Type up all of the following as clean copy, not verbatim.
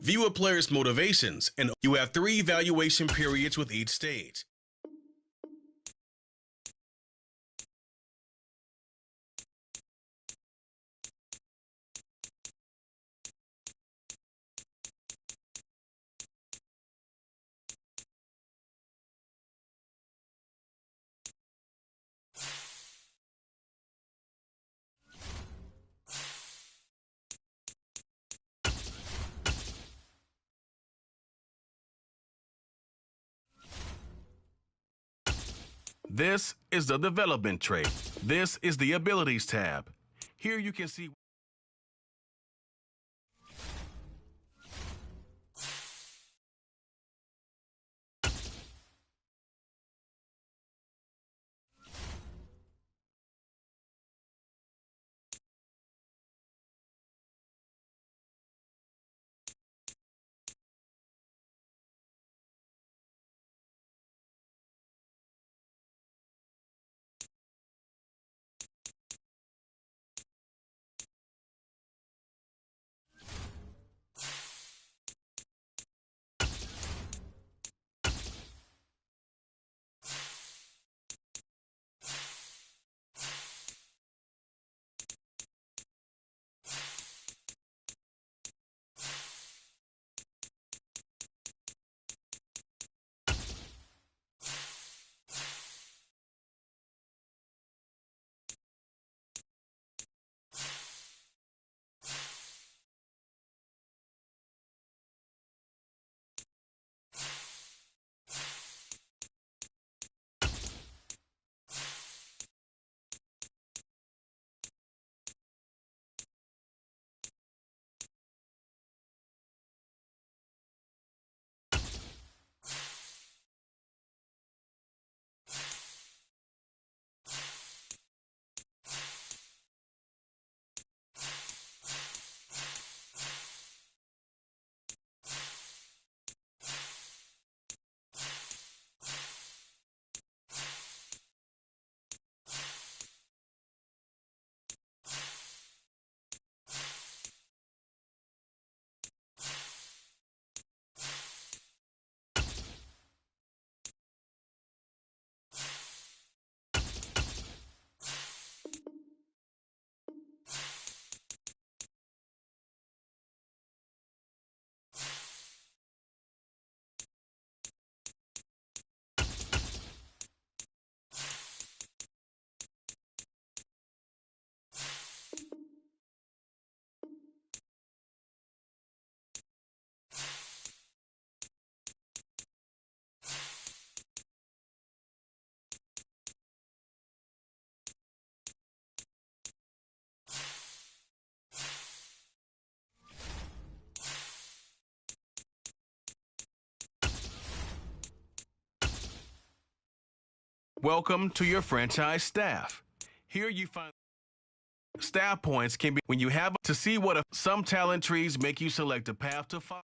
View a player's motivations, and you have 3 evaluation periods with each stage. This is the Development tray. This is the Abilities tab. Here you can see Welcome to your franchise staff. Here you find staff points can be when you have to see what some talent trees make you select a path to follow.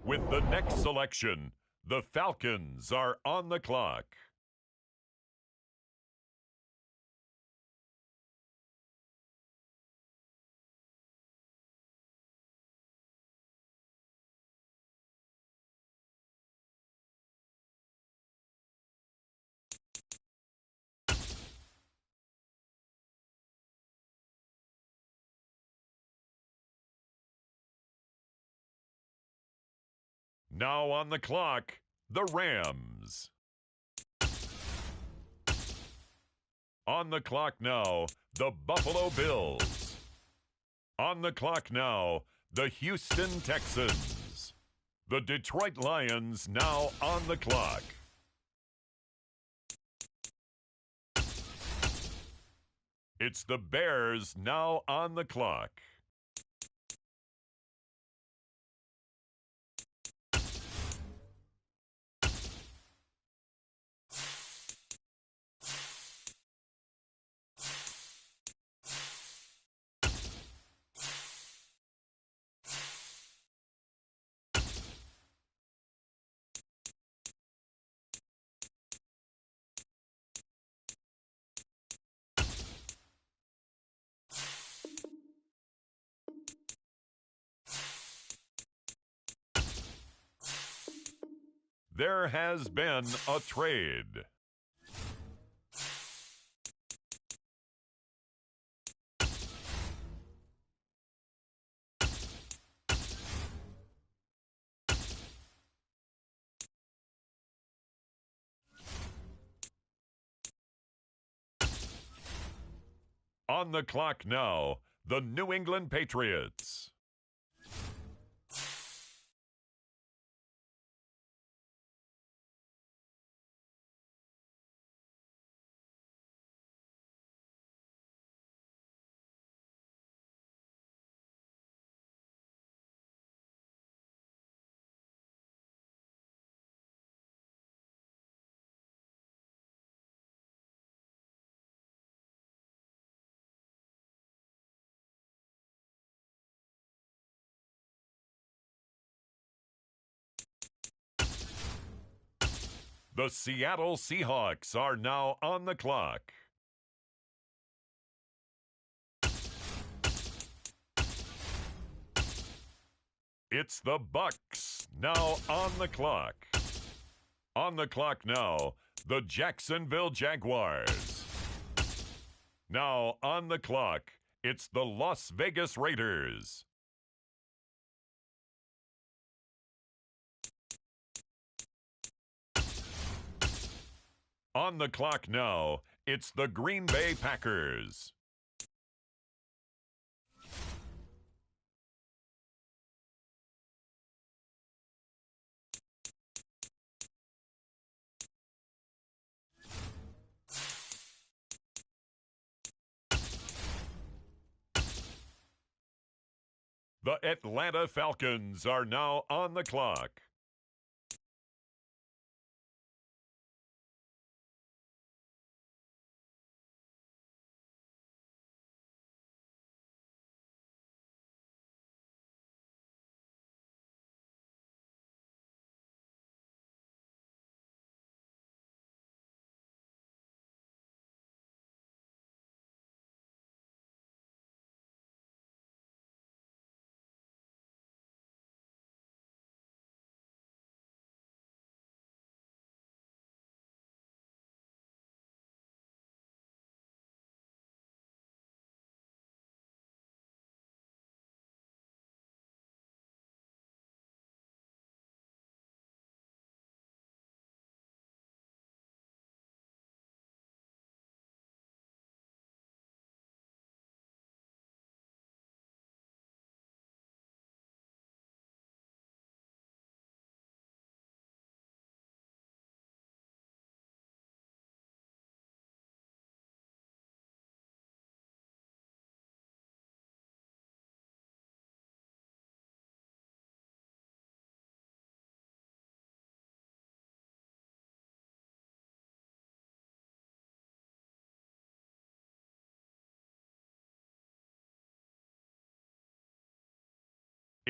With the next selection, the Falcons are on the clock. Now on the clock, the Rams. On the clock now, the Buffalo Bills. On the clock now, the Houston Texans. The Detroit Lions now on the clock. It's the Bears now on the clock. There has been a trade. On the clock now, the New England Patriots. The Seattle Seahawks are now on the clock. It's the Bucks now on the clock. On the clock now, the Jacksonville Jaguars. Now on the clock, it's the Las Vegas Raiders. On the clock now, it's the Green Bay Packers. The Atlanta Falcons are now on the clock.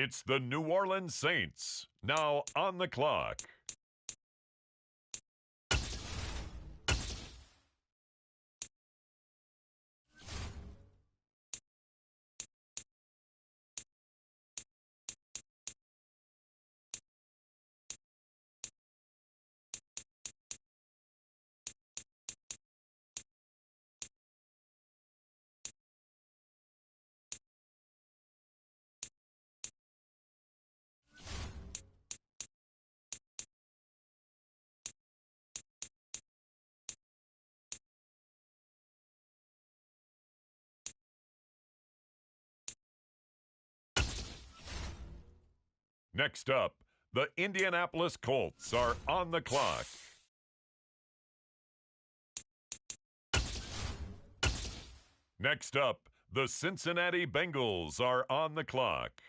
It's the New Orleans Saints. Now on the clock. Next up, the Indianapolis Colts are on the clock. Next up, the Cincinnati Bengals are on the clock.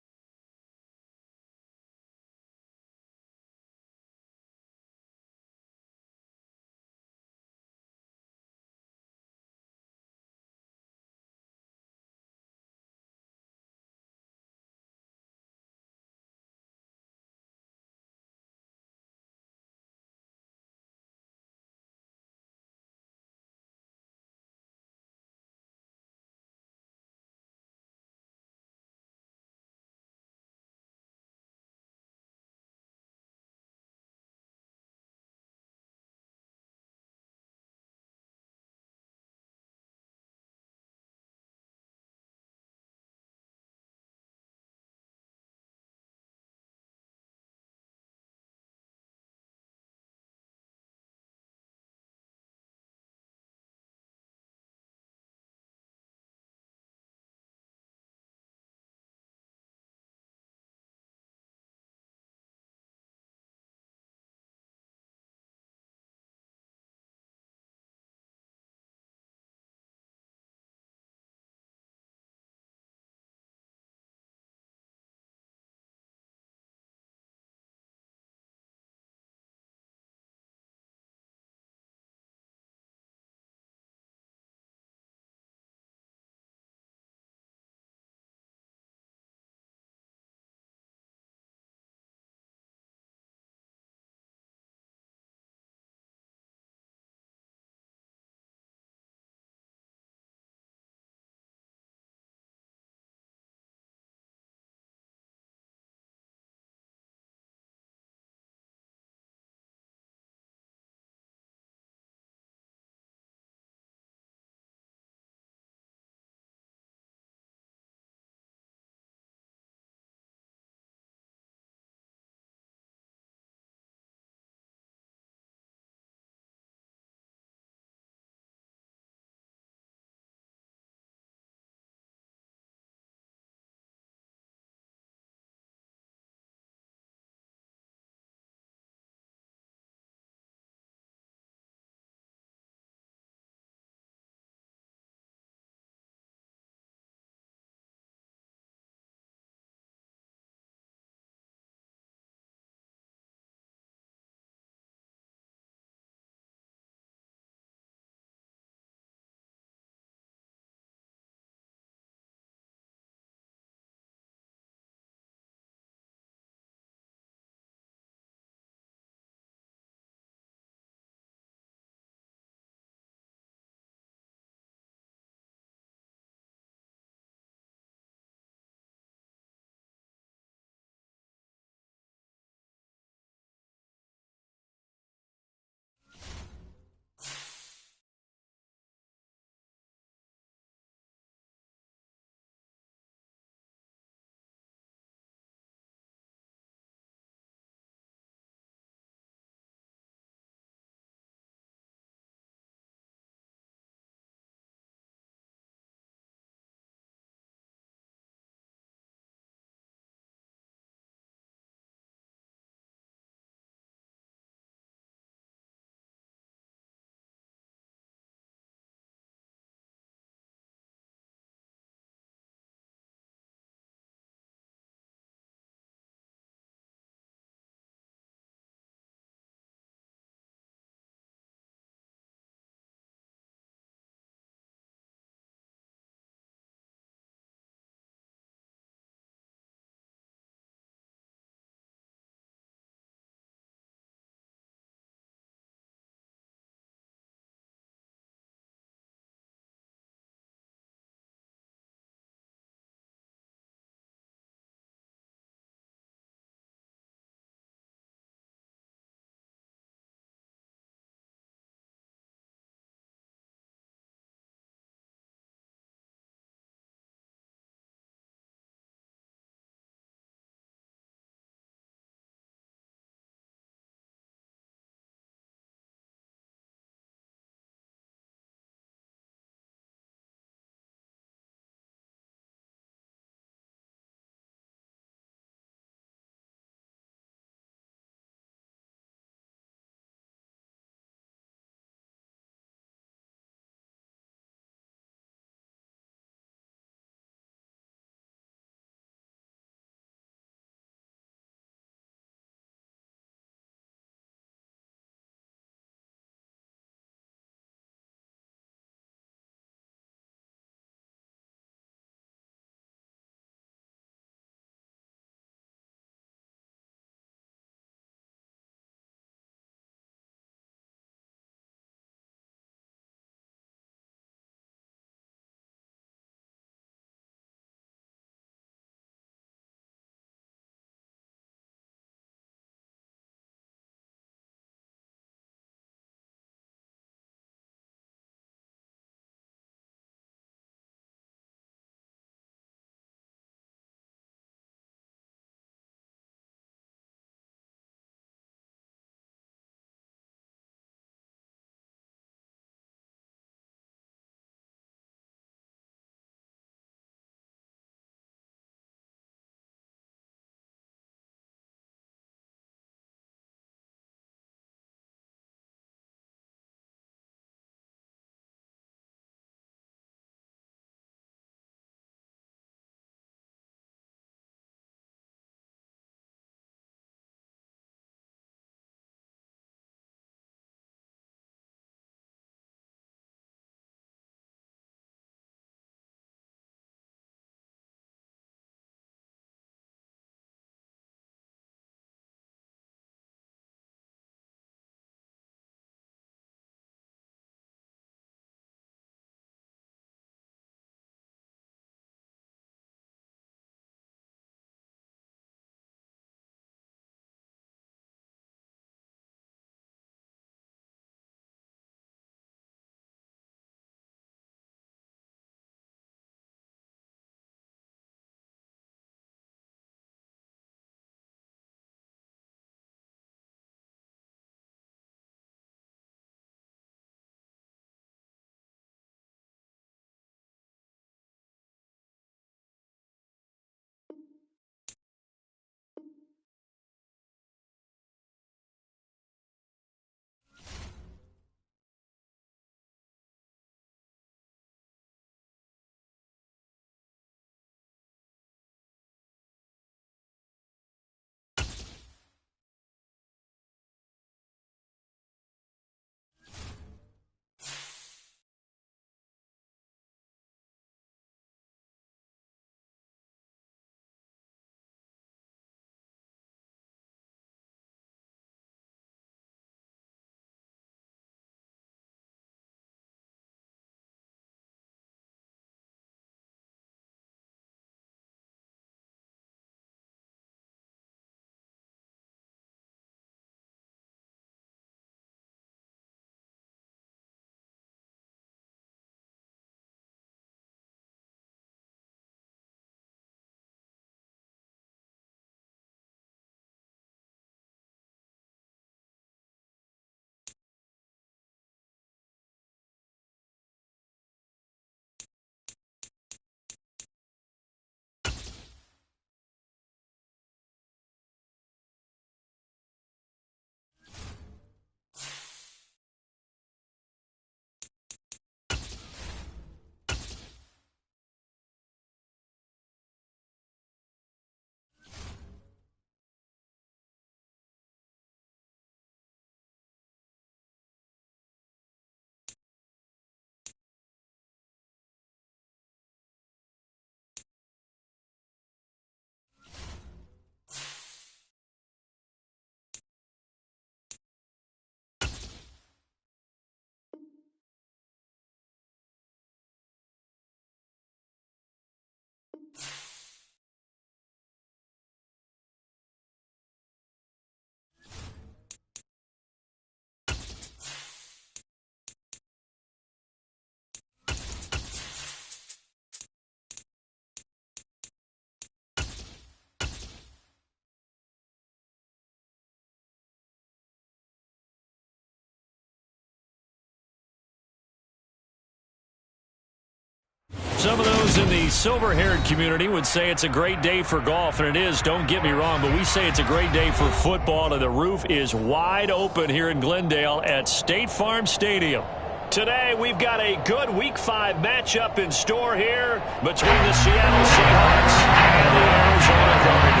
Some of those in the silver-haired community would say it's a great day for golf, and it is, don't get me wrong, but we say it's a great day for football, and the roof is wide open here in Glendale at State Farm Stadium. Today, we've got a good Week 5 matchup in store here between the Seattle Seahawks and the Arizona Cardinals.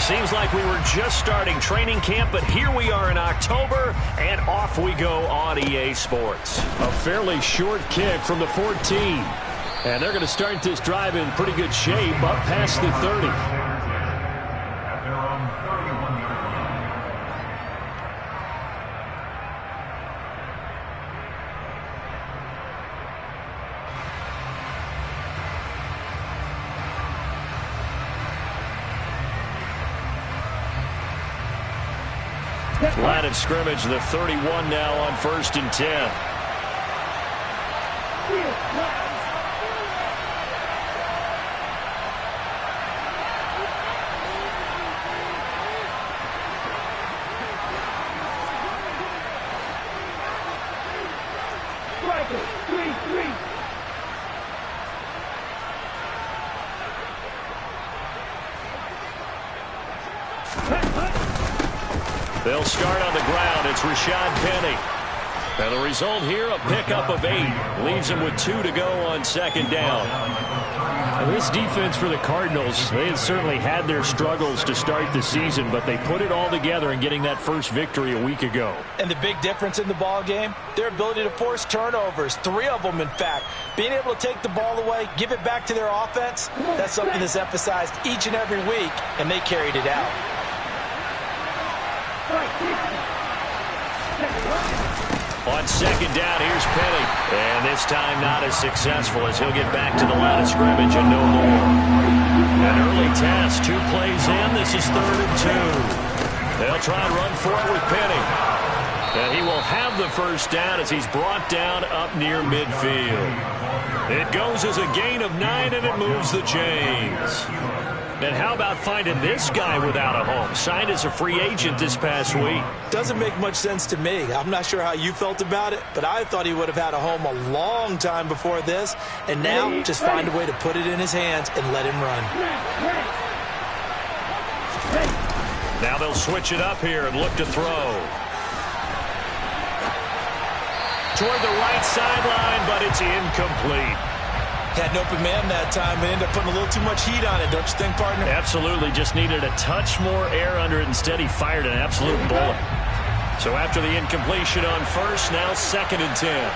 Seems like we were just starting training camp, but here we are in October, and off we go on EA Sports. A fairly short kick from the 14. And they're going to start this drive in pretty good shape up past the 30. Line of scrimmage, the 31 now on 1st and 10. They'll start on the ground. It's Rashad Penny. And the result here, a pickup of 8. Leaves him with 2 to go on 2nd down. And this defense for the Cardinals, they have certainly had their struggles to start the season, but they put it all together in getting that first victory a week ago. And the big difference in the ball game, their ability to force turnovers, 3 of them in fact. Being able to take the ball away, give it back to their offense, that's something that's emphasized each and every week, and they carried it out. On 2nd down, here's Penny. And this time not as successful as he'll get back to the line of scrimmage and no more. An early test, 2 plays in. This is 3rd and 2. They'll try and run for it with Penny. And he will have the first down as he's brought down up near midfield. It goes as a gain of 9, and it moves the chains. And how about finding this guy without a home? Signed as a free agent this past week. Doesn't make much sense to me. I'm not sure how you felt about it, but I thought he would have had a home a long time before this. And now, just find a way to put it in his hands and let him run. Now they'll switch it up here and look to throw. Toward the right sideline, but it's incomplete. Had an open man that time, but ended up putting a little too much heat on it, don't you think, partner? Absolutely. Just needed a touch more air under it. Instead, he fired an absolute bullet. So after the incompletion on 1st, now 2nd and 10.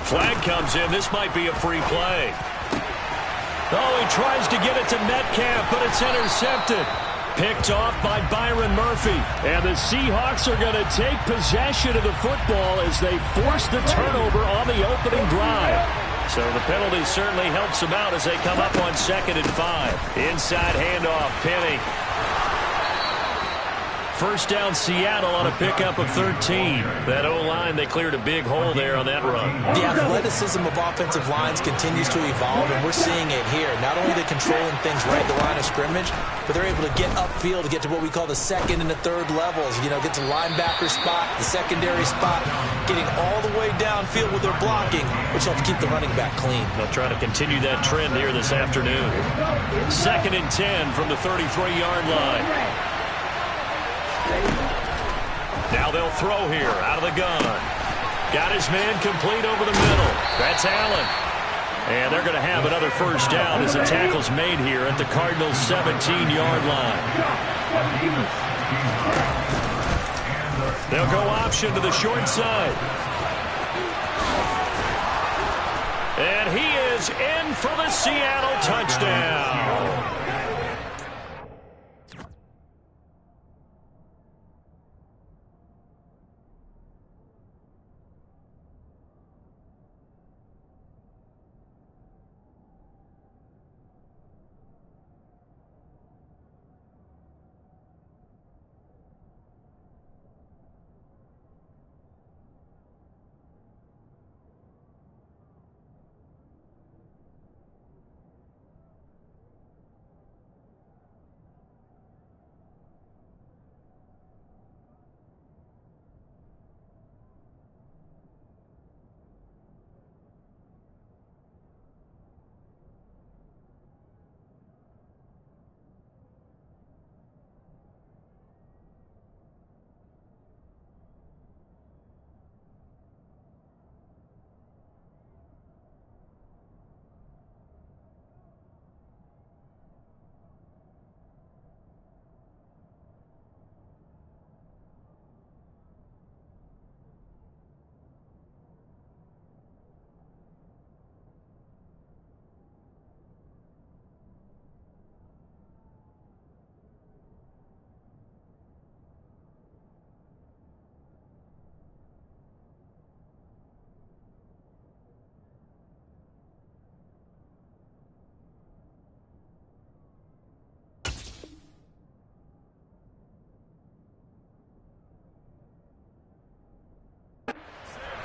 Flag comes in. This might be a free play. Oh, he tries to get it to Metcalf, but it's intercepted. Picked off by Byron Murphy. And the Seahawks are going to take possession of the football as they force the turnover on the opening drive. So the penalty certainly helps them out as they come up on 2nd and 5. Inside handoff, Penny. First down, Seattle on a pickup of 13. That O-line, they cleared a big hole there on that run. The athleticism of offensive lines continues to evolve, and we're seeing it here. Not only are they controlling things right at the line of scrimmage, but they're able to get upfield to get to what we call the 2nd and the 3rd levels. You know, get to the linebacker spot, the secondary spot, getting all the way downfield with their blocking, which helps keep the running back clean. They'll try to continue that trend here this afternoon. 2nd and 10 from the 33-yard line. Now they'll throw here out of the gun. Got his man complete over the middle. That's Allen. And they're going to have another first down as the tackle's made here at the Cardinals' 17-yard line. They'll go option to the short side. And he is in for the Seattle touchdown.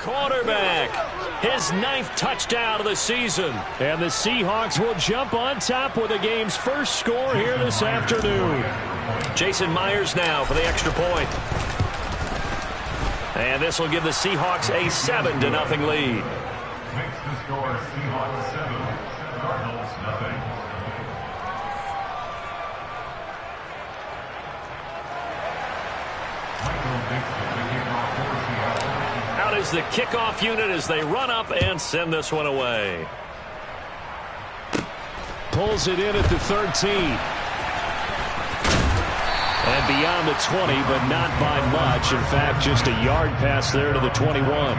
quarterback. His 9th touchdown of the season. And the Seahawks will jump on top with the game's first score here this afternoon. Jason Myers now for the extra point. And this will give the Seahawks a 7-0 lead. Makes the score Seahawks 7, Cardinals nothing. Out is the kickoff unit as they run up and send this one away. Pulls it in at the 13. And beyond the 20, but not by much. In fact, just a yard pass there to the 21.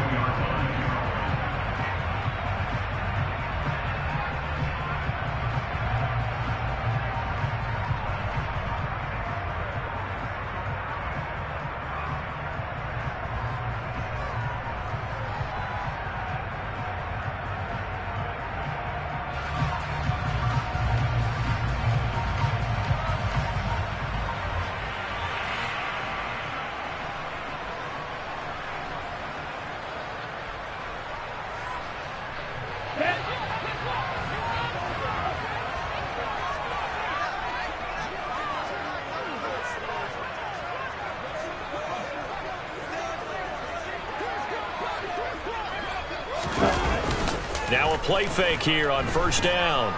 Now a play fake here on first down.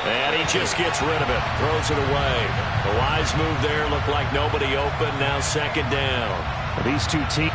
And he just gets rid of it. Throws it away. The wise move there. Looked like nobody open. Now second down. These two teams.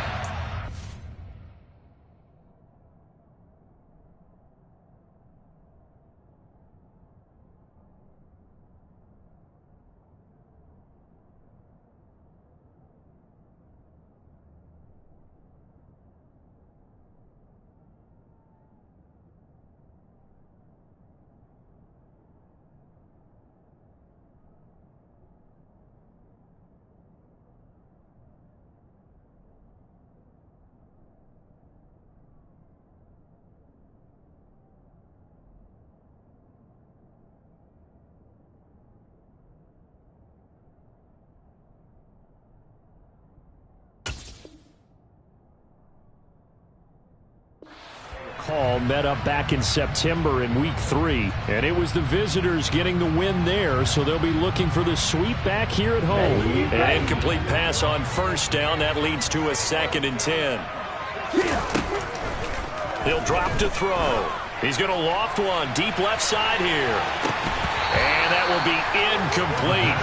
Call met up back in September in week 3, and it was the visitors getting the win there, so they'll be looking for the sweep back here at home. An incomplete pass on first down. That leads to a 2nd and 10. He'll drop to throw. He's going to loft one deep left side here. And that will be incomplete.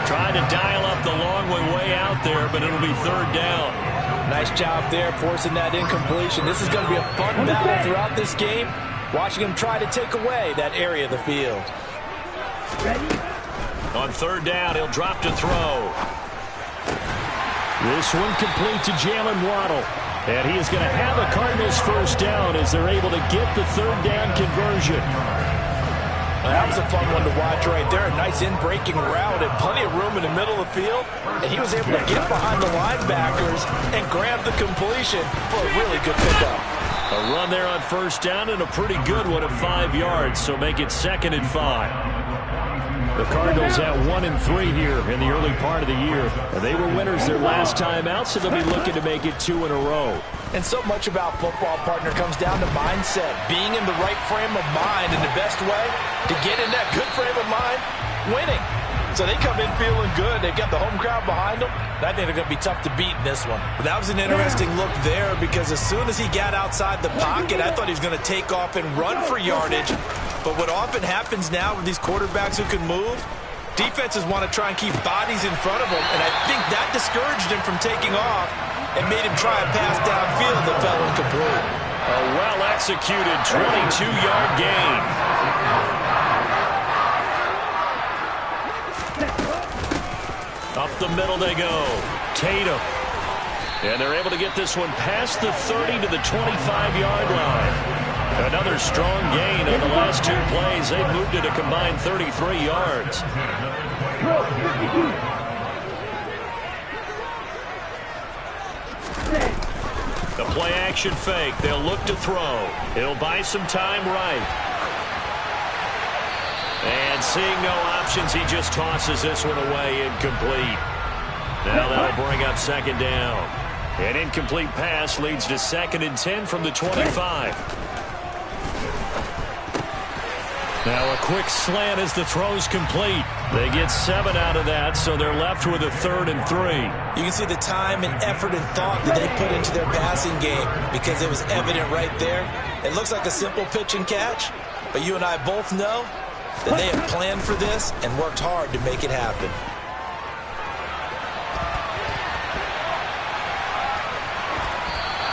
Trying to dial up the long way out there, but it'll be 3rd down. Nice job there forcing that incompletion. This is going to be a fun battle throughout this game. Watching him try to take away that area of the field. On 3rd down, he'll drop to throw. This one complete to Jalen Waddle. And he is going to have a Cardinals first down as they're able to get the 3rd down conversion. That was a fun one to watch right there. A nice in-breaking route and plenty of room in the middle of the field. And he was able to get behind the linebackers and grab the completion for a really good pickup. A run there on first down and a pretty good one of 5 yards, so make it 2nd and 5. The Cardinals at 1-3 here in the early part of the year. And they were winners their last time out, so they'll be looking to make it 2 in a row. And so much about football, partner, comes down to mindset. Being in the right frame of mind, and the best way to get in that good frame of mind, winning. So they come in feeling good. They've got the home crowd behind them. I think they're going to be tough to beat in this one. But that was an interesting look there because as soon as he got outside the pocket, I thought he was going to take off and run for yardage. But what often happens now with these quarterbacks who can move, defenses want to try and keep bodies in front of them. And I think that discouraged him from taking off and made him try a pass downfield that fell incomplete. A well-executed 22-yard gain. Up the middle they go. Tatum. And they're able to get this one past the 30 to the 25-yard line. Another strong gain on the last 2 plays. They've moved it a combined 33 yards. The play-action fake. They'll look to throw. It'll buy some time right. And seeing no options, he just tosses this one away incomplete. Now that'll bring up 2nd down. An incomplete pass leads to 2nd and 10 from the 25. Now a quick slant as the throw's complete. They get 7 out of that, so they're left with a 3rd and 3. You can see the time and effort and thought that they put into their passing game because it was evident right there. It looks like a simple pitch and catch, but you and I both know that they have planned for this and worked hard to make it happen.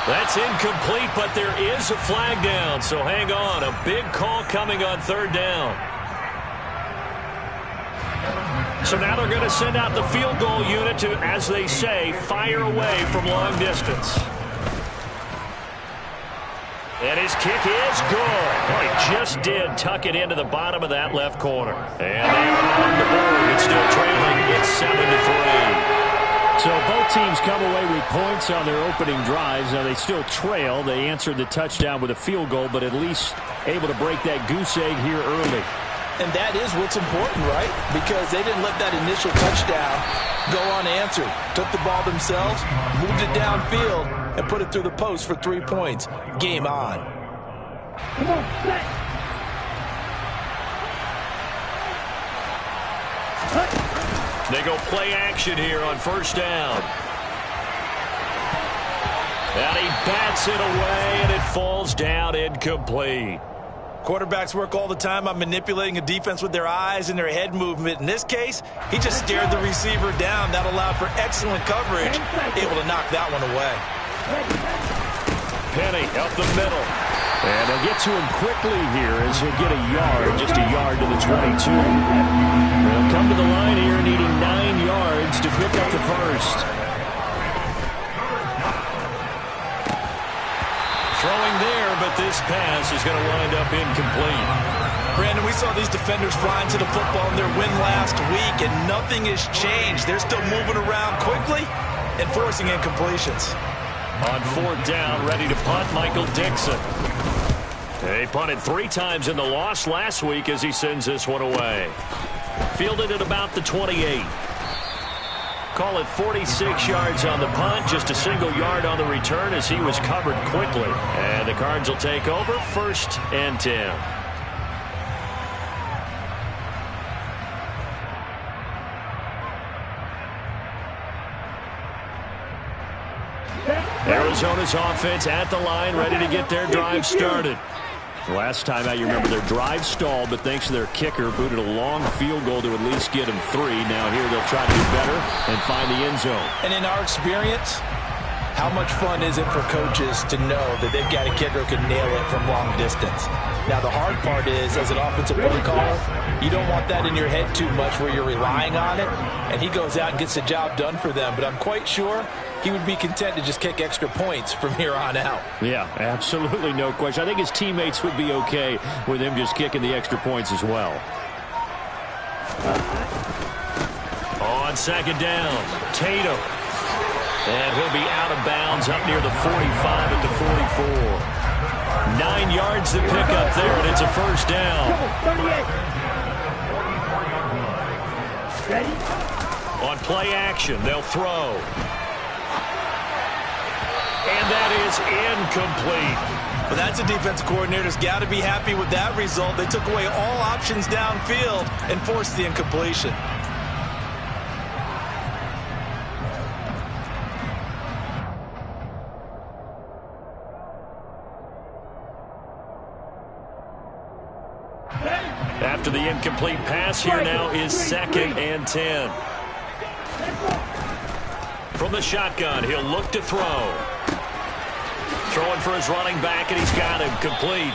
That's incomplete, but there is a flag down, so hang on. A big call coming on 3rd down. So now they're going to send out the field goal unit to, as they say, fire away from long distance. And his kick is good. Well, he just did tuck it into the bottom of that left corner. And they are on the board. It's still trailing. It's 7-3. So both teams come away with points on their opening drives. Now they still trail. They answered the touchdown with a field goal, but at least able to break that goose egg here early. And that is what's important, right? Because they didn't let that initial touchdown go unanswered. Took the ball themselves, moved it downfield, and put it through the post for 3 points. Game on. Come on, set. They go play action here on 1st down. And he bats it away, and it falls down incomplete. Quarterbacks work all the time on manipulating a defense with their eyes and their head movement. In this case, he just stared the receiver down. That allowed for excellent coverage, able to knock that one away. Penny up the middle. And they'll get to him quickly here as he'll get a yard, just a yard to the 22. They'll come to the line here needing 9 yards to pick up the first. Throwing there, but this pass is going to wind up incomplete. Brandon, we saw these defenders flying to the football in their win last week, and nothing has changed. They're still moving around quickly and forcing incompletions. On 4th down, ready to punt, Michael Dixon. They punted 3 times in the loss last week as he sends this one away. Fielded at about the 28. Call it 46 yards on the punt, just a single yard on the return as he was covered quickly. And the Cards will take over, 1st and 10. Arizona's offense at the line, ready to get their drive started. Last time out, you remember their drive stalled, but thanks to their kicker, booted a long field goal to at least get them 3. Now here they'll try to do better and find the end zone. And in our experience, how much fun is it for coaches to know that they've got a kicker who can nail it from long distance? Now, the hard part is, as an offensive play caller, you don't want that in your head too much where you're relying on it, and he goes out and gets the job done for them. But I'm quite sure he would be content to just kick extra points from here on out. Yeah, absolutely no question. I think his teammates would be okay with him just kicking the extra points as well. On 2nd down, Tatum. And he'll be out of bounds up near the 45 at the 44. 9 yards to pick up there, and it's a 1st down. On play action, they'll throw. And that is incomplete. Well, that's a defensive coordinator's got to be happy with that result. They took away all options downfield and forced the incompletion. After the incomplete pass, here now is 2nd and 10. From the shotgun, he'll look to throw. Throwing for his running back, and he's got him complete.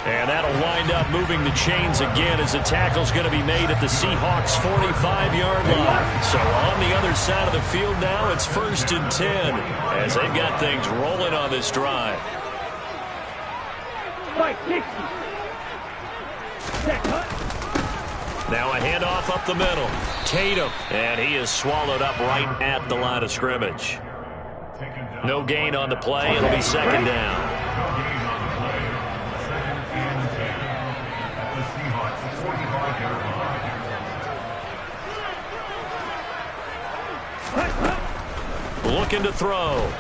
And that'll wind up moving the chains again as the tackle's going to be made at the Seahawks' 45-yard line. So on the other side of the field now, it's 1st and 10 as they've got things rolling on this drive. Now a handoff up the middle. Tatum, and he is swallowed up right at the line of scrimmage. No gain on the play. It'll be 2nd down. Looking to throw.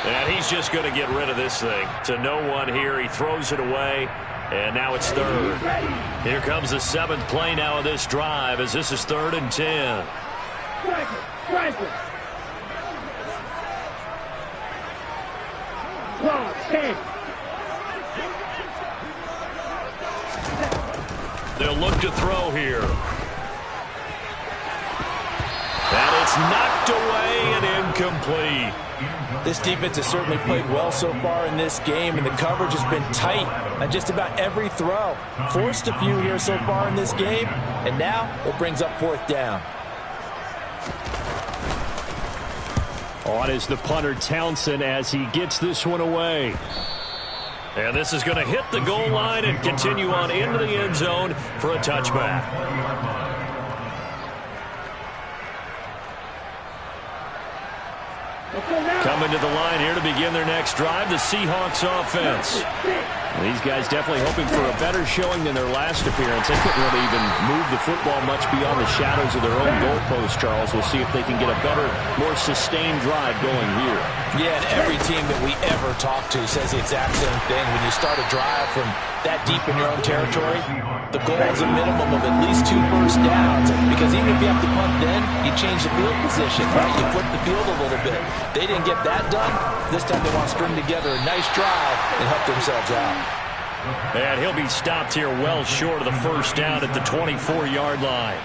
And he's just going to get rid of this thing. To no one here. He throws it away. And now it's third. Here comes the 7th play now of this drive as this is 3rd and 10. They'll look to throw here. And it's knocked away and incomplete. This defense has certainly played well so far in this game, and the coverage has been tight on just about every throw. Forced a few here so far in this game, and now it brings up 4th down. On is the punter Townsend as he gets this one away. And this is going to hit the goal line and continue on into the end zone for a touchback. Coming to the line here to begin their next drive, the Seahawks offense. These guys definitely hoping for a better showing than their last appearance. They couldn't really even move the football much beyond the shadows of their own goalpost, Charles. We'll see if they can get a better, more sustained drive going here. Yeah, and every team that we ever talk to says the exact same thing. When you start a drive from that deep in your own territory, the goal is a minimum of at least 2 first downs. Because even if you have to punt then, you change the field position, right? You flip the field a little bit. They didn't get that done. This time they want to string together a nice drive and help themselves out. And he'll be stopped here well short of the first down at the 24-yard line.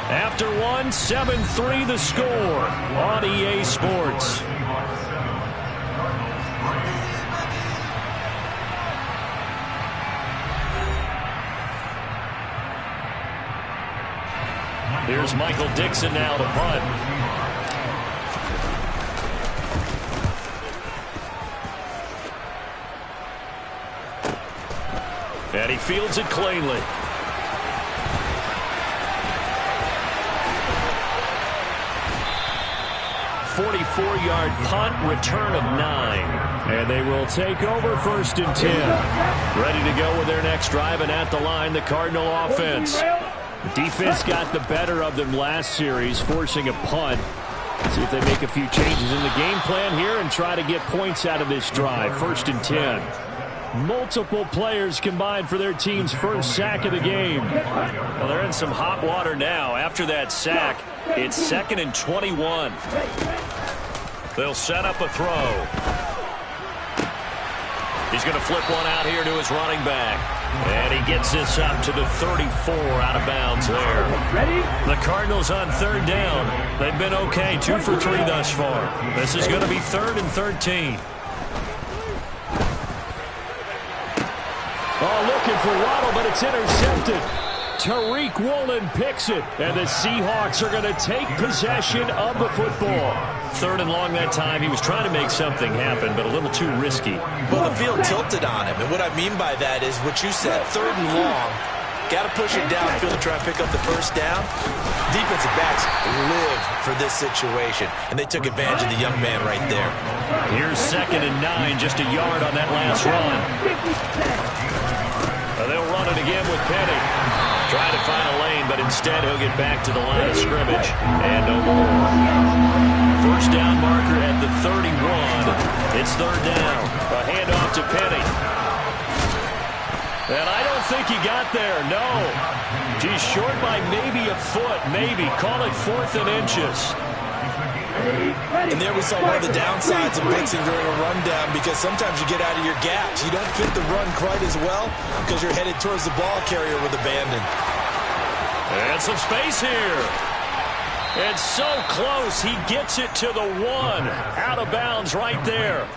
After one, 7-3 the score on EA Sports. Here's Michael Dixon now to punt. And he fields it cleanly. .44-yard punt, return of 9. And they will take over 1st and 10. Ready to go with their next drive, and at the line, the Cardinal offense. Defense got the better of them last series, forcing a punt. See if they make a few changes in the game plan here and try to get points out of this drive. 1st and 10. Multiple players combined for their team's first sack of the game. Well, they're in some hot water now. After that sack, it's 2nd and 21. They'll set up a throw. He's going to flip one out here to his running back. And he gets this up to the 34, out of bounds there. The Cardinals on 3rd down. They've been okay, 2 for 3 thus far. This is going to be 3rd and 13. Oh, looking for Waddle, but it's intercepted. Tariq Woolen picks it, and the Seahawks are going to take possession of the football. 3rd and long that time. He was trying to make something happen, but a little too risky. Well, the field tilted on him, and what I mean by that is what you said, 3rd and long. Got to push it downfield to try and pick up the first down. Defensive backs live for this situation, and they took advantage of the young man right there. Here's 2nd and 9, just a yard on that last run. They'll run it again with Penny. Trying to find a lane, but instead he'll get back to the line of scrimmage. And no more. First down marker at the 31. It's 3rd down. A handoff to Penny. And I don't think he got there, no. He's short by maybe a foot, maybe. Call it 4th and inches. And there we saw one of the downsides of blitzing during a rundown, because sometimes you get out of your gaps. You don't fit the run quite as well because you're headed towards the ball carrier with abandon. And some space here. And so close, he gets it to the 1. Out of bounds right there.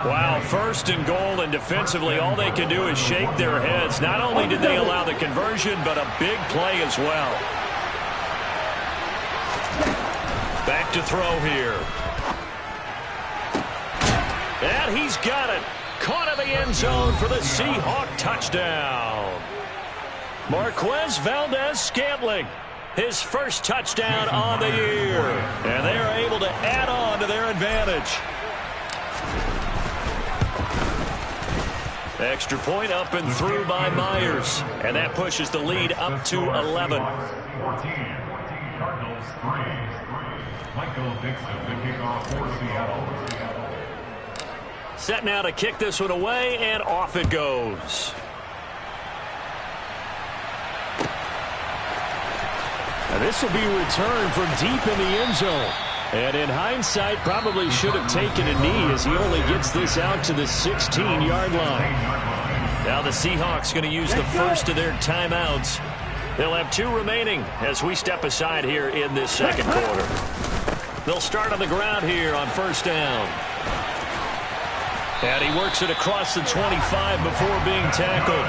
Wow, 1st and goal, and defensively all they can do is shake their heads. Not only did they allow the conversion, but a big play as well. Back to throw here. And he's got it. Caught in the end zone for the Seahawk touchdown. Marquez Valdez-Scantling, his first touchdown on the year. And they are able to add on to their advantage. Extra point up and through by Myers. And that pushes the lead up to 11. Michael Dixon, the kickoff for Seattle. Set now to kick this one away, and off it goes. Now this will be returned from deep in the end zone. And in hindsight, probably should have taken a knee as he only gets this out to the 16-yard line. Now the Seahawks going to use the first of their timeouts. They'll have 2 remaining as we step aside here in this second quarter. They'll start on the ground here on first down. And he works it across the 25 before being tackled.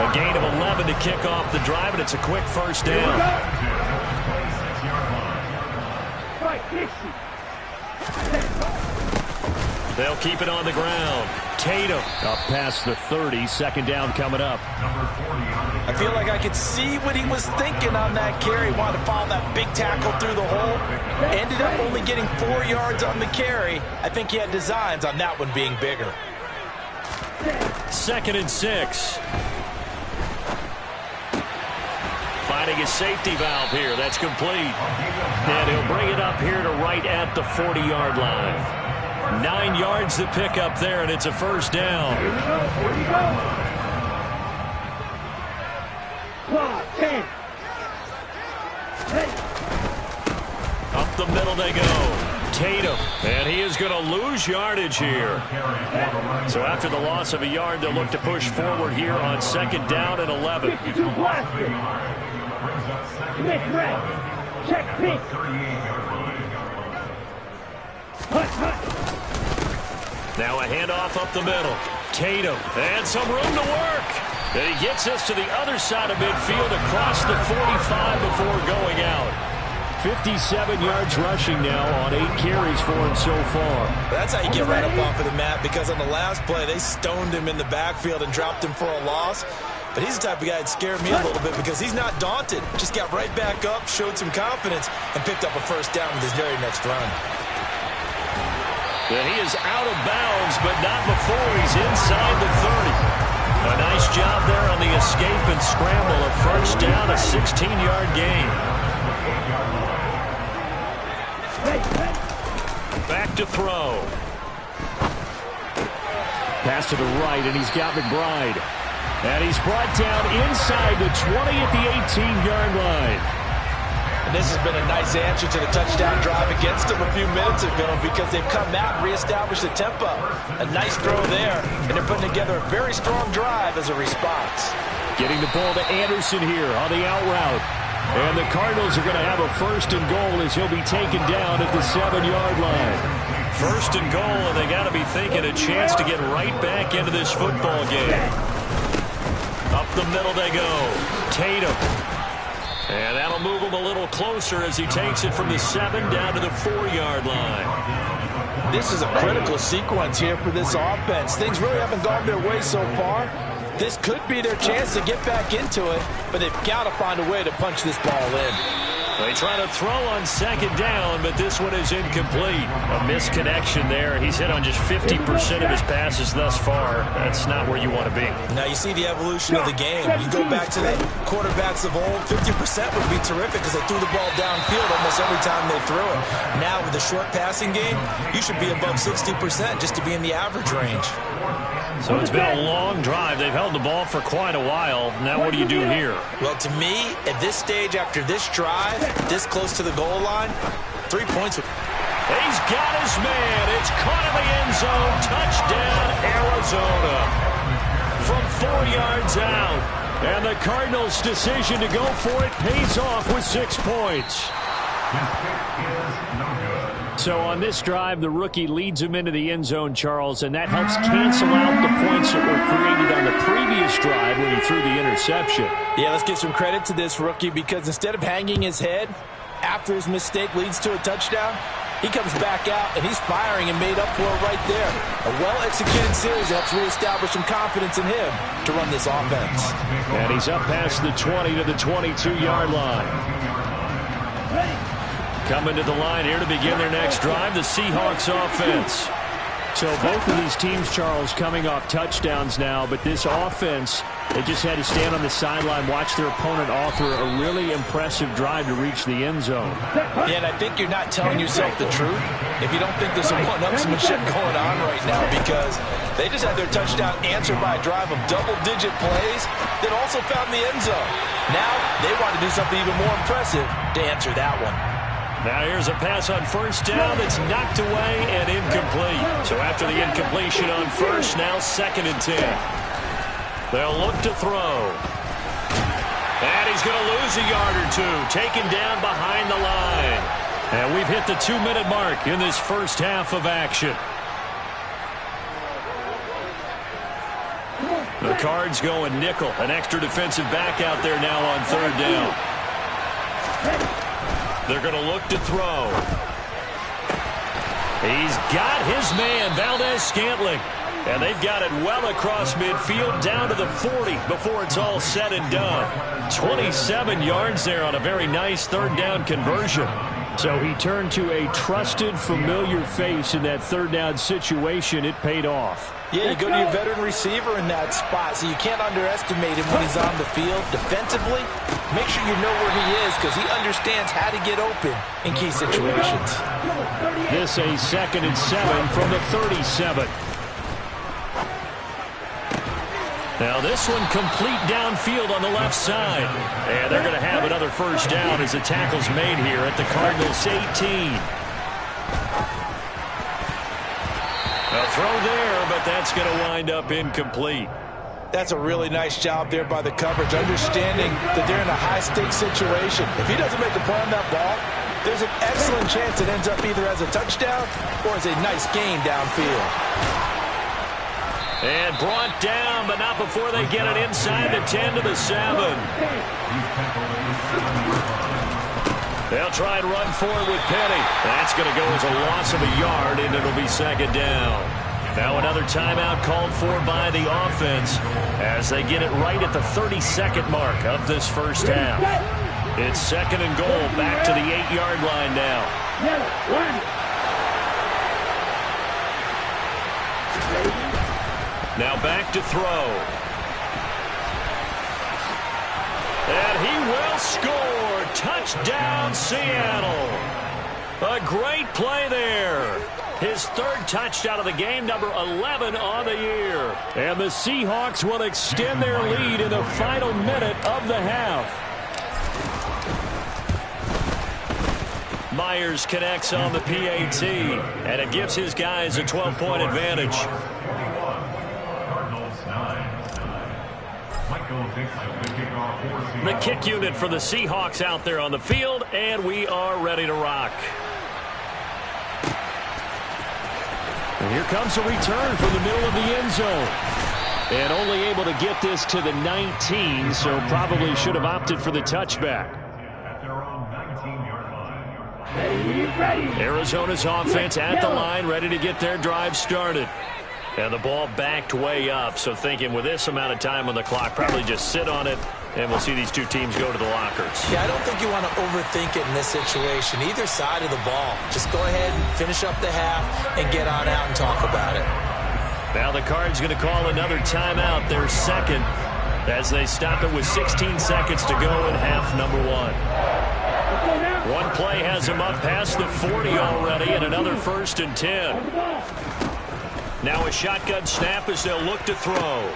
A gain of 11 to kick off the drive, and it's a quick first down. They'll keep it on the ground. Tatum up past the 30. Second down coming up. I feel like I could see what he was thinking on that carry. Wanted to follow that big tackle through the hole. Ended up only getting 4 yards on the carry. I think he had designs on that one being bigger. 2nd and 6. Finding his safety valve here. That's complete. And he'll bring it up here to right at the 40-yard line. 9 yards to pick up there, and it's a first down. Up the middle they go. Tatum, and he is going to lose yardage here. So after the loss of a yard, they'll look to push forward here on 2nd down and 11. Now a handoff up the middle. Tatum, and some room to work. And he gets us to the other side of midfield across the 45 before going out. 57 yards rushing now on 8 carries for him so far. That's how you get right up off of the mat, because on the last play, they stoned him in the backfield and dropped him for a loss. But he's the type of guy that scared me a little bit because he's not daunted. Just got right back up, showed some confidence, and picked up a first down with his very next run. And he is out of bounds, but not before he's inside the 30. A nice job there on the escape and scramble. A first down, a 16-yard gain. Back to throw. Pass to the right, and he's got McBride. And he's brought down inside the 20 at the 18-yard line. And this has been a nice answer to the touchdown drive against them a few minutes ago, because they've come out and reestablished the tempo. A nice throw there, and they're putting together a very strong drive as a response. Getting the ball to Anderson here on the out route. And the Cardinals are going to have a first and goal as he'll be taken down at the 7-yard line. First and goal, and they got to be thinking a chance to get right back into this football game. Up the middle they go. Tatum. And that'll move him a little closer as he takes it from the 7 down to the 4-yard line. This is a critical sequence here for this offense. Things really haven't gone their way so far. This could be their chance to get back into it, but they've got to find a way to punch this ball in. They try to throw on 2nd down, but this one is incomplete. A misconnection there. He's hit on just 50% of his passes thus far. That's not where you want to be. Now you see the evolution of the game. You go back to the quarterbacks of old, 50% would be terrific because they threw the ball downfield almost every time they threw it. Now with the short passing game, you should be above 60% just to be in the average range. So it's been a long drive. They've held the ball for quite a while. Now what do you do here? Well, to me, at this stage after this drive, this close to the goal line, 3 points. He's got his man. It's caught in the end zone. Touchdown, Arizona. From 4 yards out. And the Cardinals' decision to go for it pays off with 6 points. So on this drive, the rookie leads him into the end zone, Charles, and that helps cancel out the points that were created on the previous drive when he threw the interception. Yeah, let's give some credit to this rookie, because instead of hanging his head after his mistake leads to a touchdown, he comes back out and he's firing and made up for it right there. A well-executed series helps reestablish some confidence in him to run this offense. And he's up past the 20 to the 22-yard line. Coming to the line here to begin their next drive, the Seahawks offense. So both of these teams, Charles, coming off touchdowns now, but this offense They just had to stand on the sideline, watch their opponent author a really impressive drive to reach the end zone. Yeah, and I think you're not telling yourself the truth if you don't think there's some one-upsmanship going on right now, because they just had their touchdown answered by a drive of double-digit plays that also found the end zone. Now they want to do something even more impressive to answer that one. Now here's a pass on first down that's knocked away and incomplete. So after the incompletion on first, now 2nd and 10. They'll look to throw. And he's going to lose a yard or two, taken down behind the line. And we've hit the 2-minute mark in this first half of action. The Cards going nickel. An extra defensive back out there now on 3rd down. They're going to look to throw. He's got his man, Valdez-Scantling. And they've got it well across midfield down to the 40 before it's all said and done. 27 yards there on a very nice 3rd down conversion. So he turned to a trusted, familiar face in that 3rd down situation. It paid off. Yeah, you go to your veteran receiver in that spot, so you can't underestimate him when he's on the field. Defensively, make sure you know where he is, because he understands how to get open in key situations. This a 2nd and 7 from the 37. Now this one complete downfield on the left side. And they're going to have another first down as the tackle's made here at the Cardinals' 18. A throw there, but that's going to wind up incomplete. That's a really nice job there by the coverage, understanding that they're in a high-stakes situation. If he doesn't make a play on that ball, there's an excellent chance it ends up either as a touchdown or as a nice gain downfield. And brought down, but not before they get it inside the 10 to the 7. They'll try and run forward with Penny. That's going to go as a loss of a yard, and it'll be 2nd down. Now another timeout called for by the offense as they get it right at the 32nd mark of this first half. It's 2nd and goal, back to the 8-yard line now. Now back to throw. And he will score. Touchdown, Seattle. A great play there. His 3rd touchdown of the game, number 11 on the year. And the Seahawks will extend their lead in the final minute of the half. Myers connects on the PAT, and it gives his guys a 12-point advantage. The kick unit for the Seahawks out there on the field, and we are ready to rock. And here comes a return from the middle of the end zone. And only able to get this to the 19, so probably should have opted for the touchback. Arizona's offense at the line, ready to get their drive started. And the ball backed way up, so thinking with this amount of time on the clock, probably just sit on it, and we'll see these two teams go to the lockers. Yeah, I don't think you want to overthink it in this situation, either side of the ball. Just go ahead and finish up the half and get on out and talk about it. Now the Cards going to call another timeout, their 2nd, as they stop it with 16 seconds to go in half number 1. One play has him up past the 40 already, and another 1st and 10. Now a shotgun snap as they'll look to throw.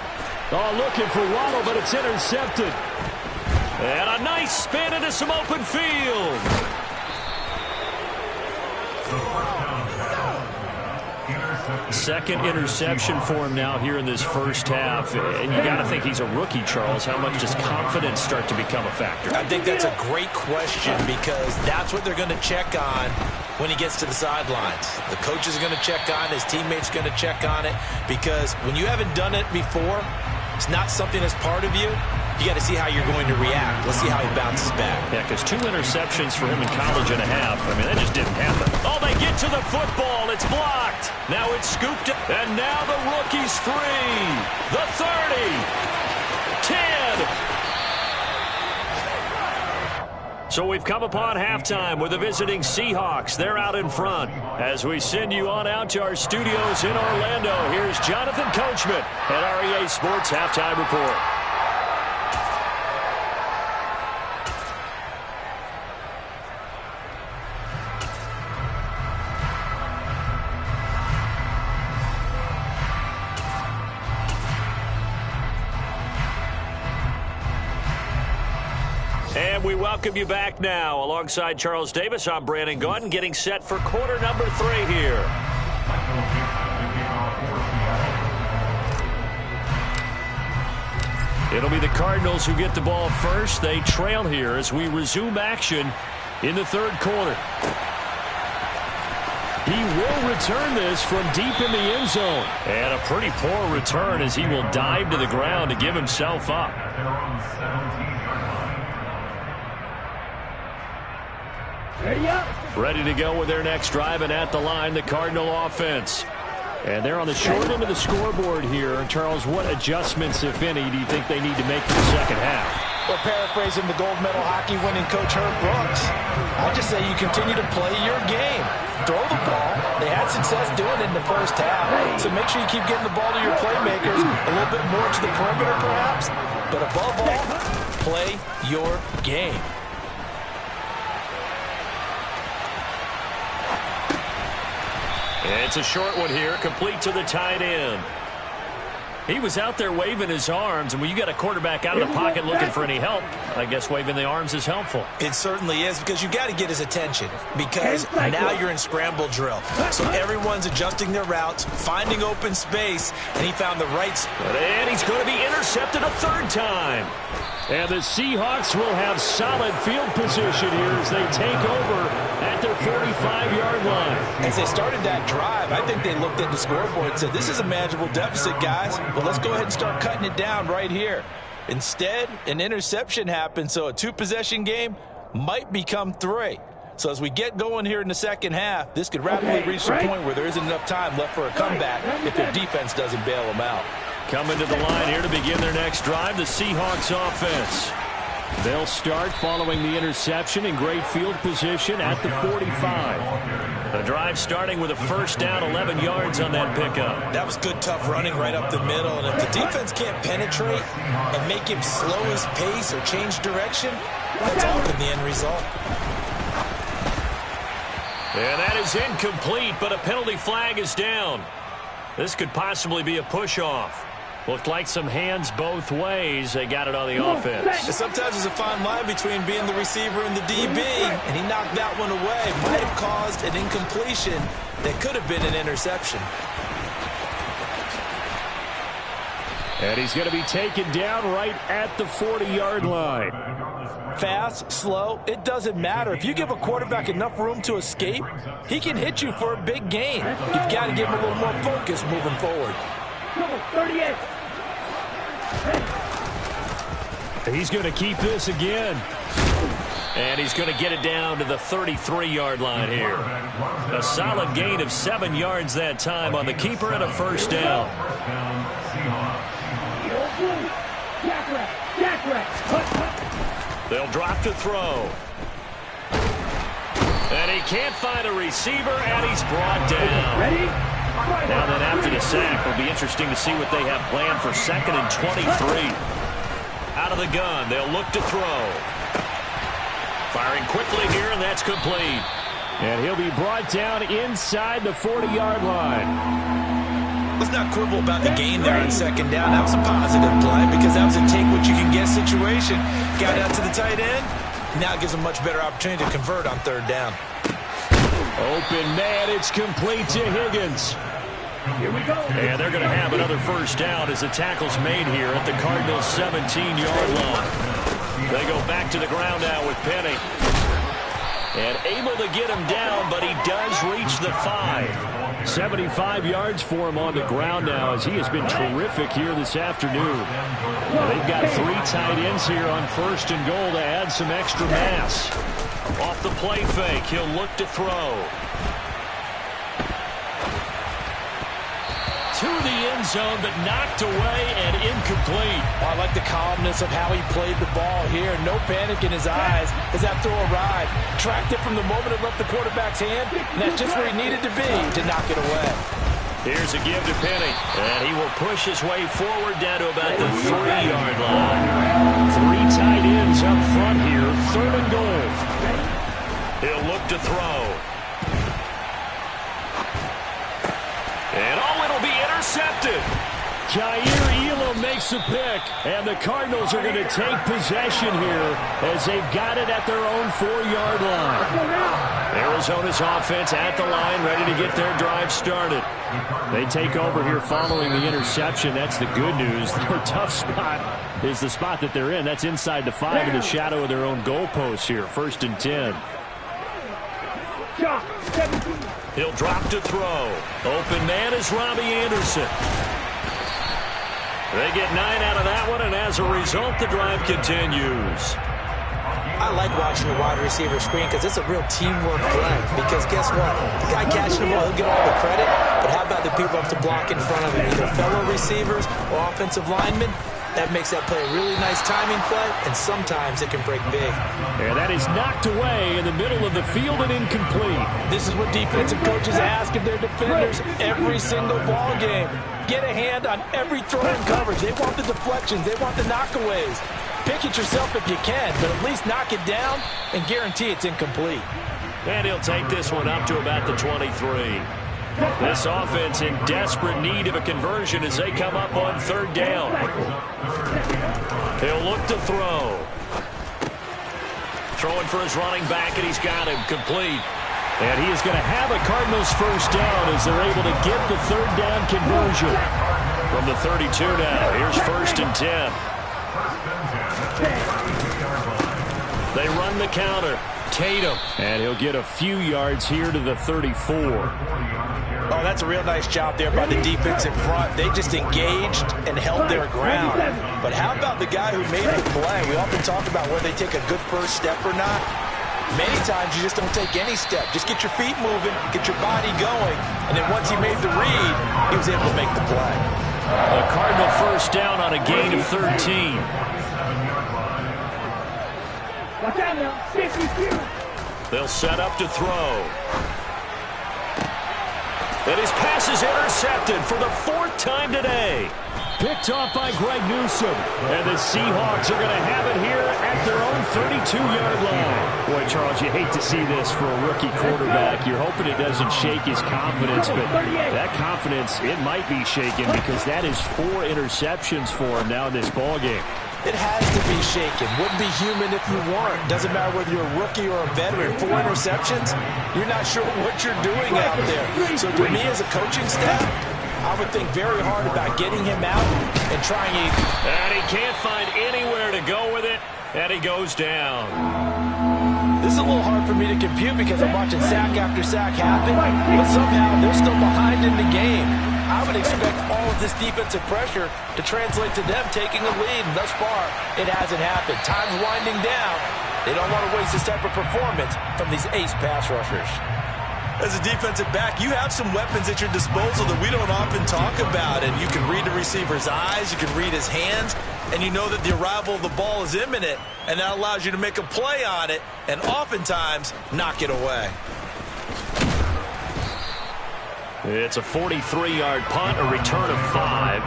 Oh, looking for Waddle, but it's intercepted. And a nice spin into some open field. Second interception for him now here in this first half. And you got to think he's a rookie, Charles. How much does confidence start to become a factor? I think that's a great question, because that's what they're going to check on when he gets to the sidelines. The coach is going to check on it. His teammates going to check on it, because when you haven't done it before, it's not something that's part of you. You got to see how you're going to react. Let's see how he bounces back. Yeah, because 2 interceptions for him in college and a half. I mean, that just didn't happen. Oh, they get to the football. It's blocked. Now it's scooped up. And now the rookie's free. The 30. 10. So we've come upon halftime with the visiting Seahawks. They're out in front. As we send you on out to our studios in Orlando, here's Jonathan Coachman at REA Sports Halftime Report. we welcome you back now. Alongside Charles Davis, I'm Brandon Gaudin, getting set for quarter number 3 here. It'll be the Cardinals who get the ball first. They trail here as we resume action in the third quarter. He will return this from deep in the end zone. And a pretty poor return as he will dive to the ground to give himself up. Ready to go with their next drive, and at the line, the Cardinal offense. And they're on the short end of the scoreboard here. And Charles, what adjustments, if any, do you think they need to make for the second half? Well, paraphrasing the gold medal hockey winning coach Herb Brooks, I just say you continue to play your game. Throw the ball. They had success doing it in the first half. So make sure you keep getting the ball to your playmakers, a little bit more to the perimeter perhaps. But above all, play your game. It's a short one here, complete to the tight end. He was out there waving his arms, and when you got a quarterback out of the pocket looking for any help, I guess waving the arms is helpful. It certainly is, because you got to get his attention, because now you're in scramble drill. So everyone's adjusting their routes, finding open space, and he found the right spot. And he's going to be intercepted a third time. And the Seahawks will have solid field position here as they take over at their 45-yard line. As they started that drive, I think they looked at the scoreboard and said, this is a manageable deficit, guys. But let's go ahead and start cutting it down right here. Instead, an interception happened, so a 2-possession game might become 3. So as we get going here in the second half, this could rapidly reach the point where there isn't enough time left for a comeback if their defense doesn't bail them out. Coming to the line here to begin their next drive, the Seahawks offense. They'll start following the interception in great field position at the 45. The drive starting with a first down, 11 yards on that pickup. That was good, tough running right up the middle. And if the defense can't penetrate and make him slow his pace or change direction, that's all in the end result. And that is incomplete, but a penalty flag is down. This could possibly be a push-off. Looked like some hands both ways. They got it on the offense. Sometimes there's a fine line between being the receiver and the DB, and he knocked that one away. Might have caused an incompletion that could have been an interception. And he's going to be taken down right at the 40-yard line. Fast, slow, it doesn't matter. If you give a quarterback enough room to escape, he can hit you for a big gain. You've got to give him a little more focus moving forward. 38. He's going to keep this again. And he's going to get it down to the 33-yard line here. A solid gain of 7 yards that time on the keeper and a first down. They'll drop to throw. And he can't find a receiver, and he's brought down. Ready? Now then, after the sack, it'll be interesting to see what they have planned for 2nd and 23. Out of the gun, they'll look to throw. Firing quickly here, and that's complete. And he'll be brought down inside the 40-yard line. Let's not quibble about the gain there on 2nd down. That was a positive play because that was a take-what-you-can-get situation. Got out to the tight end. Now it gives them a much better opportunity to convert on 3rd down. Open man, it's complete to Higgins. Here we go. And they're going to have another first down as the tackle's made here at the Cardinals' 17-yard line. They go back to the ground now with Penny. And able to get him down, but he does reach the 5. 75 yards for him on the ground now as he has been terrific here this afternoon. Now they've got 3 tight ends here on 1st and goal to add some extra mass. Off the play fake, he'll look to throw. To the end zone, but knocked away and incomplete. I like the calmness of how he played the ball here. No panic in his eyes as that throw arrived. Tracked it from the moment it left the quarterback's hand, and that's just where he needed to be to knock it away. Here's a give to Penny, and he will push his way forward down to about the 3-yard line. 3 tight ends up front here, 3rd and goal. He'll look to throw. And it'll be intercepted. Jair Elam makes a pick, and the Cardinals are going to take possession here as they've got it at their own 4-yard line. Arizona's offense at the line, ready to get their drive started. They take over here following the interception. That's the good news. Their tough spot is the spot that they're in. That's inside the 5 in the shadow of their own goalpost here. 1st and 10. He'll drop to throw. Open man is Robbie Anderson. They get 9 out of that one, and as a result, the drive continues. I like watching the wide receiver screen because it's a real teamwork play. Because guess what? The guy catching the ball, he'll get all the credit. But how about the people up to block in front of him? Either fellow receivers or offensive linemen. That makes that play a really nice timing play, and sometimes it can break big. And that is knocked away in the middle of the field and incomplete. This is what defensive coaches ask of their defenders every single ball game. Get a hand on every throw in coverage. They want the deflections. They want the knockaways. Pick it yourself if you can, but at least knock it down and guarantee it's incomplete. And he'll take this one up to about the 23. This offense in desperate need of a conversion as they come up on 3rd down. He'll look to throw. Throwing for his running back, and he's got him complete. And he is going to have a Cardinals 1st down as they're able to get the 3rd down conversion. From the 32 now, here's 1st and 10. They run the counter. Tatum. And he'll get a few yards here to the 34. Oh, that's a real nice job there by the defense in front. They just engaged and held their ground. But how about the guy who made the play? We often talk about whether they take a good first step or not. Many times you just don't take any step. Just get your feet moving, get your body going, and then once he made the read, he was able to make the play. A Cardinal 1st down on a gain of 13. Watch out now. 52. They'll set up to throw. And his pass is intercepted for the 4th time today. Picked off by Greg Newsome. And the Seahawks are going to have it here at their own 32-yard line. Boy, Charles, you hate to see this for a rookie quarterback. You're hoping it doesn't shake his confidence, but that confidence, it might be shaken because that is 4 interceptions for him now in this ballgame. It has to be shaken. Wouldn't be human if you weren't. Doesn't matter whether you're a rookie or a veteran. 4 interceptions, you're not sure what you're doing out there. So to me as a coaching staff, I would think very hard about getting him out and trying it. And he can't find anywhere to go with it, and he goes down. This is a little hard for me to compute because I'm watching sack after sack happen, but somehow they're still behind in the game. I would expect all of this defensive pressure to translate to them taking a lead, and thus far, it hasn't happened. Time's winding down. They don't want to waste this type of performance from these ace pass rushers. As a defensive back, you have some weapons at your disposal that we don't often talk about, and you can read the receiver's eyes, you can read his hands, and you know that the arrival of the ball is imminent, and that allows you to make a play on it, and oftentimes knock it away. It's a 43-yard punt, a return of 5.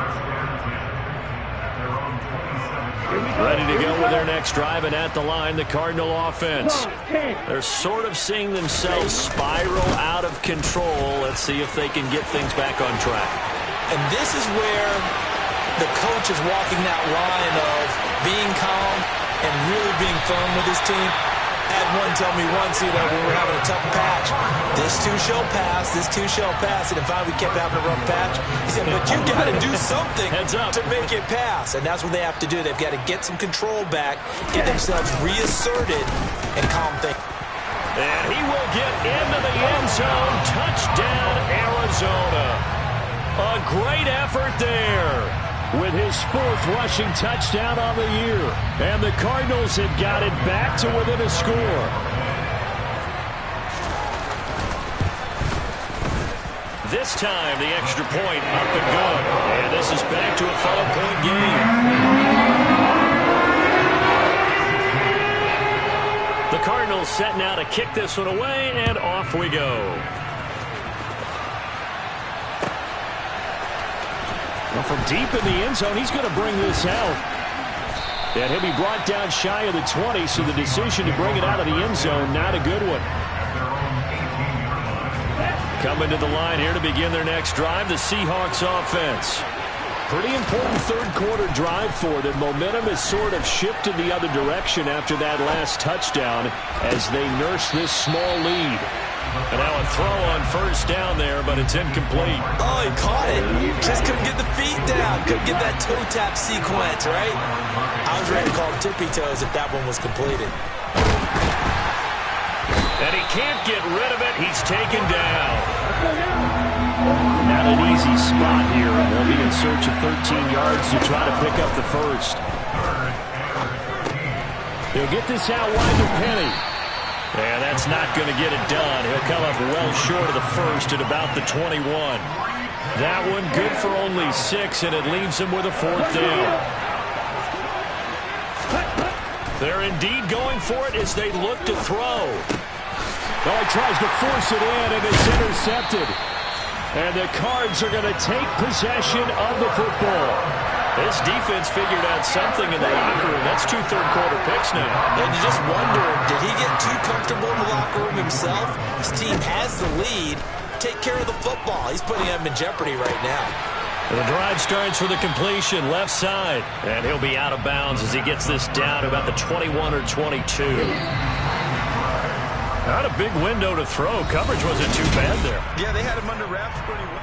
Ready to go with their next drive, and at the line, the Cardinal offense. They're sort of seeing themselves spiral out of control. Let's see if they can get things back on track. And this is where the coach is walking that line of being calm and really being firm with his team. I had one tell me once, when we were having a tough patch, this too shall pass, this too shall pass, and if we kept having a rough patch, he said, but you got to do something to make it pass, and that's what they have to do. They've got to get some control back, get themselves reasserted, and calm things. And he will get into the end zone. Touchdown, Arizona. A great effort there, with his 4th rushing touchdown on the year. And the Cardinals have got it back to within a score. This time, the extra point up and good. And this is back to a 5-point game. The Cardinals set now to kick this one away, and off we go. Well, from deep in the end zone, he's going to bring this out. And he'll be brought down shy of the 20, so the decision to bring it out of the end zone, not a good one. Coming to the line here to begin their next drive, the Seahawks offense. Pretty important third-quarter drive for them. Momentum has sort of shifted the other direction after that last touchdown as they nurse this small lead. And now a throw on first down there, but it's incomplete. Oh, he caught it. Just couldn't get the feet down. Couldn't get that toe tap sequence, right? I was ready to call tippy toes if that one was completed. And he can't get rid of it. He's taken down. Not an easy spot here. They'll be in search of 13 yards to try to pick up the first. They'll get this out wide to Penny. And that's not going to get it done. He'll come up well short of the first at about the 21. That one good for only 6, and it leaves him with a 4th down. They're indeed going for it as they look to throw. Oh, he tries to force it in, and it's intercepted. And the Cards are going to take possession of the football. This defense figured out something in the locker room. That's 2 third-quarter picks now. And you just wonder, did he get too comfortable in the locker room himself? His team has the lead. Take care of the football. He's putting them in jeopardy right now. The drive starts with a completion left side. And he'll be out of bounds as he gets this down to about the 21 or 22. Not a big window to throw. Coverage wasn't too bad there. Yeah, they had him under wraps pretty well.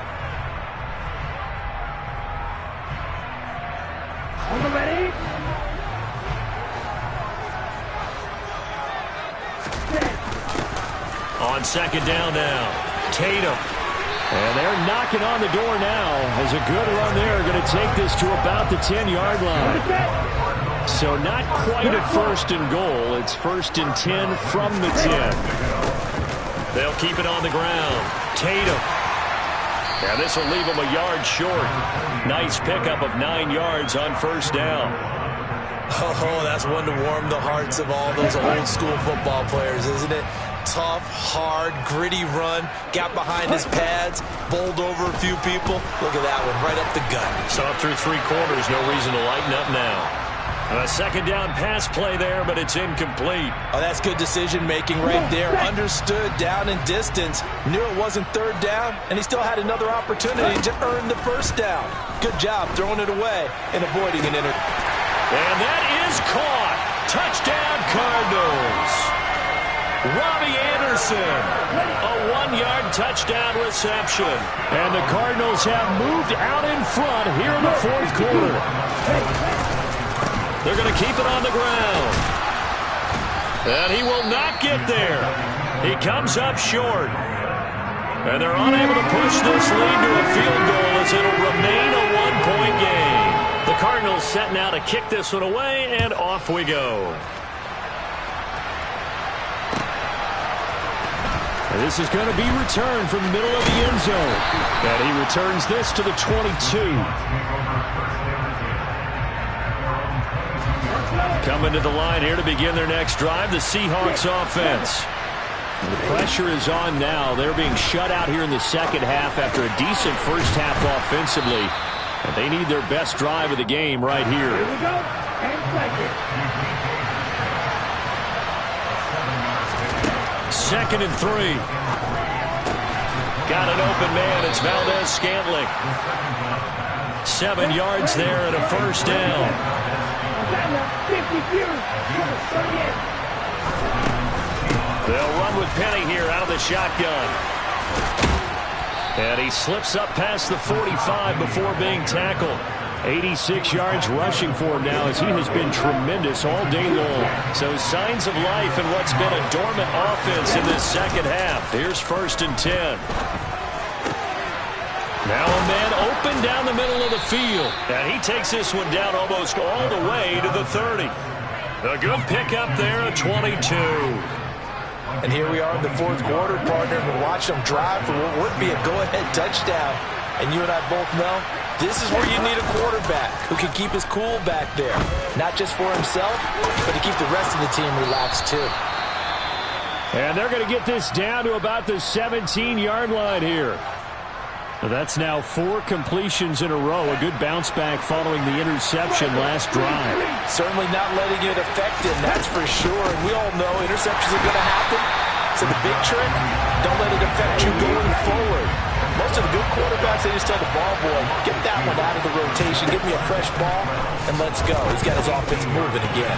On the ready? On second down now, Tatum. And they're knocking on the door now as a good run there. Going to take this to about the 10-yard line. So not quite a 1st and goal. It's 1st and 10 from the 10. They'll keep it on the ground. Tatum. And this will leave them a yard short. Nice pickup of 9 yards on first down. Oh, that's one to warm the hearts of all those old-school football players, isn't it? Tough, hard, gritty run. Got behind his pads, bowled over a few people. Look at that one, right up the gut. Saw it through 3 quarters. No reason to lighten up now. A second down pass play there, but it's incomplete. Oh, that's good decision-making right there. Understood down and distance. Knew it wasn't 3rd down, and he still had another opportunity to earn the 1st down. Good job throwing it away and avoiding an And that is caught. Touchdown, Cardinals. Robbie Anderson. A 1-yard touchdown reception. And the Cardinals have moved out in front here in the 4th quarter. They're going to keep it on the ground. And he will not get there. He comes up short. And they're unable to push this lead to a field goal as it'll remain a 1-point game. The Cardinals set now to kick this one away, and off we go. And this is going to be returned from the middle of the end zone. And he returns this to the 22. Coming to the line here to begin their next drive, the Seahawks offense. And the pressure is on now. They're being shut out here in the second half after a decent first half offensively. And they need their best drive of the game right here. Here we go. And second. 2nd and 3. Got an open man. It's Valdez-Scantling. 7 yards there and a 1st down. They'll run with Penny here out of the shotgun. And he slips up past the 45 before being tackled. 86 yards rushing for him now as he has been tremendous all day long. So signs of life in what's been a dormant offense in this second half. Here's 1st and 10. Now a man open down the middle of the field. And he takes this one down almost all the way to the 30. A good pickup there at 22. And here we are in the 4th quarter, partner, and we're watching them drive for what would be a go-ahead touchdown. And you and I both know this is where you need a quarterback who can keep his cool back there. Not just for himself, but to keep the rest of the team relaxed too. And they're going to get this down to about the 17-yard line here. That's now 4 completions in a row. A good bounce back following the interception last drive. Certainly not letting it affect him, that's for sure. And we all know interceptions are going to happen. So the big trick, don't let it affect you going forward. Most of the good quarterbacks, they just tell the ball boy, get that one out of the rotation, give me a fresh ball, and let's go. He's got his offense moving again.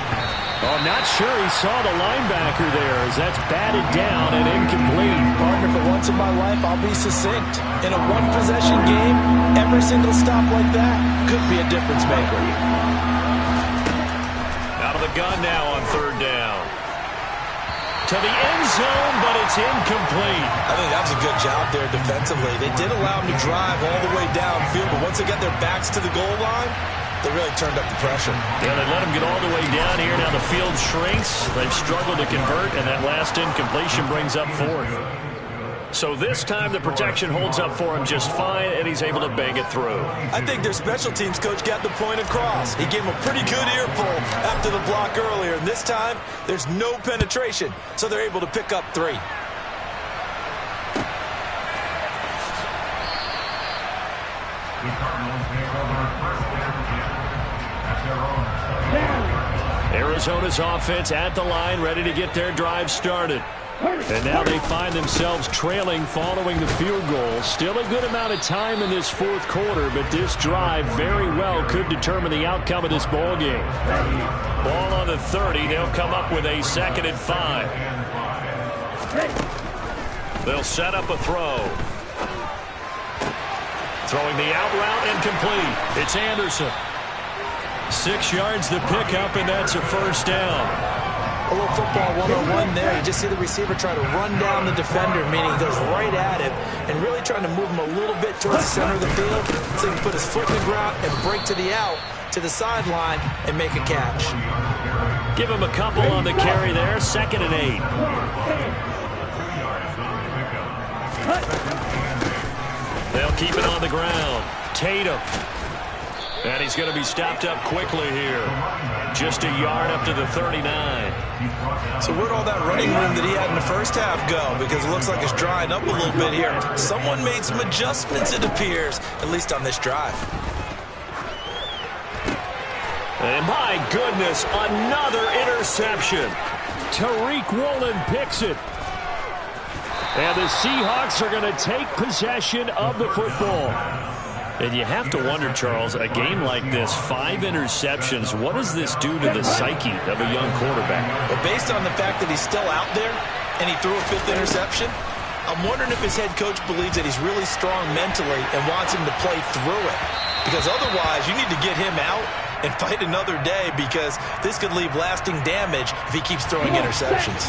Oh, I'm not sure he saw the linebacker there as that's batted down and incomplete. Partner, for once in my life, I'll be succinct. In a one-possession game, every single stop like that could be a difference maker. Out of the gun now on third down. To the end zone, but it's incomplete. I think that was a good job there defensively. They did allow him to drive all the way downfield, but once they got their backs to the goal line, they really turned up the pressure. Yeah, they let him get all the way down here. Now the field shrinks. They've struggled to convert, and that last incompletion brings up fourth. So this time the protection holds up for him just fine, and he's able to bang it through. I think their special teams coach got the point across. He gave him a pretty good earful after the block earlier, and this time there's no penetration, so they're able to pick up 3. Arizona's offense at the line, ready to get their drive started. And now they find themselves trailing following the field goal. Still a good amount of time in this fourth quarter, but this drive very well could determine the outcome of this ball game. Ball on the 30. They'll come up with a 2nd and 5. They'll set up a throw. Throwing the out route incomplete. It's Anderson. 6 yards the pickup, and that's a first down. A little football 101 there. You just see the receiver try to run down the defender, meaning he goes right at him and really trying to move him a little bit towards the center of the field so he can put his foot in the ground and break to the out, to the sideline, and make a catch. Give him a couple on the carry there. 2nd and 8. They'll keep it on the ground. Tatum. And he's going to be stopped up quickly here. Just a yard up to the 39. So where'd all that running room that he had in the first half go? Because it looks like it's drying up a little bit here. Someone made some adjustments, it appears, at least on this drive. And my goodness, another interception. Tariq Woolen picks it. And the Seahawks are going to take possession of the football. And you have to wonder, Charles, a game like this, 5 interceptions, what does this do to the psyche of a young quarterback? Well, based on the fact that he's still out there and he threw a 5th interception, I'm wondering if his head coach believes that he's really strong mentally and wants him to play through it. Because otherwise, you need to get him out and fight another day, because this could leave lasting damage if he keeps throwing interceptions.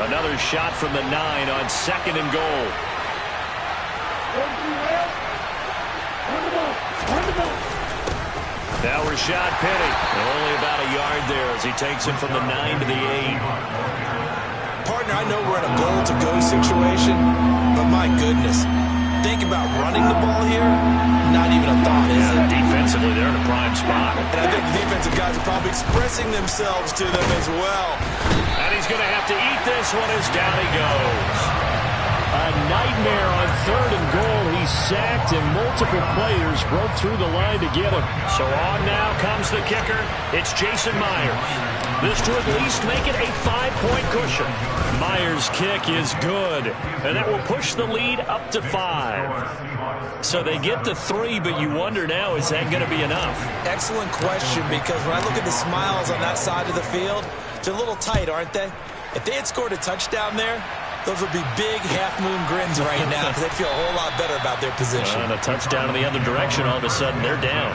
Another shot from the 9 on 2nd and goal. Now Rashad Penny, only about a yard there as he takes him from the 9 to the 8. Partner, I know we're in a goal-to-go situation, but my goodness, think about running the ball here, not even a thought, is it? Defensively, they're in a prime spot. And I think the defensive guys are probably expressing themselves to them as well. And he's going to have to eat this one as down he goes. A nightmare on 3rd and goal. He's sacked, and multiple players broke through the line to get him. So on now comes the kicker. It's Jason Myers. This to at least make it a 5-point cushion. Myers' kick is good, and that will push the lead up to 5. So they get to 3, but you wonder now, is that going to be enough? Excellent question, because when I look at the smiles on that side of the field, they're a little tight, aren't they? If they had scored a touchdown there, those would be big half-moon grins right now, because they feel a whole lot better about their position. And a touchdown in the other direction, all of a sudden they're down.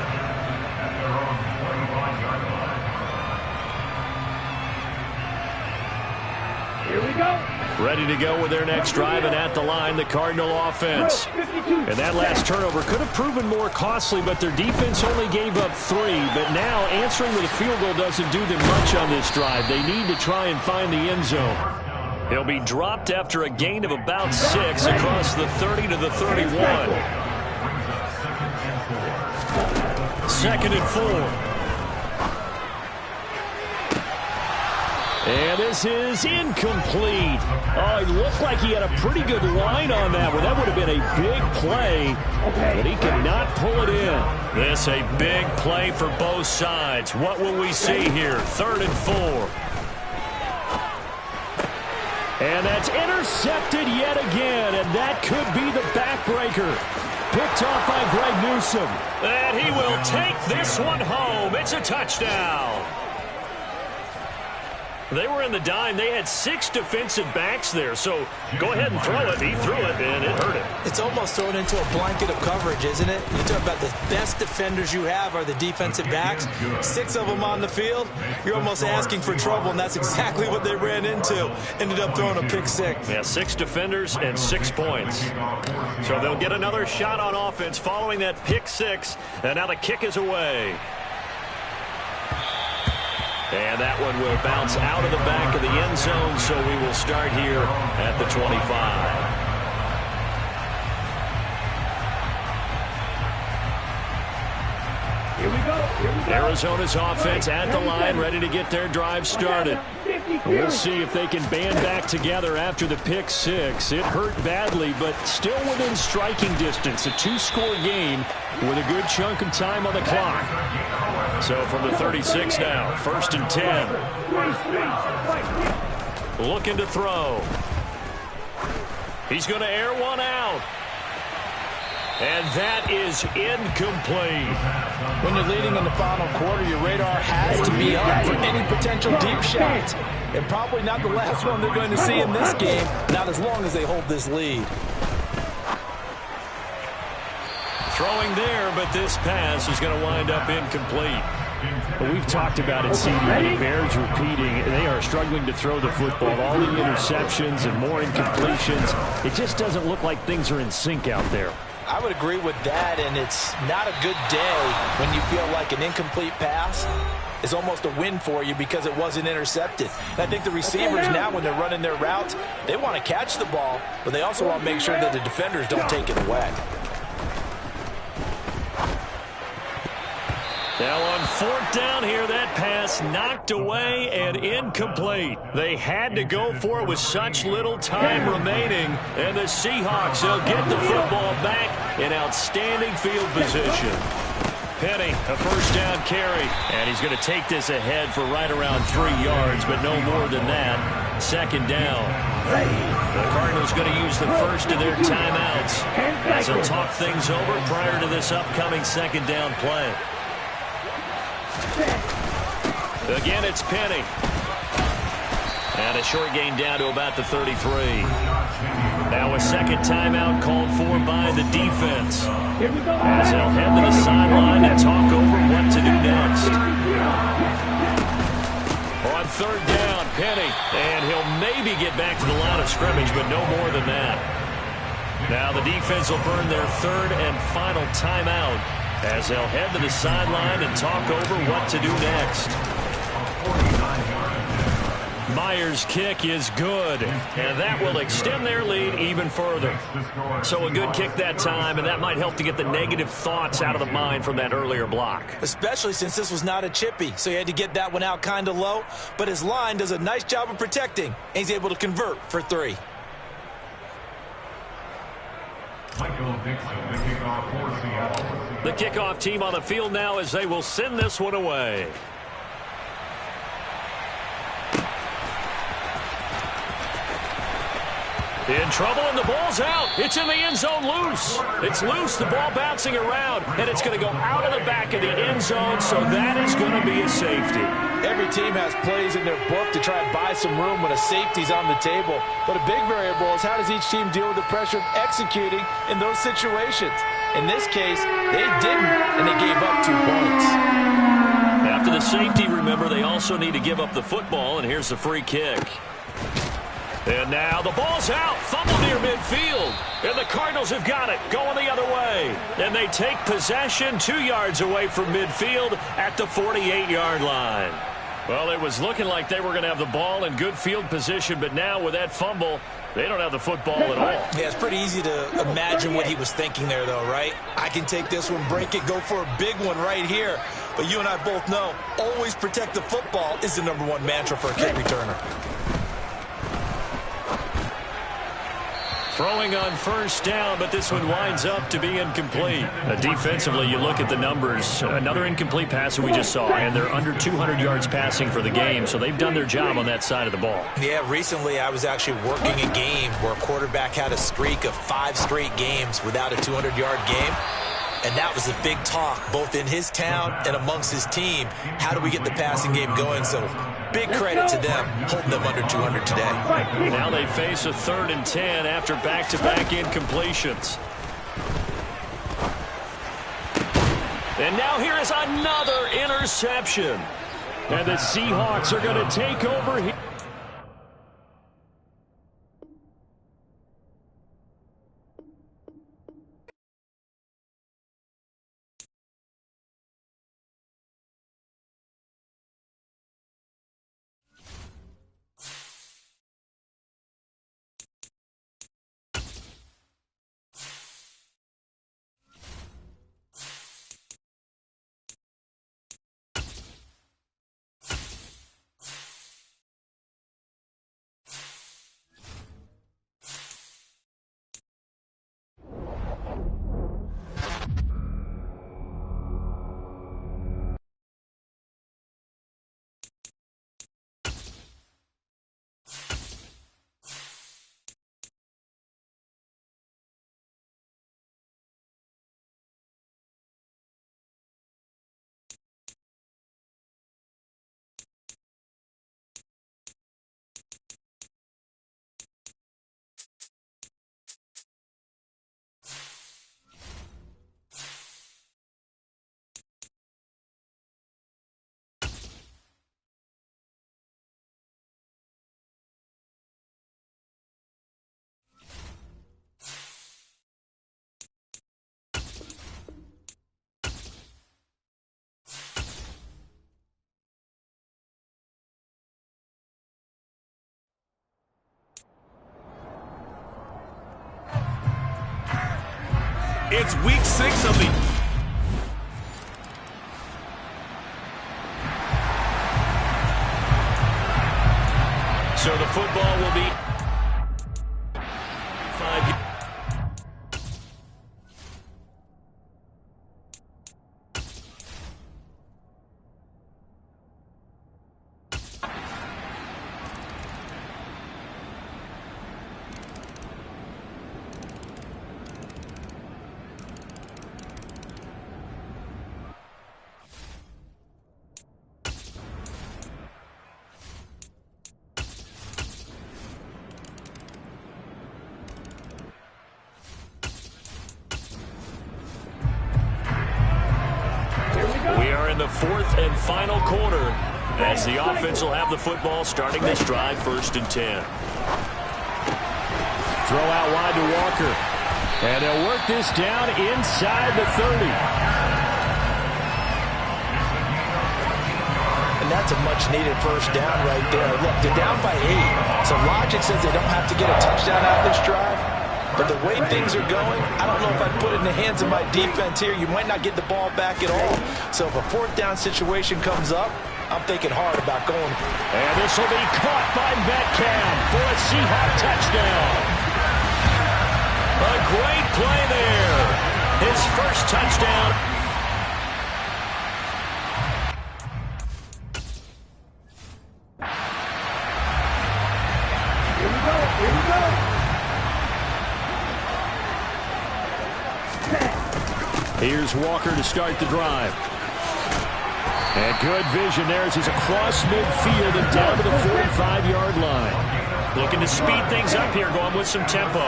Here we go. Ready to go with their next drive, and at the line, the Cardinal offense. And that last turnover could have proven more costly, but their defense only gave up 3. But now, answering with a field goal doesn't do them much on this drive. They need to try and find the end zone. He'll be dropped after a gain of about 6 across the 30 to the 31. 2nd and 4. And this is incomplete. Oh, it looked like he had a pretty good line on that one. That would have been a big play, but he could not pull it in. This a big play for both sides. What will we see here? 3rd and 4. And that's intercepted yet again, and that could be the backbreaker. Picked off by Greg Newsome. And he will take this one home. It's a touchdown. They were in the dime. They had 6 defensive backs there, so go ahead and throw it. He threw it, and it hurt him. It's almost thrown into a blanket of coverage, isn't it? You talk about the best defenders you have are the defensive backs. 6 of them on the field. You're almost asking for trouble, and that's exactly what they ran into. Ended up throwing a pick 6. Yeah, 6 defenders and 6 points. So they'll get another shot on offense following that pick 6, and now the kick is away. And that one will bounce out of the back of the end zone, so we will start here at the 25. Here we go. Arizona's offense at the line, ready to get their drive started. We'll see if they can band back together after the pick 6. It hurt badly, but still within striking distance. A 2-score game with a good chunk of time on the clock. So from the 36 now, 1st and 10. Looking to throw. He's going to air one out. And that is incomplete. When you're leading in the final quarter, your radar has to be up for any potential deep shots. And probably not the last one they're going to see in this game, not as long as they hold this lead. Throwing there, but this pass is going to wind up incomplete. We've talked about it, CD, but it bears repeating. They are struggling to throw the football. All the interceptions and more incompletions. It just doesn't look like things are in sync out there. I would agree with that, and it's not a good day when you feel like an incomplete pass is almost a win for you because it wasn't intercepted. And I think the receivers now, when they're running their routes, they want to catch the ball, but they also want to make sure that the defenders don't take it away. Now on 4th down here, that pass knocked away and incomplete. They had to go for it with such little time remaining. And the Seahawks, they'll get the football back in outstanding field position. Penny, a 1st down carry. And he's going to take this ahead for right around 3 yards, but no more than that. 2nd down. The Cardinals going to use the first of their timeouts as they'll talk things over prior to this upcoming 2nd down play. Again, it's Penny. And a short gain down to about the 33. Now a 2nd timeout called for by the defense. As they'll head to the sideline and talk over what to do next. On 3rd down, Penny. And he'll maybe get back to the line of scrimmage, but no more than that. Now the defense will burn their 3rd and final timeout as they'll head to the sideline and talk over what to do next. Myers' kick is good, and that will extend their lead even further. So a good kick that time, and that might help to get the negative thoughts out of the mind from that earlier block. Especially since this was not a chippy, so he had to get that one out kind of low. But his line does a nice job of protecting, and he's able to convert for 3. The kickoff team on the field now as they will send this one away. In trouble, and the ball's out. It's in the end zone loose. It's loose, the ball bouncing around, and it's going to go out of the back of the end zone, so that is going to be a safety. Every team has plays in their book to try and buy some room when a safety's on the table. But a big variable is how does each team deal with the pressure of executing in those situations. In this case, they didn't, and they gave up 2 points. After the safety, remember, they also need to give up the football, and here's the free kick. And now the ball's out, fumble near midfield, and the Cardinals have got it, going the other way. And they take possession 2 yards away from midfield at the 48-yard line. Well, it was looking like they were going to have the ball in good field position, but now with that fumble, they don't have the football at all. Yeah, it's pretty easy to imagine what he was thinking there, though, right? I can take this one, break it, go for a big one right here. But you and I both know, always protect the football is the #1 mantra for a kick returner. Throwing on first down, but this one winds up to be incomplete. Defensively, you look at the numbers. Another incomplete pass that we just saw, and they're under 200 yards passing for the game, so they've done their job on that side of the ball. Yeah, recently I was actually working a game where a quarterback had a streak of 5 straight games without a 200-yard game. And that was a big talk, both in his town and amongst his team. How do we get the passing game going? So big credit to them, holding them under 200 today. Now they face a 3rd and 10 after back-to-back incompletions. And now here is another interception. And the Seahawks are going to take over here. It's week 6 of the... So the football will be 5. We are in the 4th and final quarter as the offense will have the football starting this drive 1st and 10. Throw out wide to Walker. And they'll work this down inside the 30. And that's a much-needed first down right there. Look, they're down by 8. So logic says they don't have to get a touchdown out of this drive. But the way things are going, I don't know if I'd put it in the hands of my defense here. You might not get the ball back at all. So if a 4th down situation comes up, I'm thinking hard about going. And this will be caught by Metcalf for a Seahawk touchdown. A great play there. His first touchdown. Here we go. Here we go. Here's Walker to start the drive. And good vision there as he's across midfield and down to the 45-yard line. Looking to speed things up here, going with some tempo.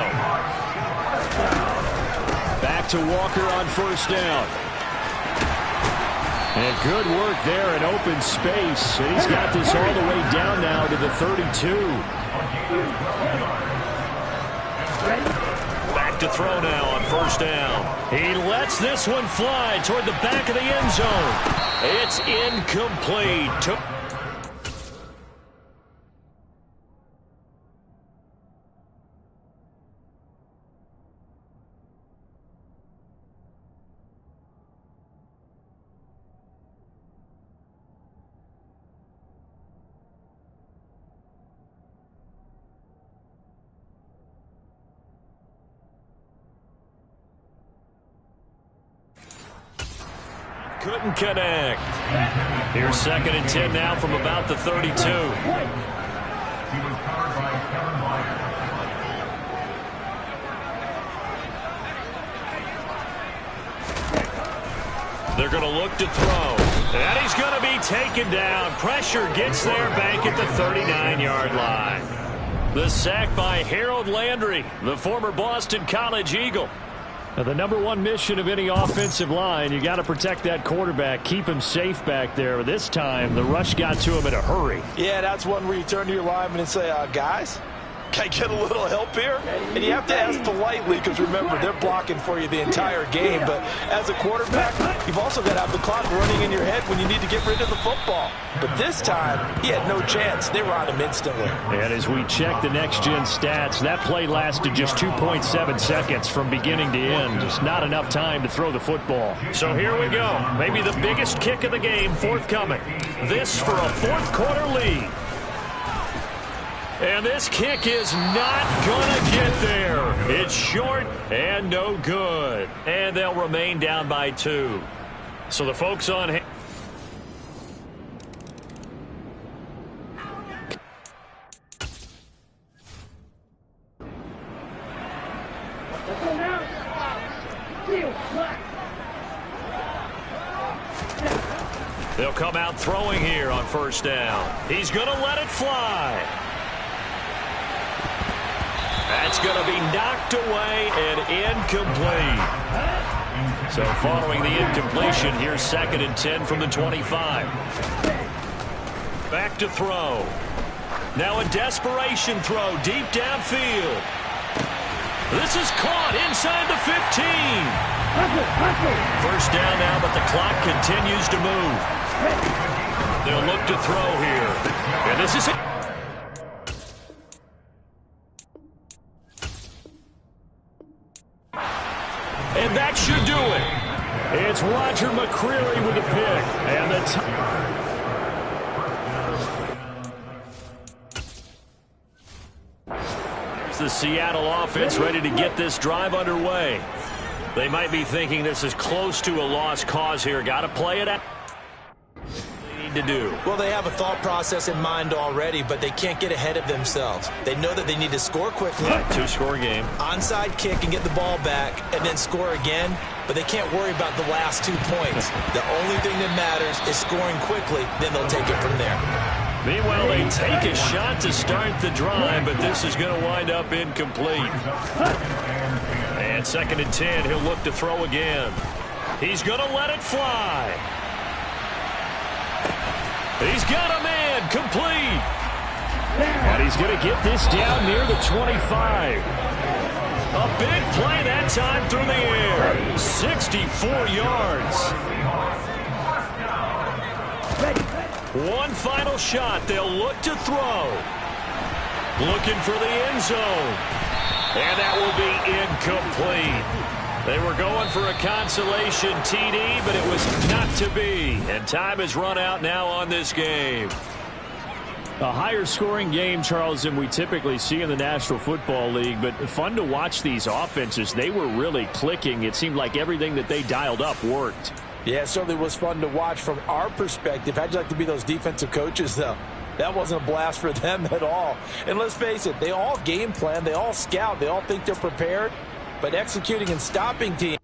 Back to Walker on first down. And good work there in open space. And he's got this all the way down now to the 32. Back to throw now on first down. He lets this one fly toward the back of the end zone. It's incomplete. couldn't connect. Here's 2nd and 10 now from about the 32. They're going to look to throw. And he's going to be taken down. Pressure gets there back at the 39-yard line. The sack by Harold Landry, the former Boston College Eagle. Now, the number one mission of any offensive line, you got to protect that quarterback, keep him safe back there. This time, the rush got to him in a hurry. Yeah, that's one where you turn to your lineman and say, guys, can I get a little help here? And you have to ask politely because, remember, they're blocking for you the entire game. But as a quarterback, you've also got to have the clock running in your head when you need to get rid of the football. But this time, he had no chance. They were on him instantly. And as we check the next-gen stats, that play lasted just 2.7 seconds from beginning to end. Just not enough time to throw the football. So here we go. Maybe the biggest kick of the game forthcoming. This for a fourth-quarter lead. And this kick is not going to get there. It's short and no good. And they'll remain down by 2. So the folks on hand. They'll come out throwing here on 1st down. He's going to let it fly. That's going to be knocked away and incomplete. So following the incompletion, here's 2nd and 10 from the 25. Back to throw. Now a desperation throw deep downfield. This is caught inside the 15. 1st down now, but the clock continues to move. They'll look to throw here. And this is it. And that should do it. It's Roger McCreary with the pick. And it's the Seattle offense ready to get this drive underway. They might be thinking this is close to a lost cause here. Got to play it out. To do. Well, they have a thought process in mind already, but they can't get ahead of themselves. They know that they need to score quickly. Right, 2-score game. Onside kick and get the ball back and then score again, but they can't worry about the last 2 points. The only thing that matters is scoring quickly, then they'll take it from there. Meanwhile, they take a shot to start the drive, but this is going to wind up incomplete. And 2nd and 10, he'll look to throw again. He's going to let it fly. He's got a man complete. And he's going to get this down near the 25. A big play that time through the air. 64 yards. One final shot. They'll look to throw. Looking for the end zone. And that will be incomplete. They were going for a consolation TD, but it was not to be. And time has run out now on this game. A higher scoring game, Charles, than we typically see in the National Football League, but fun to watch these offenses. They were really clicking. It seemed like everything that they dialed up worked. Yeah, it certainly was fun to watch from our perspective. How'd you like to be those defensive coaches, though? That wasn't a blast for them at all. And let's face it, they all game plan, they all scout, they all think they're prepared. But executing and stopping teams.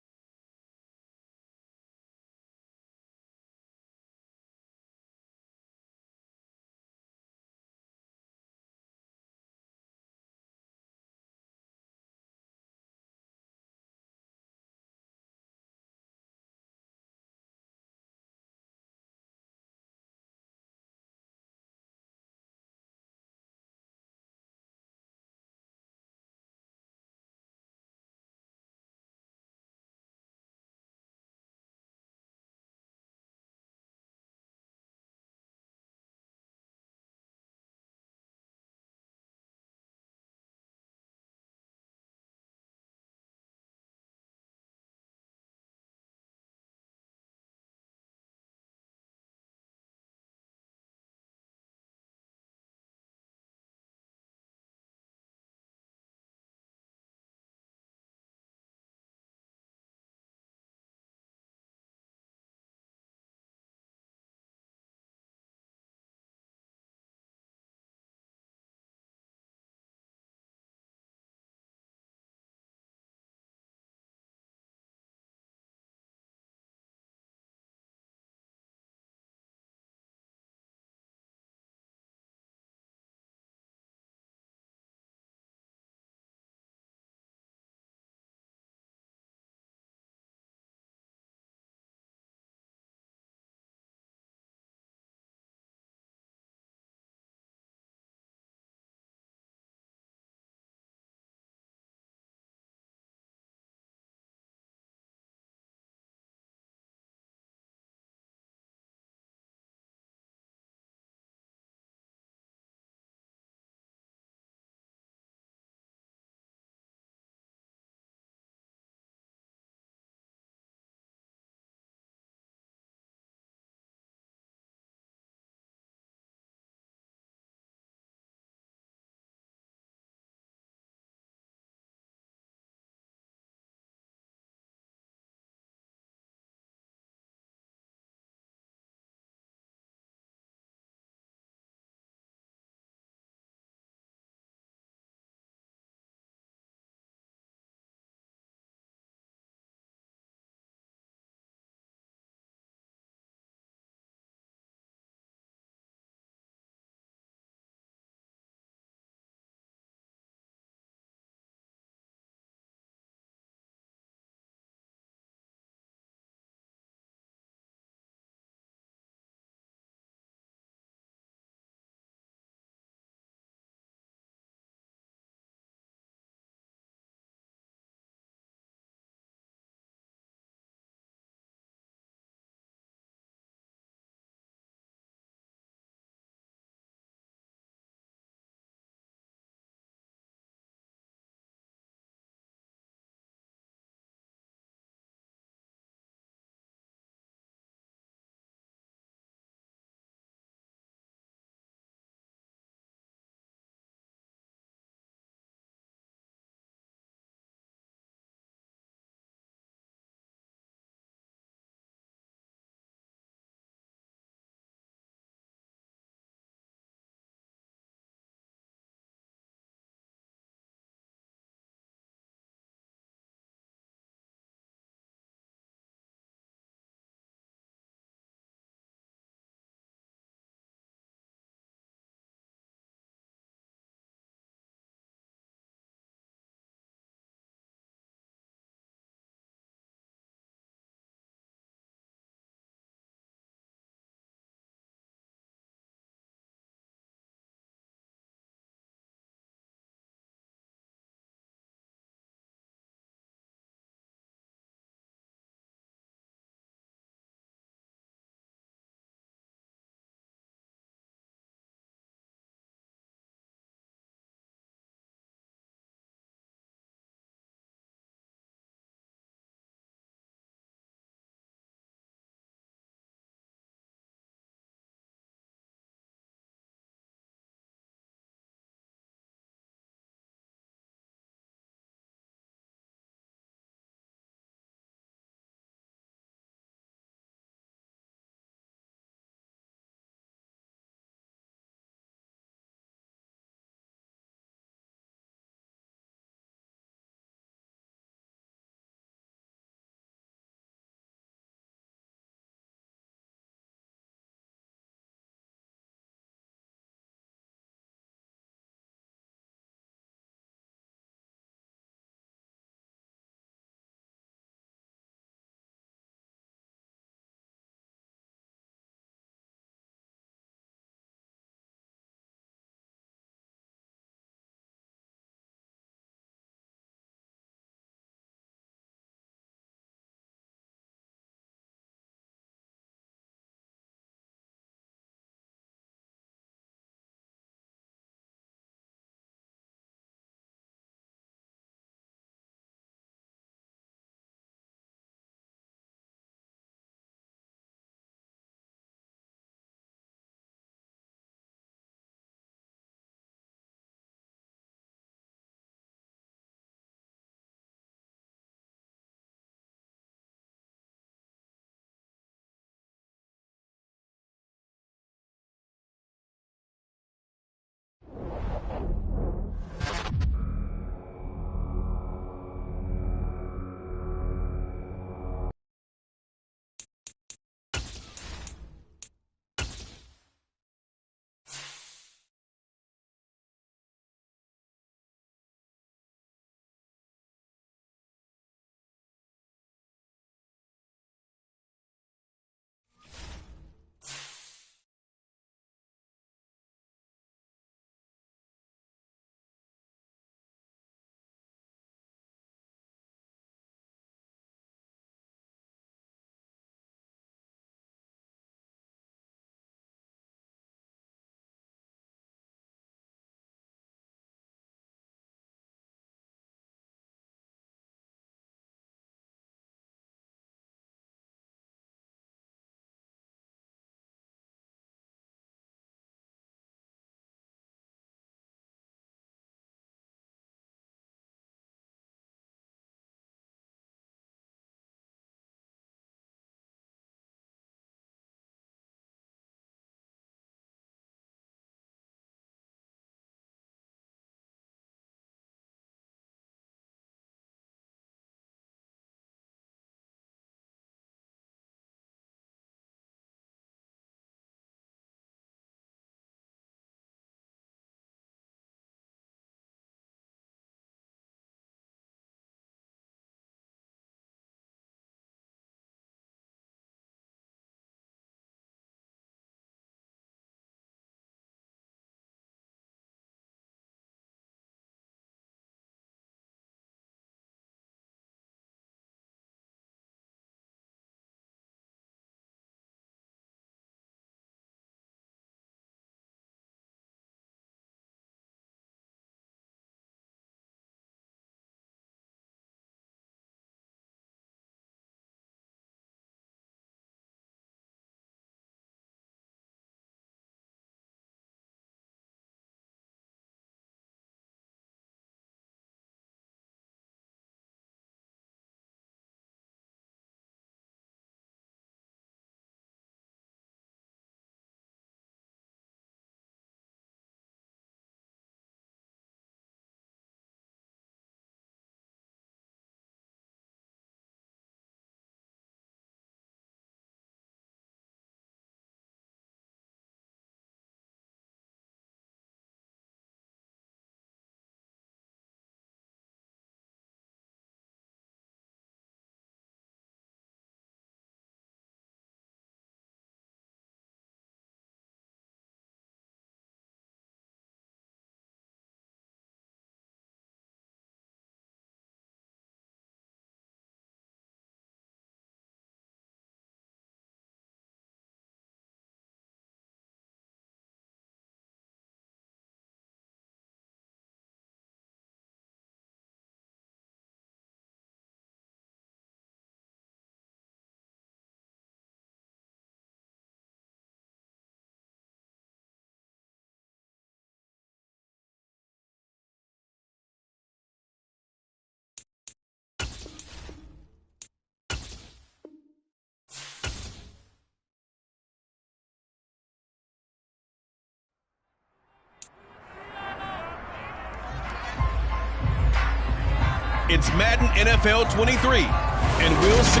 It's Madden NFL 23, and we'll see.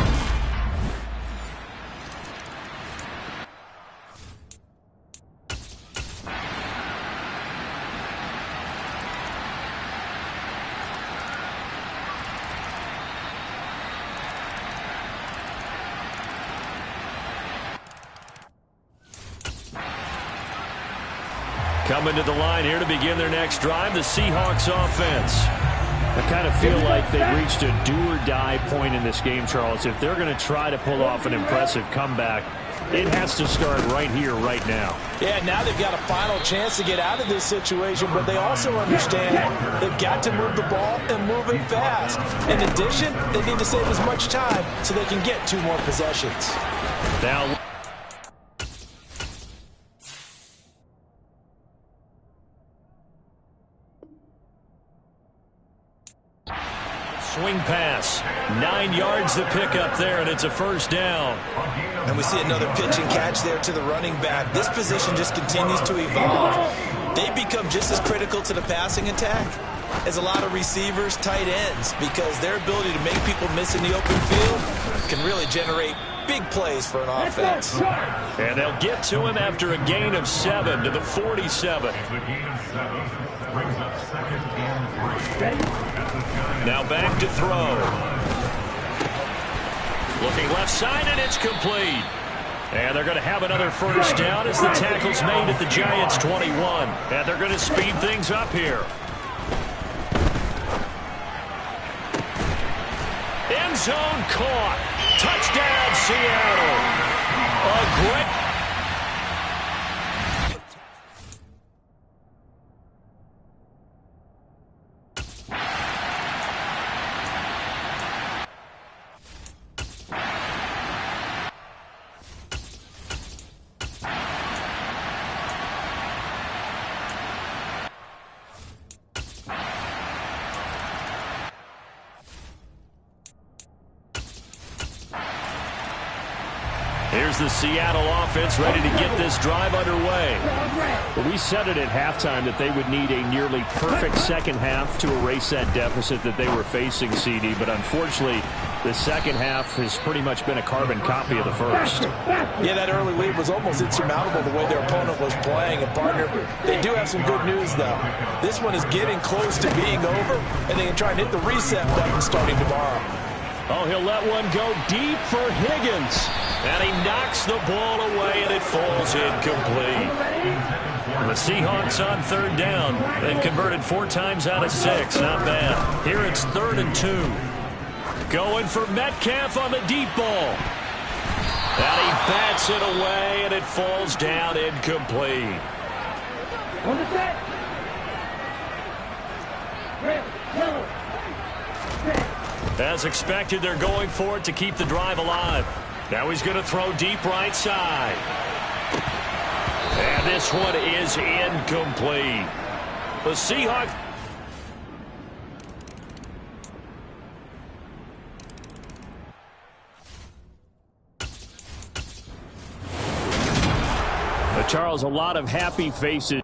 Coming to the line here to begin their next drive, the Seahawks offense. I kind of feel like they've reached a do-or-die point in this game, Charles. If they're going to try to pull off an impressive comeback, it has to start right here, right now. Yeah, now they've got a final chance to get out of this situation, but they also understand they've got to move the ball and move it fast. In addition, they need to save as much time so they can get 2 more possessions. Now, swing pass. 9 yards to pick up there, and it's a first down. And we see another pitch and catch there to the running back. This position just continues to evolve. They become just as critical to the passing attack as a lot of receivers, tight ends, because their ability to make people miss in the open field can really generate big plays for an offense. And they'll get to him after a gain of 7 to the 47. Now back to throw. Looking left side, and it's complete. And they're going to have another first down as the tackle's made at the Giants' 21. And they're going to speed things up here. End zone caught. Touchdown, Seattle. A great... Here's the Seattle offense ready to get this drive underway. Well, we said it at halftime that they would need a nearly perfect second half to erase that deficit that they were facing, CD. But unfortunately, the second half has pretty much been a carbon copy of the first. Yeah, that early lead was almost insurmountable the way their opponent was playing. And, partner, they do have some good news, though. This one is getting close to being over, and they can try and hit the reset button starting tomorrow. Oh, he'll let one go deep for Higgins. And he knocks the ball away, and it falls incomplete. The Seahawks on third down. They've converted 4 times out of 6. Not bad. Here it's 3rd and 2. Going for Metcalf on the deep ball. And he bats it away, and it falls down incomplete. On the set. Red, yellow. As expected, they're going for it to keep the drive alive. Now he's going to throw deep right side. And this one is incomplete. The Seahawks... Charles, a lot of happy faces.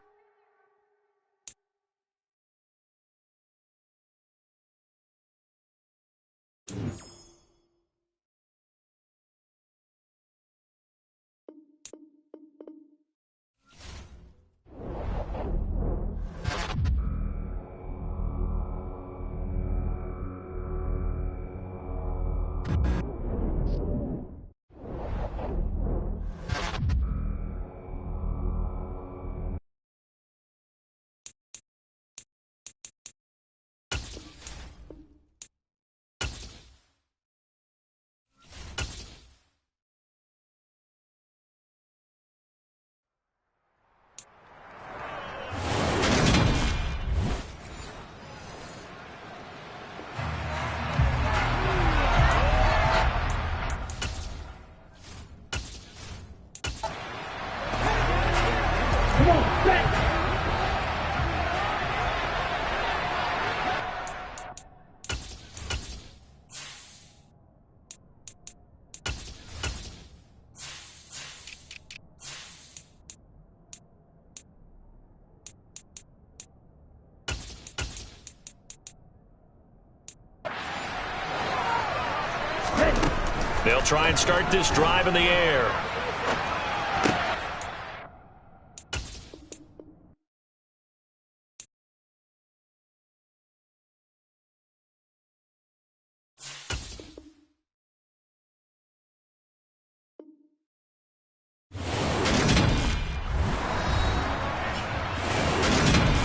They'll try and start this drive in the air.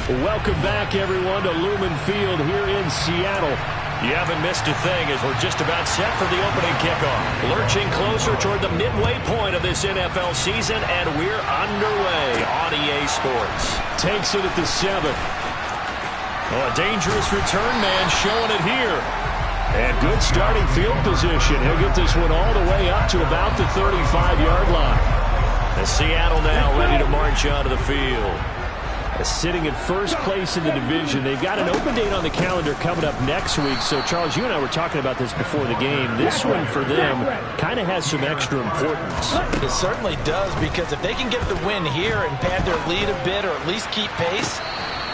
Welcome back, everyone, to Lumen Field here in Seattle. You haven't missed a thing as we're just about set for the opening kickoff. Lurching closer toward the midway point of this NFL season, and we're underway on EA Sports. Takes it at the 7. Oh, a dangerous return man showing it here. And good starting field position. He'll get this one all the way up to about the 35-yard line. And Seattle now ready to march onto the field. Sitting in first place in the division. They've got an open date on the calendar coming up next week. So, Charles, you and I were talking about this before the game. This one for them kind of has some extra importance. It certainly does, because if they can get the win here and pad their lead a bit or at least keep pace,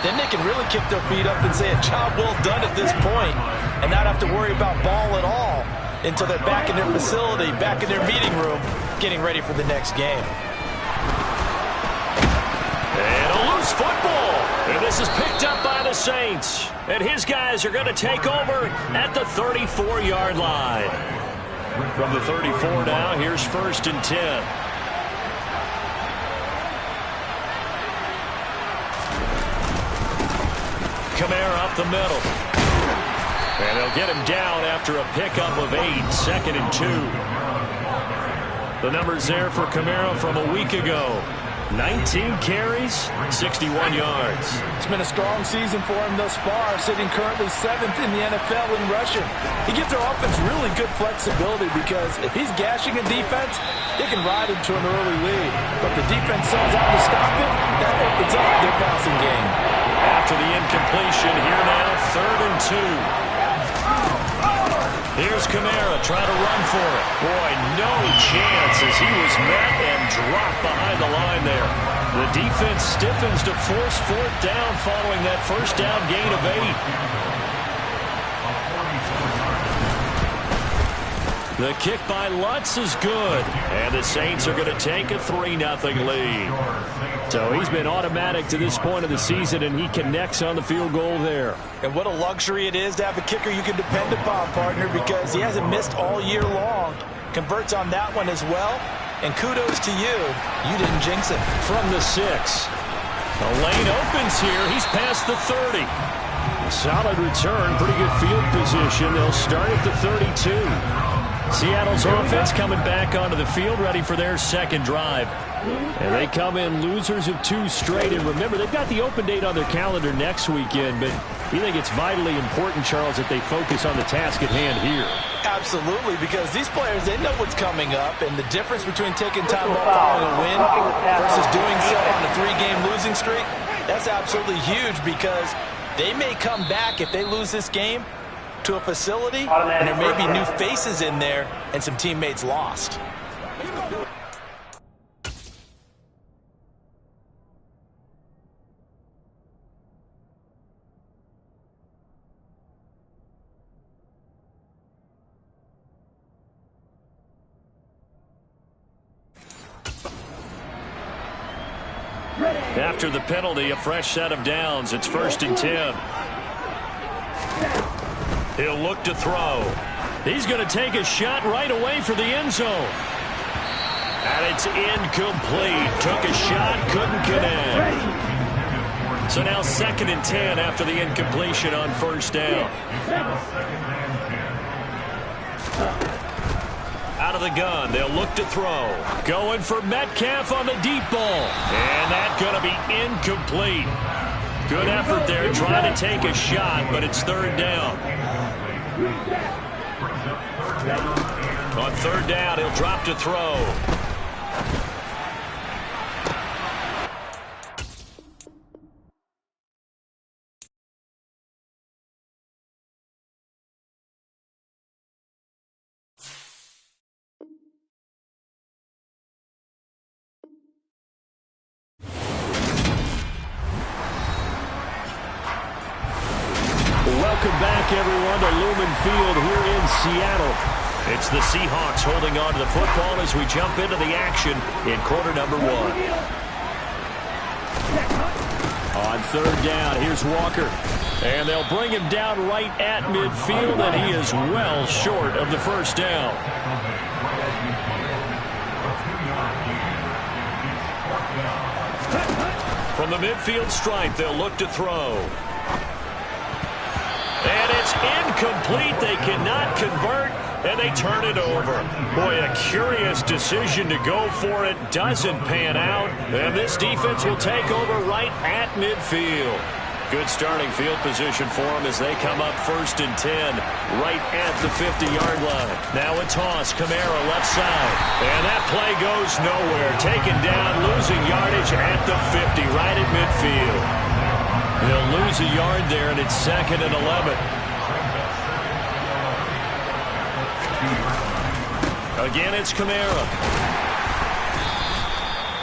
then they can really kick their feet up and say a job well done at this point and not have to worry about ball at all until they're back in their facility, back in their meeting room, getting ready for the next game. And a loose football. And this is picked up by the Saints. And his guys are going to take over at the 34-yard line. From the 34 now, here's 1st and 10. Kamara up the middle. And they'll get him down after a pickup of 8, 2nd and 2. The numbers there for Kamara from a week ago. 19 carries, 61 yards. It's been a strong season for him thus far, sitting currently 7th in the NFL in rushing. He gives their offense really good flexibility because if he's gashing a defense, they can ride into an early lead. But if the defense sells out to stop it, that opens up their passing game. After the incompletion, here now, 3rd and 2. Here's Kamara trying to run for it. Boy, no chance as he was met and dropped behind the line there. The defense stiffens to force 4th down following that first down gain of 8. The kick by Lutz is good. And the Saints are going to take a 3-0 lead. So he's been automatic to this point of the season, and he connects on the field goal there. And what a luxury it is to have a kicker you can depend upon, partner, because he hasn't missed all year long. Converts on that one as well. And kudos to you. You didn't jinx it. From the 6. The lane opens here. He's past the 30. Solid return. Pretty good field position. They'll start at the 32. Seattle's offense coming back onto the field, ready for their second drive. And they come in losers of 2 straight. And remember, they've got the open date on their calendar next weekend, but you think it's vitally important, Charles, that they focus on the task at hand here. Absolutely, because these players, they know what's coming up, and the difference between taking time off following a win versus doing so on a 3-game losing streak, that's absolutely huge, because they may come back if they lose this game to a facility, and there may be new faces in there and some teammates lost. After the penalty, a fresh set of downs. It's 1st and 10. He'll look to throw. He's going to take a shot right away for the end zone. And it's incomplete. Took a shot, couldn't connect. So now 2nd and 10 after the incompletion on 1st down. Out of the gun, they'll look to throw. Going for Metcalf on the deep ball. And that's going to be incomplete. Good effort there trying to take a shot, but it's 3rd down. On 3rd down, he'll drop to throw. Welcome back, everyone, to Lumen Field here in Seattle. It's the Seahawks holding on to the football as we jump into the action in quarter number 1. On third down, here's Walker. And they'll bring him down right at midfield, and he is well short of the first down. From the midfield stripe, they'll look to throw. And it's incomplete. They cannot convert, and they turn it over. Boy, a curious decision to go for it. Doesn't pan out, and this defense will take over right at midfield. Good starting field position for them as they come up 1st and 10, right at the 50-yard line. Now a toss, Kamara left side. And that play goes nowhere. Taken down, losing yardage at the 50, right at midfield. They'll lose a yard there, and it's 2nd and 11. Again, it's Kamara.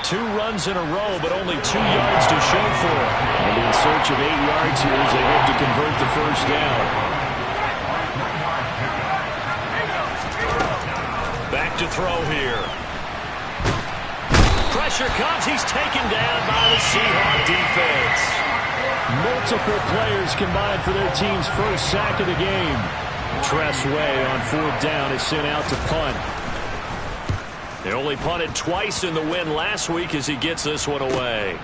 2 runs in a row, but only 2 yards to show for it. And in search of 8 yards here as they hope to convert the first down. Back to throw here. Pressure comes. He's taken down by the Seahawk defense. Multiple players combined for their team's first sack of the game. Tress Way on 4th down is sent out to punt. They only punted twice in the win last week as he gets this one away.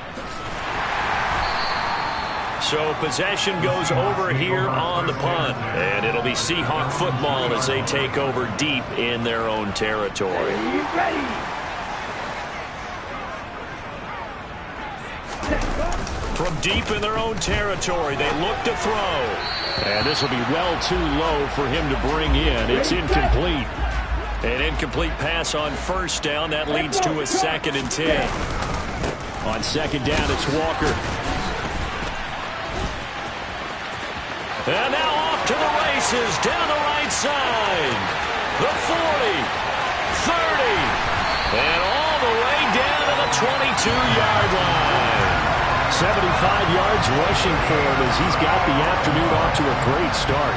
So possession goes over here on the punt. And it'll be Seahawk football as they take over deep in their own territory. From deep in their own territory, they look to throw. And this will be well too low for him to bring in. It's incomplete. An incomplete pass on 1st down. That leads to a 2nd and 10. On 2nd down, it's Walker. And now off to the races down the right side. The 40, 30, and all the way down to the 22-yard line. 75 yards rushing for him as he's got the afternoon off to a great start.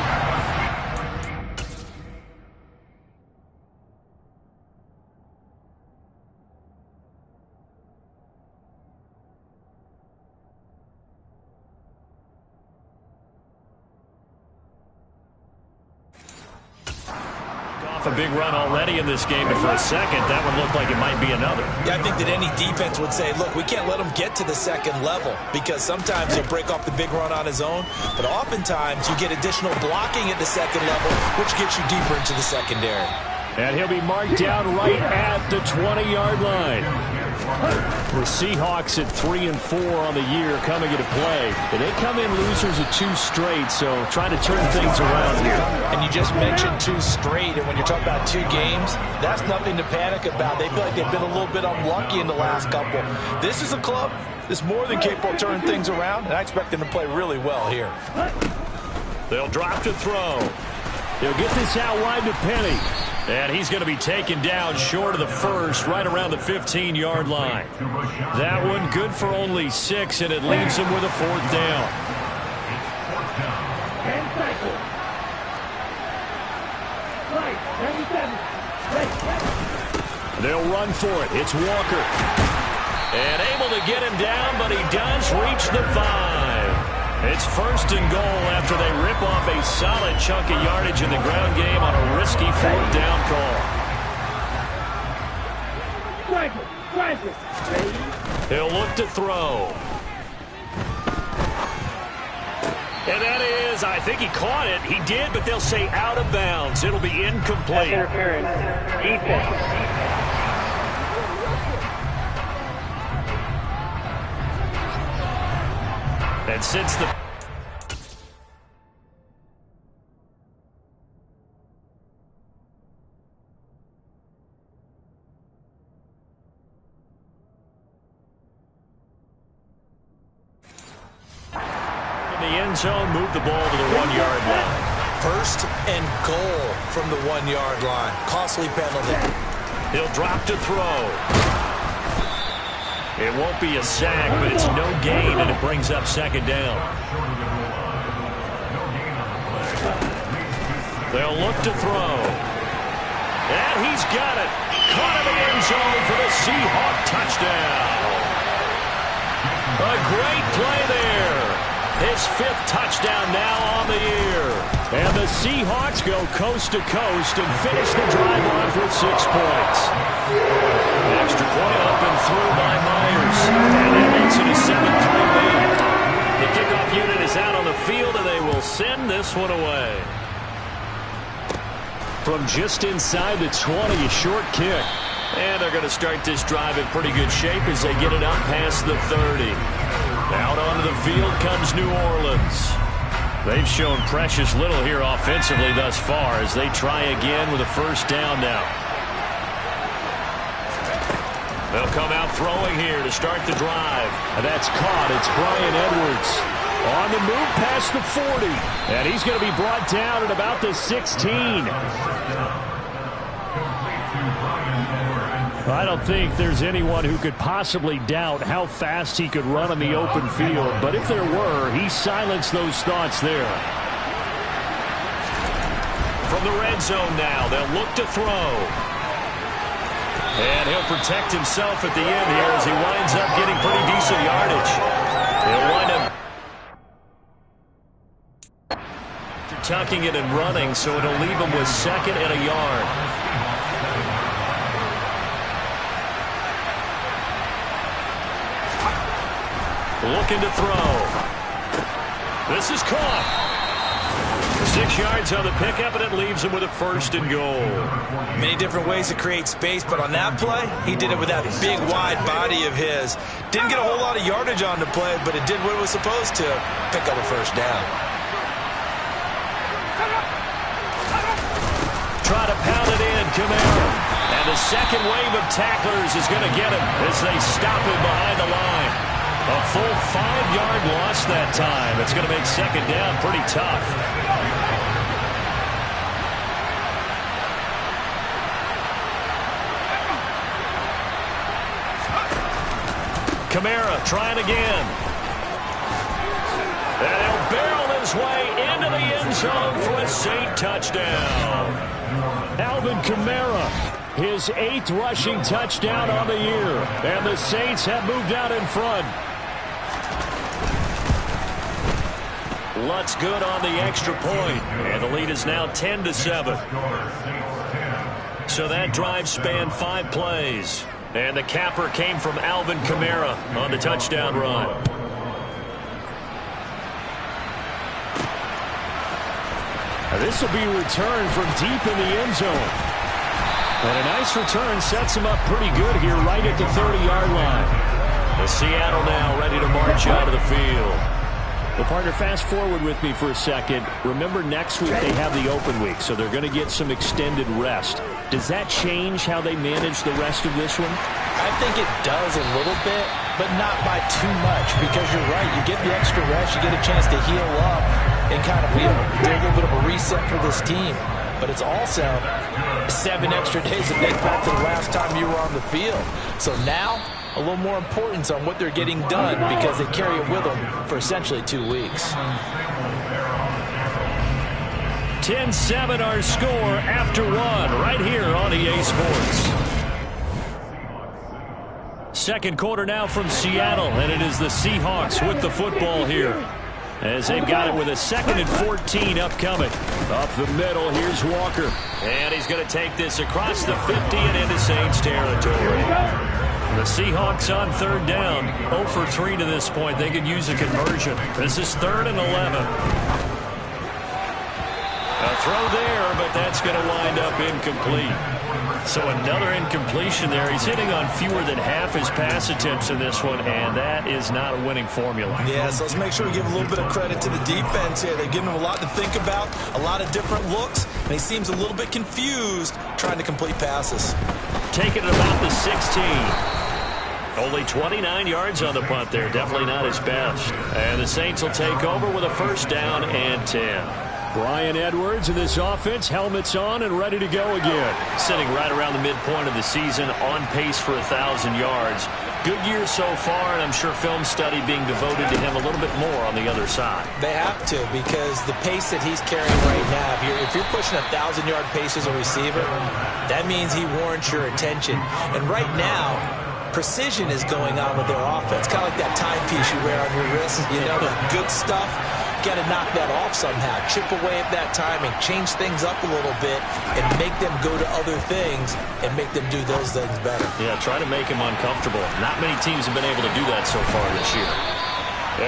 A big run already in this game, but for a second, that one looked like it might be another. Yeah, I think that any defense would say, look, we can't let him get to the 2nd level because sometimes he'll break off the big run on his own, but oftentimes you get additional blocking at the 2nd level, which gets you deeper into the secondary. And he'll be marked down right at the 20-yard line. The Seahawks at 3-4 on the year coming into play. And they come in losers of 2 straight, so trying to turn things around here. And you just mentioned 2 straight, and when you're talking about 2 games, that's nothing to panic about. They feel like they've been a little bit unlucky in the last couple. This is a club that's more than capable of turning things around, and I expect them to play really well here. They'll drop to throw. They'll get this out wide to Penny. And he's going to be taken down short of the first, right around the 15-yard line. That one good for only 6, and it leaves him with a 4th down. They'll run for it. It's Walker. And able to get him down, but he does reach the 5. It's 1st and goal after they rip off a solid chunk of yardage in the ground game on a risky 4th down call. He'll look to throw. And that is, I think he caught it. He did, but they'll say out of bounds. It'll be incomplete. Interference. Defense. And since the in the end zone, move the ball to the 1-yard line. 1st and goal from the 1-yard line. Costly penalty. He'll drop to throw. It won't be a sack, but it's no gain, and it brings up 2nd down. They'll look to throw. And he's got it. Caught in the end zone for the Seahawk touchdown. A great play there. His 5th touchdown now on the year. And the Seahawks go coast to coast and finish the drive off with 6 points. Extra point up and through by Myers. And that makes it a 7-3 lead. The kickoff unit is out on the field, and they will send this one away. From just inside the 20, a short kick. And they're going to start this drive in pretty good shape as they get it up past the 30. Out onto the field comes New Orleans. They've shown precious little here offensively thus far as they try again with a first down now. They'll come out throwing here to start the drive. And that's caught. It's Bryan Edwards. On the move past the 40. And he's going to be brought down at about the 16. I don't think there's anyone who could possibly doubt how fast he could run on the open field. But if there were, he silenced those thoughts there. From the red zone now, they'll look to throw. And he'll protect himself at the end here as he winds up getting pretty decent yardage. He'll wind up tucking it and running, so it'll leave him with 2nd and a yard. Looking to throw. This is caught. 6 yards on the pickup, and it leaves him with a 1st and goal. Many different ways to create space, but on that play, he did it with that big, wide body of his. Didn't get a whole lot of yardage on the play, but it did what it was supposed to. Pick up a first down. Try to pound it in, Camara. And the second wave of tacklers is going to get him as they stop him behind the line. A full 5-yard loss that time. It's going to make 2nd down pretty tough. Camara trying again. And he'll barrel his way into the end zone for a Saint touchdown. Alvin Kamara, his 8th rushing touchdown on the year. And the Saints have moved out in front. Lutz good on the extra point, and the lead is now 10-7. So that drive spanned 5 plays, and the capper came from Alvin Kamara on the touchdown run. This will be returned from deep in the end zone. And a nice return sets him up pretty good here right at the 30-yard line. The Seattle now ready to march out of the field. Well, partner, fast forward with me for a second. Remember, next week they have the open week, so they're going to get some extended rest. Does that change how they manage the rest of this one? I think it does a little bit, but not by too much, because you're right. You get the extra rest, you get a chance to heal up and kind of do a little bit of a reset for this team. But it's also 7 extra days to think back to the last time you were on the field. So now, a little more importance on what they're getting done because they carry it with them for essentially 2 weeks. 10-7 our score after 1 right here on EA Sports. Second quarter now from Seattle, and it is the Seahawks with the football here as they've got it with a 2nd and 14 upcoming. Up the middle, here's Walker. And he's going to take this across the 50 and into Saints territory. The Seahawks on 3rd down, 0 for 3 to this point. They could use a conversion. This is 3rd and 11. A throw there, but that's going to wind up incomplete. So another incompletion there. He's hitting on fewer than half his pass attempts in this one, and that is not a winning formula. Yeah, so let's make sure we give a little bit of credit to the defense here. They're giving him a lot to think about, a lot of different looks, and he seems a little bit confused trying to complete passes. Taking it about the 16. Only 29 yards on the punt there. Definitely not his best. And the Saints will take over with a 1st down and 10. Bryan Edwards in this offense, helmets on and ready to go again. Sitting right around the midpoint of the season, on pace for 1,000 yards. Good year so far, and I'm sure film study being devoted to him a little bit more on the other side. They have to, because the pace that he's carrying right now, if you're pushing 1,000-yard pace as a receiver, that means he warrants your attention. And right now, precision is going on with their offense, kind of like that timepiece you wear on your wrist. You know, the good stuff. Got to knock that off somehow. Chip away at that timing, change things up a little bit, and make them go to other things and make them do those things better. Yeah, try to make him uncomfortable. Not many teams have been able to do that so far this year.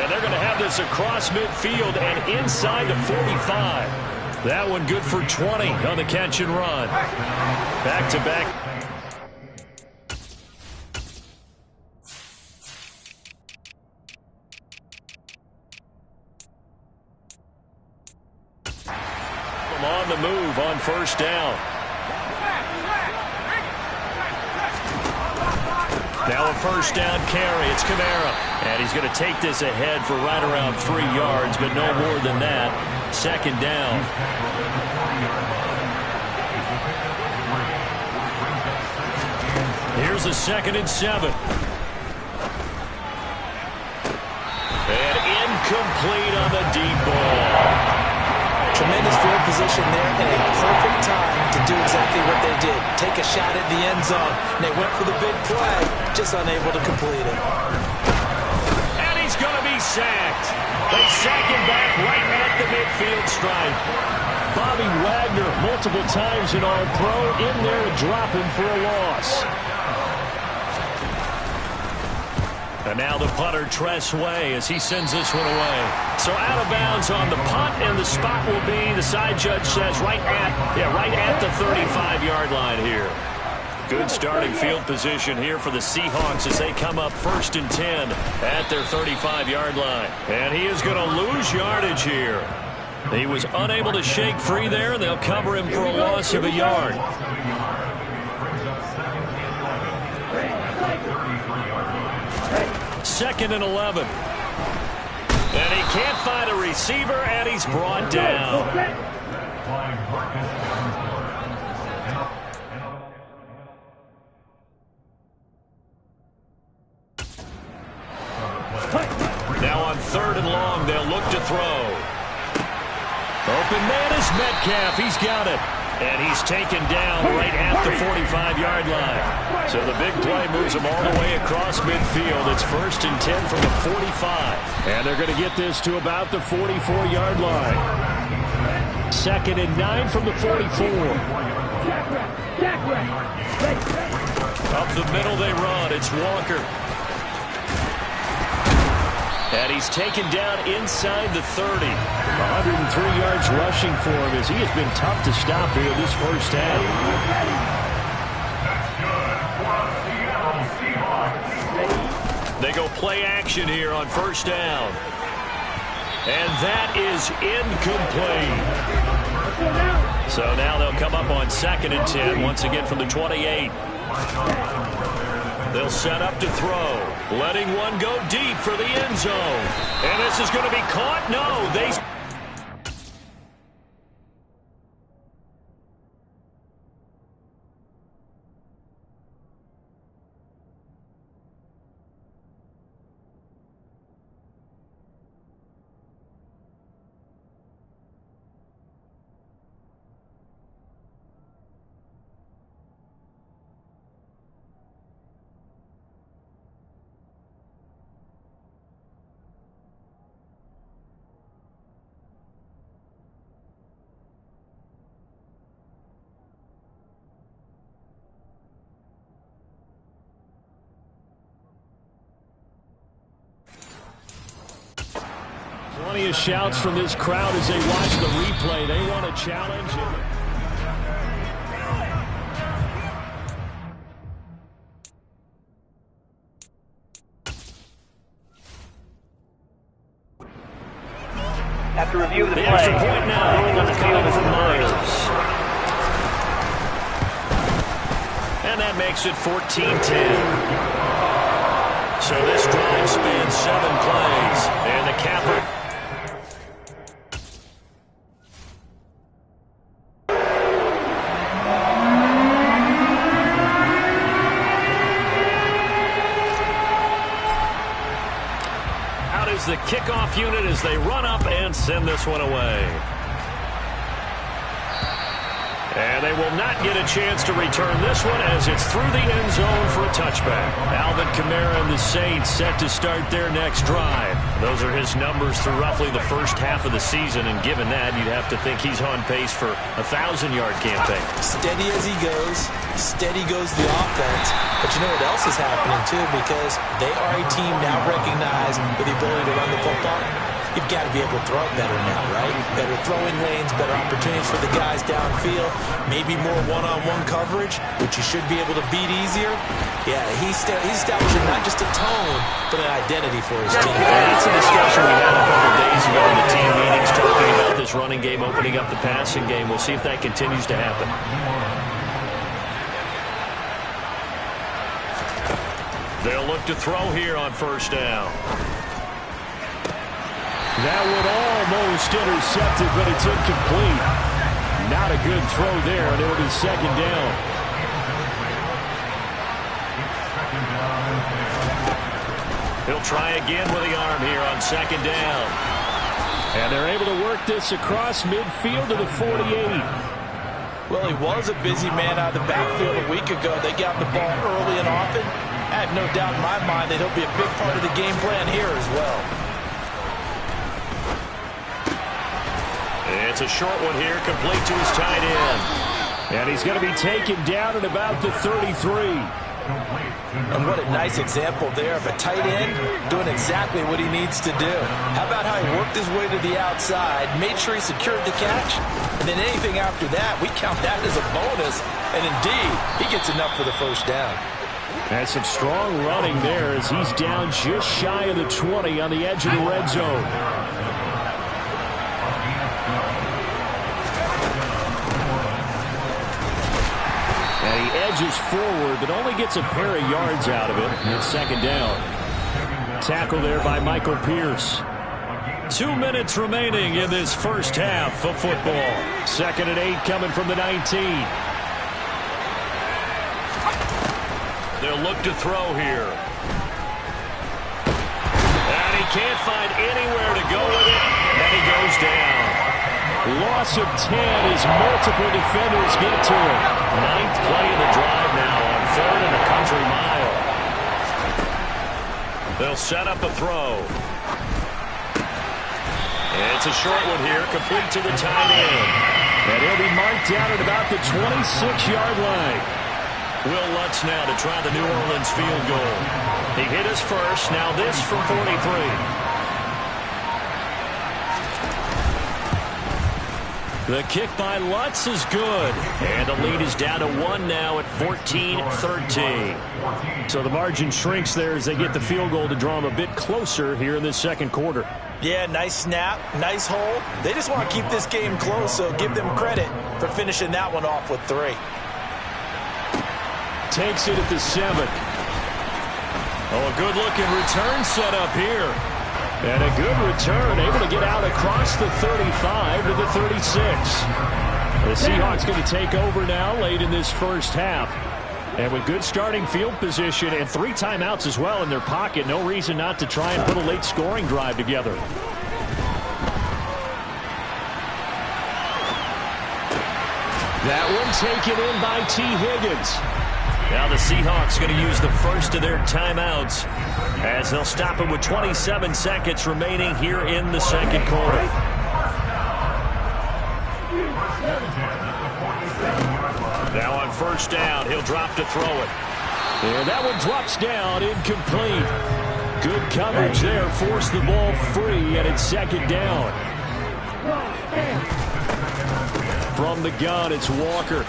And they're going to have this across midfield and inside the 45. That one good for 20 on the catch and run. Back-to-back. On the move on first down. Now a first down carry. It's Kamara. And he's going to take this ahead for right around 3 yards, but no more than that. Second down. Here's a 2nd and 7. And incomplete on the deep ball. Tremendous field position there and a perfect time to do exactly what they did. Take a shot at the end zone. And they went for the big play, just unable to complete it. And he's going to be sacked. They sack him back right at the midfield stripe. Bobby Wagner, multiple times in All-Pro, in there to drop him for a loss. And now the punter, Tress Way, as he sends this one away. So out of bounds on the punt, and the spot will be, the side judge says, right at the 35-yard line here. Good starting field position here for the Seahawks as they come up 1st and 10 at their 35-yard line. And he is going to lose yardage here. He was unable to shake free there, and they'll cover him for a loss of a yard. Second and 11. And he can't find a receiver, and he's brought down. Now on 3rd and long, they'll look to throw. Open man is Metcalf. He's got it. And he's taken down right at the 45-yard line. So the big play moves him all the way across midfield. It's 1st and 10 from the 45. And they're going to get this to about the 44-yard line. 2nd and 9 from the 44. Up the middle they run. It's Walker. And he's taken down inside the 30. 103 yards rushing for him as he has been tough to stop here this first half. They go play action here on first down. And that is incomplete. So now they'll come up on 2nd and 10 once again from the 28. They'll set up to throw. Letting one go deep for the end zone. And this is going to be caught. No, they... Plenty of shouts from this crowd as they watch the replay. They want a challenge. After review of the The play, extra point now ruling on the field coming is from invalid. Myers. And that makes it 14-10. So this drive spans 7 plays. And the capper. kickoff unit as they run up and send this one away. And they will not get a chance to return this one as it's through the end zone for a touchback. Alvin Kamara and the Saints set to start their next drive. Those are his numbers through roughly the first half of the season, and given that, you'd have to think he's on pace for a 1,000-yard campaign. Steady as he goes, steady goes the offense. But you know what else is happening, too, because they are a team now recognized with the ability to run the football. You've got to be able to throw it better now, right? Better throwing lanes, better opportunities for the guys downfield, maybe more one-on-one coverage, which you should be able to beat easier. Yeah, he's establishing not just a tone, but an identity for his team. That's a discussion we had a couple days ago in the team meetings talking about this running game, opening up the passing game. We'll see if that continues to happen. They'll look to throw here on first down. That would almost intercept it, but it's incomplete. Not a good throw there, and it'll be second down. He'll try again with the arm here on second down. And they're able to work this across midfield to the 48. Well, he was a busy man out of the backfield a week ago. They got the ball early and often. I have no doubt in my mind that he'll be a big part of the game plan here as well. It's a short one here, complete to his tight end. And he's going to be taken down at about the 33. And what a nice example there of a tight end doing exactly what he needs to do. How about how he worked his way to the outside, made sure he secured the catch, and then anything after that, we count that as a bonus. And indeed, he gets enough for the first down. And some strong running there as he's down just shy of the 20 on the edge of the red zone. And he edges forward, but only gets a pair of yards out of it. It's second down. Tackle there by Michael Pierce. 2 minutes remaining in this first half of football. 2nd and 8 coming from the 19. They'll look to throw here. And he can't find anywhere to go with it, and he goes down. Loss of 10 as multiple defenders get to him. 9th play of the drive now on 3rd and a country mile. They'll set up a throw. It's a short one here, complete to the tight end. And he'll be marked down at about the 26-yard line. Will Lutz now to try the New Orleans field goal. He hit his first, now this from 43. The kick by Lutz is good. And the lead is down to 1 now at 14-13. So the margin shrinks there as they get the field goal to draw them a bit closer here in this second quarter. Yeah, nice snap, nice hold. They just want to keep this game close, so give them credit for finishing that one off with 3. Takes it at the 7. Oh, a good-looking return set up here. And a good return, able to get out across the 35 to the 36. The Seahawks going to take over now late in this first half. And with good starting field position and 3 timeouts as well in their pocket, no reason not to try and put a late scoring drive together. That one taken in by T. Higgins. Now the Seahawks going to use the first of their timeouts as they'll stop it with 27 seconds remaining here in the second quarter. Now on first down, he'll drop to throw it. And that one drops down, incomplete. Good coverage there, forced the ball free, and it's second down. From the gun, it's Walker.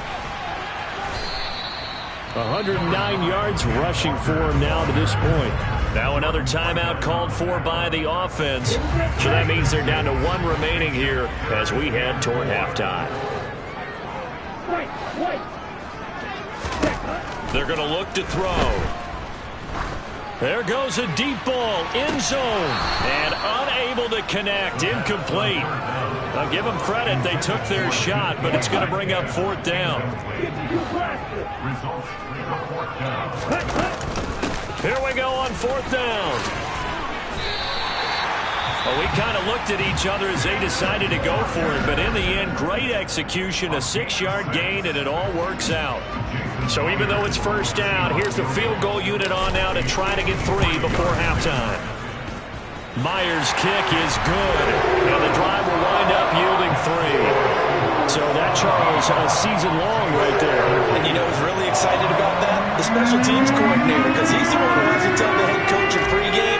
109 yards rushing for him now to this point. Now another timeout called for by the offense. So that means they're down to 1 remaining here as we head toward halftime. They're going to look to throw. There goes a deep ball, end zone, and unable to connect, incomplete. I'll give them credit, they took their shot, but it's going to bring up 4th down. Here we go on 4th down. Well, we kind of looked at each other as they decided to go for it, but in the end, great execution, a 6-yard gain, and it all works out. So even though it's first down, here's the field goal unit on now to try to get 3 before halftime. Myers' kick is good, and the drive will wind up yielding 3. So that, Charles, a season long right there. And you know who's really excited about that? The special teams coordinator, because he's the one who has to tell the head coach in pregame,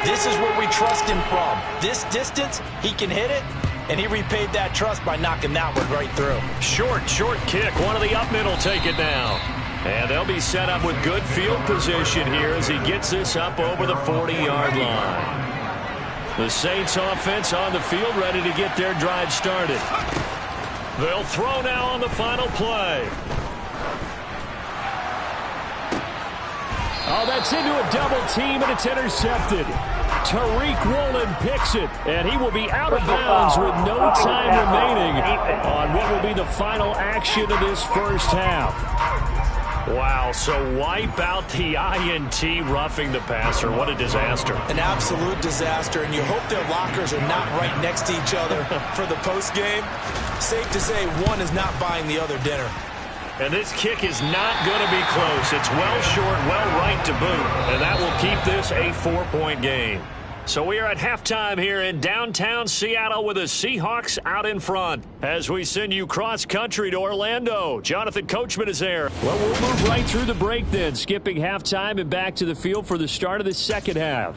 this is where we trust him from. This distance, he can hit it, and he repaid that trust by knocking that one right through. Short kick. One of the up mid will take it now. And they'll be set up with good field position here as he gets this up over the 40-yard line. The Saints offense on the field ready to get their drive started. They'll throw now on the final play. Oh, that's into a double team, and it's intercepted. Tariq Woolen picks it, and he will be out of bounds with no time remaining on what will be the final action of this first half. Wow, so wipe out the INT, roughing the passer. What a disaster. An absolute disaster, and you hope their lockers are not right next to each other for the postgame. Safe to say one is not buying the other dinner. And this kick is not going to be close. It's well short, well right to boot, and that will keep this a 4-point game. So we are at halftime here in downtown Seattle with the Seahawks out in front as we send you cross-country to Orlando. Jonathan Coachman is there. Well, we'll move right through the break then, skipping halftime and back to the field for the start of the second half.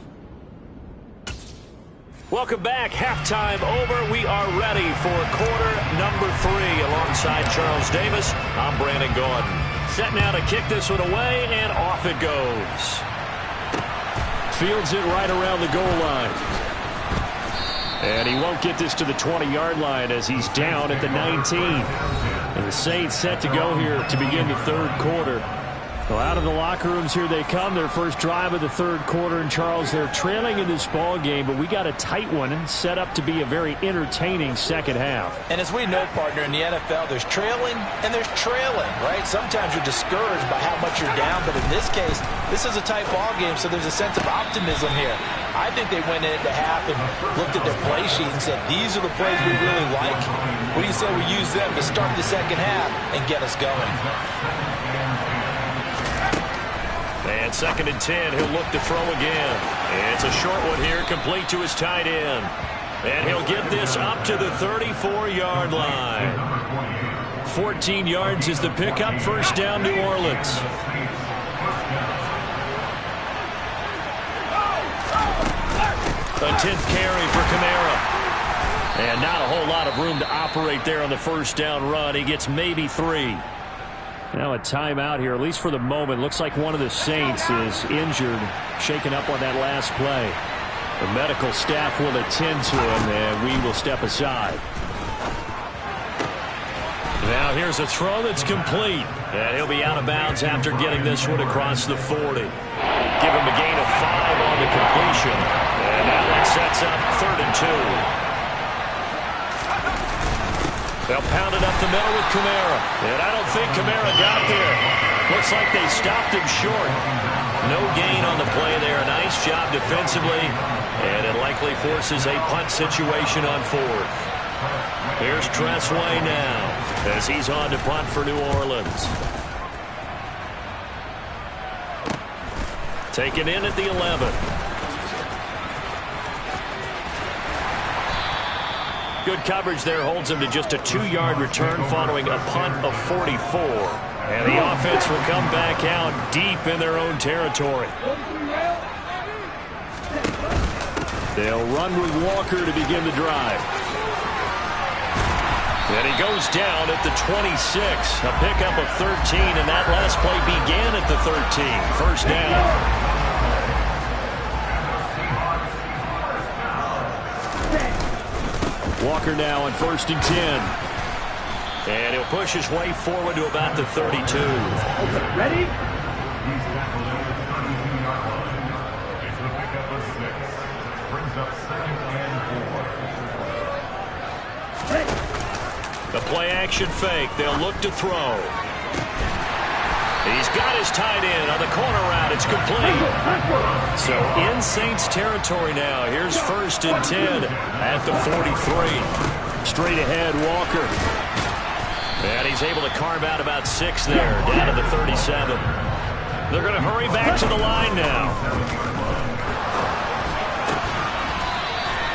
Welcome back. Halftime over. We are ready for quarter number 3 alongside Charles Davis. I'm Brandon Gordon. Set now to kick this one away, and off it goes. Fields it right around the goal line. And he won't get this to the 20-yard line as he's down at the 19. And the Saints set to go here to begin the third quarter. Well, out of the locker rooms here they come, their first drive of the third quarter. And, Charles, they're trailing in this ball game, but we got a tight one set up to be a very entertaining second half. And as we know, partner, in the NFL, there's trailing and there's trailing, right? Sometimes you're discouraged by how much you're down, but in this case, this is a tight ball game, so there's a sense of optimism here. I think they went into half and looked at their play sheet and said, these are the plays we really like. What do you say we use them to start the second half and get us going? And 2nd and 10, he'll look to throw again. And it's a short one here, complete to his tight end. And he'll get this up to the 34-yard line. 14 yards is the pickup, first down, New Orleans. A 10th carry for Kamara. And not a whole lot of room to operate there on the first down run. He gets maybe 3. Now a timeout here, at least for the moment. Looks like one of the Saints is injured, shaken up on that last play. The medical staff will attend to him, and we will step aside. Now here's a throw that's complete. And he'll be out of bounds after getting this one across the 40. Give him a gain of 5 on the completion. And now that sets up 3rd and 2. They'll pound it up the middle with Kamara. And I don't think Kamara got there. Looks like they stopped him short. No gain on the play there. Nice job defensively. And it likely forces a punt situation on 4th. Here's Tressway now as he's on to punt for New Orleans. Taken in at the 11. Good coverage there holds him to just a 2-yard return following a punt of 44. And the offense will come back out deep in their own territory. They'll run with Walker to begin the drive. And he goes down at the 26. A pickup of 13, and that last play began at the 13. First down. Walker now on 1st and 10. And he'll push his way forward to about the 32. Ready? The play action fake. They'll look to throw. He's got his tight end on the corner route. It's complete. So in Saints territory now. Here's 1st and 10 at the 43. Straight ahead, Walker. And he's able to carve out about 6 there, down to the 37. They're going to hurry back to the line now.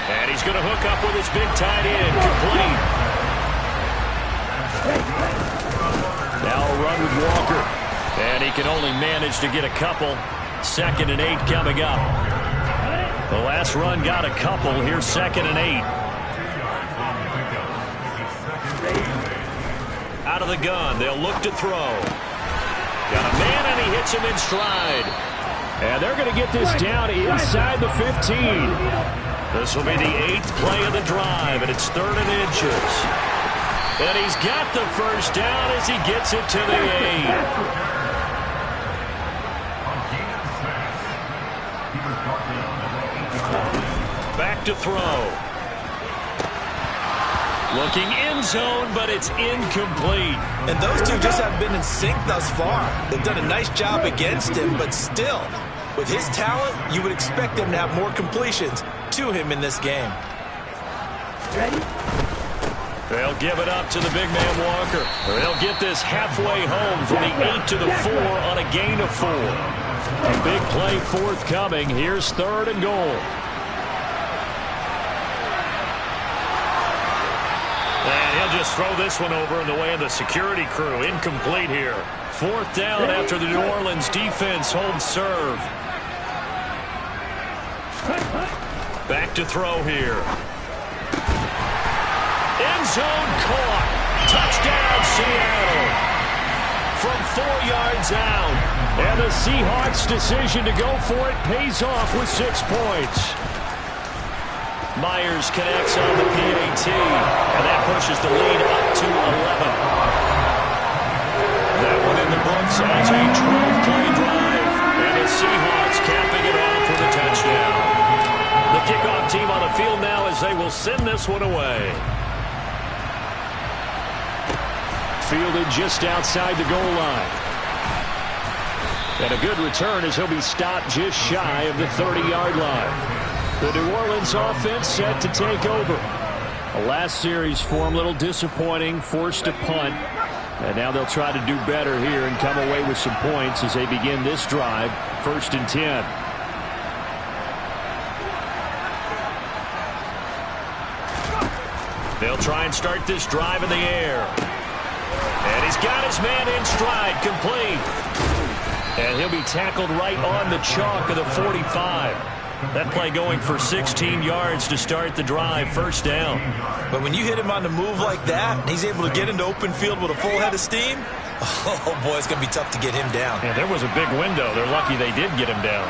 And he's going to hook up with his big tight end, complete. Now a run with Walker. And he can only manage to get a couple. 2nd and 8 coming up. The last run got a couple. Here's 2nd and 8. Out of the gun. They'll look to throw. Got a man, and he hits him in stride. And they're going to get this down inside the 15. This will be the 8th play of the drive, and it's 3rd and inches. And he's got the first down as he gets it to the 8. Back to throw. Looking end zone, but it's incomplete. And those two just haven't been in sync thus far. They've done a nice job against him, but still, with his talent, you would expect them to have more completions to him in this game. Ready? They'll give it up to the big man Walker. They'll get this halfway home from the 8 to the 4 on a gain of 4. A big play forthcoming. Here's 3rd and goal. And he'll just throw this one over in the way of the security crew. Incomplete here. 4th down after the New Orleans defense holds serve. Back to throw here. End zone caught. Touchdown, Seattle. From 4 yards out. And the Seahawks' decision to go for it pays off with 6 points. Myers connects on the PAT, and that pushes the lead up to 11. That one in the books as a 12-play drive, and the Seahawks capping it off with a touchdown. The kickoff team on the field now as they will send this one away. Fielded just outside the goal line. And a good return as he'll be stopped just shy of the 30-yard line. The New Orleans offense set to take over. The last series for them, a little disappointing, forced a punt. And now they'll try to do better here and come away with some points as they begin this drive, 1st and 10. They'll try and start this drive in the air. And he's got his man in stride, complete. And he'll be tackled right on the chalk of the 45. That play going for 16 yards to start the drive, 1st down. But when you hit him on the move like that, and he's able to get into open field with a full head of steam, oh, boy, it's going to be tough to get him down. Yeah, there was a big window. They're lucky they did get him down.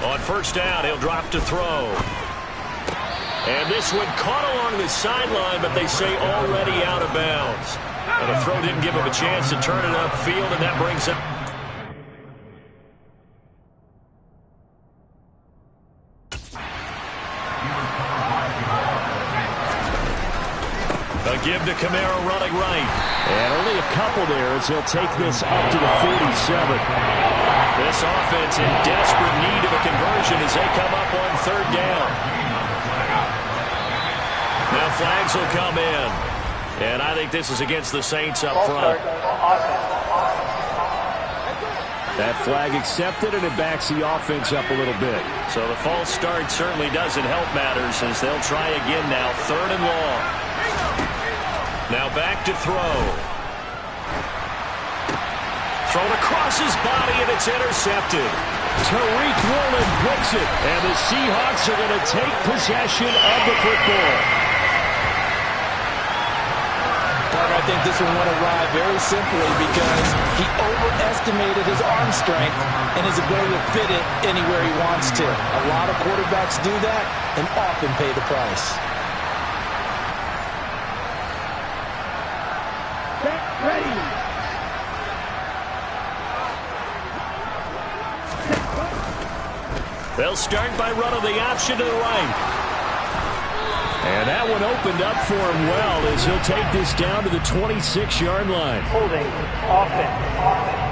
On 1st down, he'll drop to throw. And this one caught along the sideline, but they say already out of bounds. And the throw didn't give him a chance to turn it upfield, and that brings it. A give to Kamara running right. And only a couple there as he'll take this up to the 47. This offense in desperate need of a conversion as they come up on 3rd down. Now flags will come in. And I think this is against the Saints up front. That flag accepted, and it backs the offense up a little bit. So the false start certainly doesn't help matters as they'll try again now, 3rd and long. Now back to throw. Thrown across his body, and it's intercepted. Tariq Woolen picks it, and the Seahawks are going to take possession of the football. I think this one went awry very simply because he overestimated his arm strength and his ability to fit it anywhere he wants to. A lot of quarterbacks do that and often pay the price. Ready. They'll start by running the option to the right. And that one opened up for him well as he'll take this down to the 26-yard line. Holding. Offense.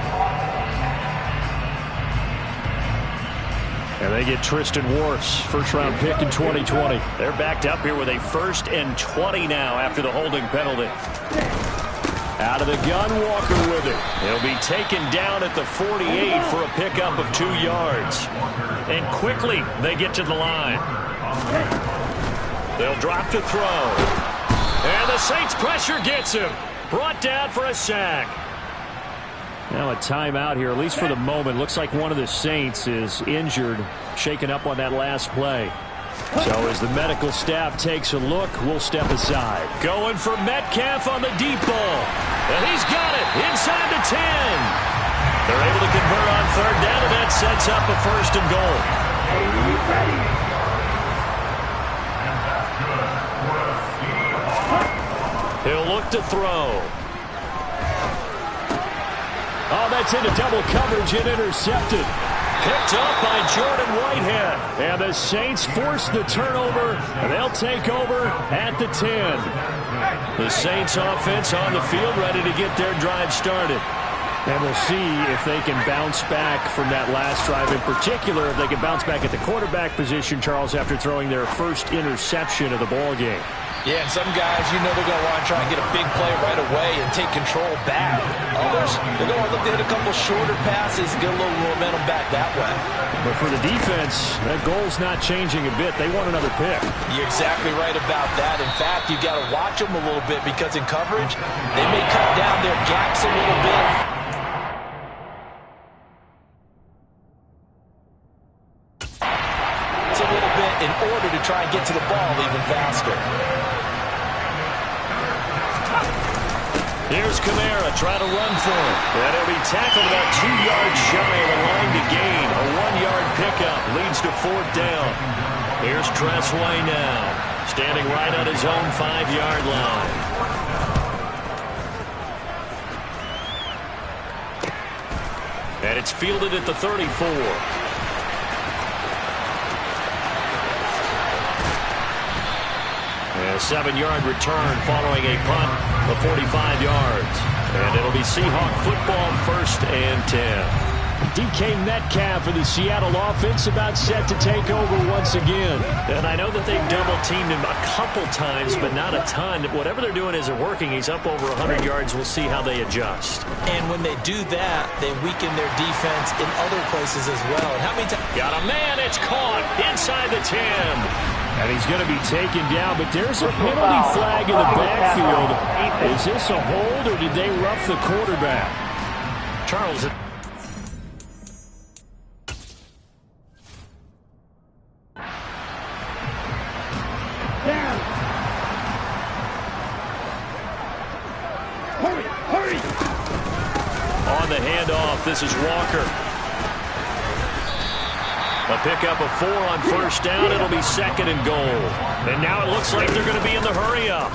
And they get Tristan Wirfs, first-round pick in 2020. They're backed up here with a 1st and 20 now after the holding penalty. Out of the gun, Walker with it. He'll be taken down at the 48 for a pickup of 2 yards. And quickly, they get to the line. They'll drop to throw. And the Saints pressure gets him. Brought down for a sack. Now a timeout here, at least for the moment. Looks like one of the Saints is injured, shaken up on that last play. So as the medical staff takes a look, we'll step aside. Going for Metcalf on the deep ball. And he's got it inside the 10. They're able to convert on 3rd down, and that sets up a 1st and goal. He'll look to throw. Oh, that's into double coverage and intercepted. Picked up by Jordan Whitehead. And the Saints force the turnover, and they'll take over at the 10. The Saints offense on the field ready to get their drive started. And we'll see if they can bounce back from that last drive. In particular, if they can bounce back at the quarterback position, Charles, after throwing their first interception of the ballgame. Yeah, and some guys, you know they're going to want to try and get a big play right away and take control back. Others, they're going to look to hit a couple shorter passes, get a little momentum back that way. But for the defense, that goal's not changing a bit. They want another pick. You're exactly right about that. In fact, you've got to watch them a little bit because in coverage, they may cut down their gaps a little bit. It's a little bit in order to try and get to the ball even faster. Here's Kamara trying to run for it. And he'll be tackled about 2 yards shy of the line to gain. A 1-yard pickup leads to 4th down. Here's Tressway now, standing right on his own 5-yard line. And it's fielded at the 34. A 7-yard return following a punt of 45 yards. And it'll be Seahawk football, 1st and 10. DK Metcalf for the Seattle offense about set to take over once again. And I know that they've double-teamed him a couple times, but not a ton. Whatever they're doing isn't working. He's up over 100 yards. We'll see how they adjust. And when they do that, they weaken their defense in other places as well. And how many times? Got a man. It's caught inside the 10. And he's going to be taken down, but there's a penalty flag in the backfield. Is this a hold, or did they rough the quarterback? Charles. Down. Hurry. On the handoff, this is Walker. A pickup of 4 on 1st down. It'll be 2nd and goal. And now it looks like they're going to be in the hurry-up.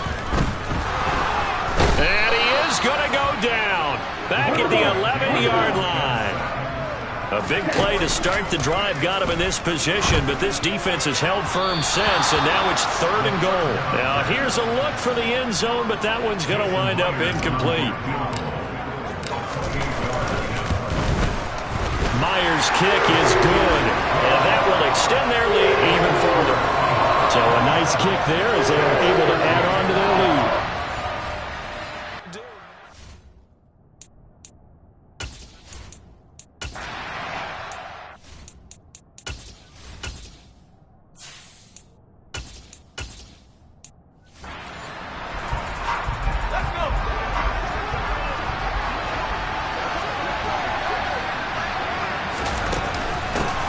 And he is going to go down. Back at the 11-yard line. A big play to start the drive got him in this position, but this defense has held firm since, and now it's 3rd and goal. Now here's a look for the end zone, but that one's going to wind up incomplete. Myers' kick is good, and that will extend their lead even further. So a nice kick there as they are able to add on to their lead.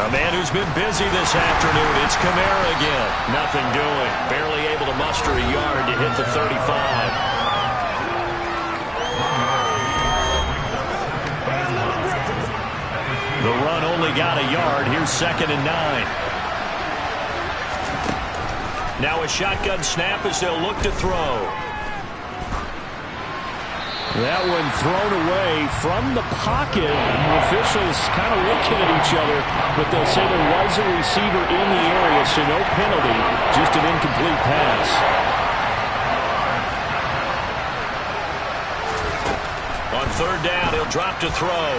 A man who's been busy this afternoon. It's Kamara again. Nothing doing. Barely able to muster a yard to hit the 35. The run only got a yard. Here's 2nd and 9. Now a shotgun snap as they'll look to throw. That one thrown away from the pocket. The officials kind of looking at each other, but they'll say there was a receiver in the area, so no penalty, just an incomplete pass. On third down, he'll drop to throw.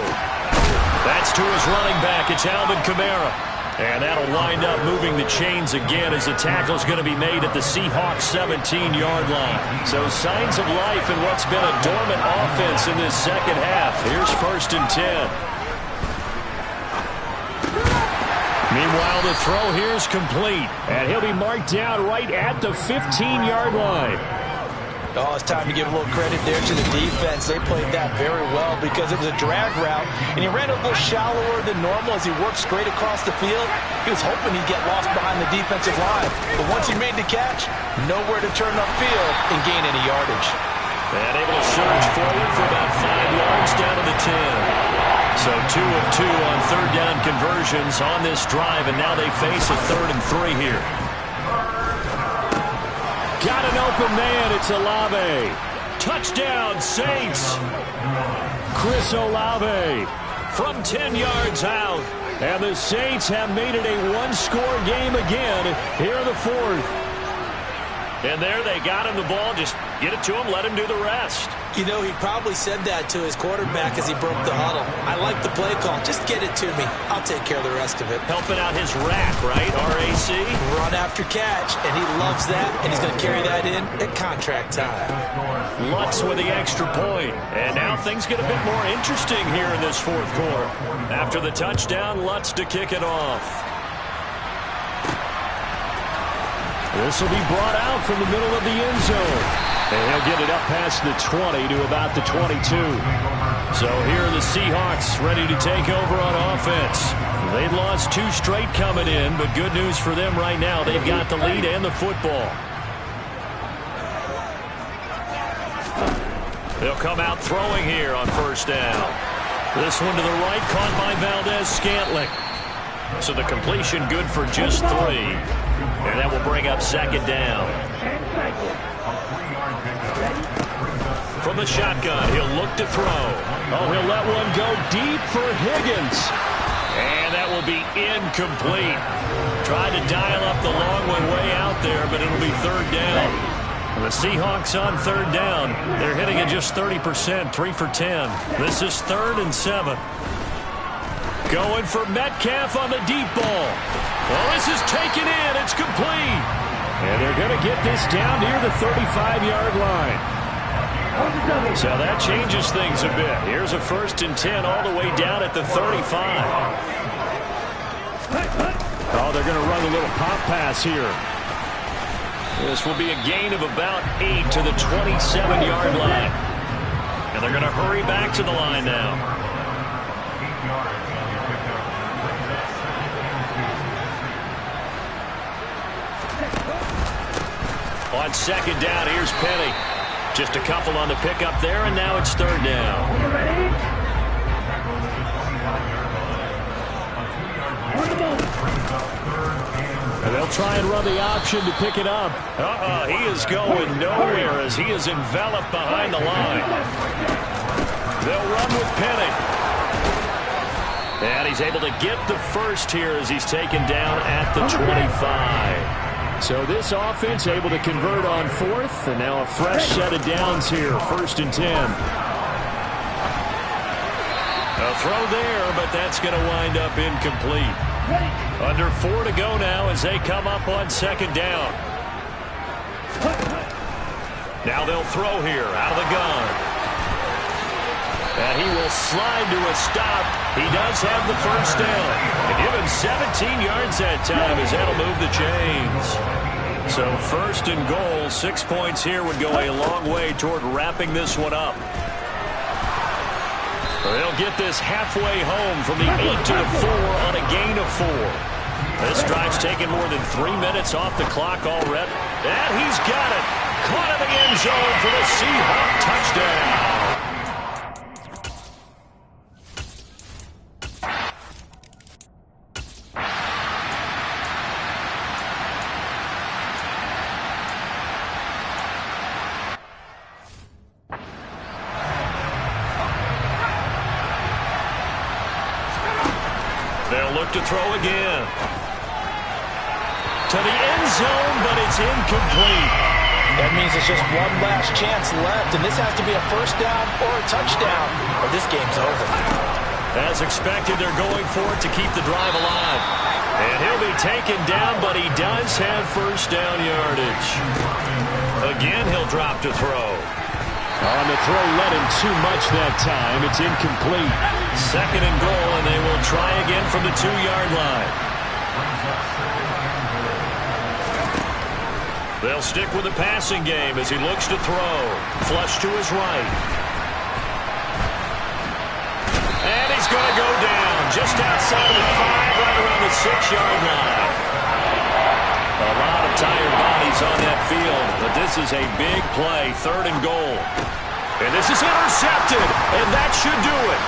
That's to his running back. It's Alvin Kamara. And that'll wind up moving the chains again as the tackle's going to be made at the Seahawks 17-yard line. So signs of life in what's been a dormant offense in this second half. Here's 1st and 10. Meanwhile, the throw here is complete. And he'll be marked down right at the 15-yard line. Oh, it's time to give a little credit there to the defense. They played that very well because it was a drag route, and he ran a little shallower than normal as he worked straight across the field. He was hoping he'd get lost behind the defensive line, but once he made the catch, nowhere to turn upfield and gain any yardage. And able to surge forward for about 5 yards down to the 10. So 2 of 2 on third down conversions on this drive, and now they face a 3rd and 3 here. Got an open man. It's Olave. Touchdown, Saints. Chris Olave from 10 yards out. And the Saints have made it a one-score game again here in the 4th. And there they got him the ball. Just get it to him, let him do the rest. You know, he probably said that to his quarterback as he broke the huddle. I like the play call. Just get it to me. I'll take care of the rest of it. Helping out his rack, right? RAC? Run after catch, and he loves that, and he's going to carry that in at contract time. Lutz with the extra point. And now things get a bit more interesting here in this 4th quarter. After the touchdown, Lutz to kick it off. This will be brought out from the middle of the end zone. And he'll get it up past the 20 to about the 22. So here are the Seahawks ready to take over on offense. They'd lost 2 straight coming in, but good news for them right now. They've got the lead and the football. They'll come out throwing here on 1st down. This one to the right, caught by Valdez-Scantling. So the completion good for just 3. And that will bring up 2nd down. From the shotgun, he'll look to throw. Oh, he'll let one go deep for Higgins. And that will be incomplete. Tried to dial up the long one way out there, but it'll be 3rd down. And the Seahawks on 3rd down. They're hitting at just 30%, 3 for 10. This is 3rd and 7. Going for Metcalf on the deep ball. Well, this is taken in. It's complete. And they're going to get this down near the 35-yard line. So that changes things a bit. Here's a 1st and 10 all the way down at the 35. Oh, they're going to run a little pop pass here. This will be a gain of about 8 to the 27-yard line. And they're going to hurry back to the line now. On 2nd down, here's Penny. Just a couple on the pickup there, and now it's 3rd down. And they'll try and run the option to pick it up. He is going nowhere as he is enveloped behind the line. They'll run with Penny. And he's able to get the first here as he's taken down at the 25. So this offense able to convert on 4th, and now a fresh set of downs here, 1st and 10. A throw there, but that's going to wind up incomplete. Under 4 to go now as they come up on 2nd down. Now they'll throw here out of the gun. And he will slide to a stop. He does have the 1st down. And give him 17 yards that time as that'll move the chains. So 1st and goal, 6 points here would go a long way toward wrapping this one up. They'll get this halfway home from the 8 to the 4 on a gain of 4. This drive's taken more than 3 minutes off the clock already. And he's got it. Caught in the end zone for the Seahawk touchdown. They'll look to throw again. To the end zone, but it's incomplete. That means it's just one last chance left, and this has to be a first down or a touchdown, or this game's over. As expected, they're going for it to keep the drive alive. And he'll be taken down, but he does have first down yardage. Again, he'll drop to throw. On the throw, let him too much that time. It's incomplete. Second and goal, and they will try again from the 2-yard line. They'll stick with the passing game as he looks to throw. Flush to his right. And he's going to go down just outside of the 5, right around the 6-yard line. A lot of tired bodies on that field, but this is a big play, 3rd and goal. And this is intercepted, and that should do it.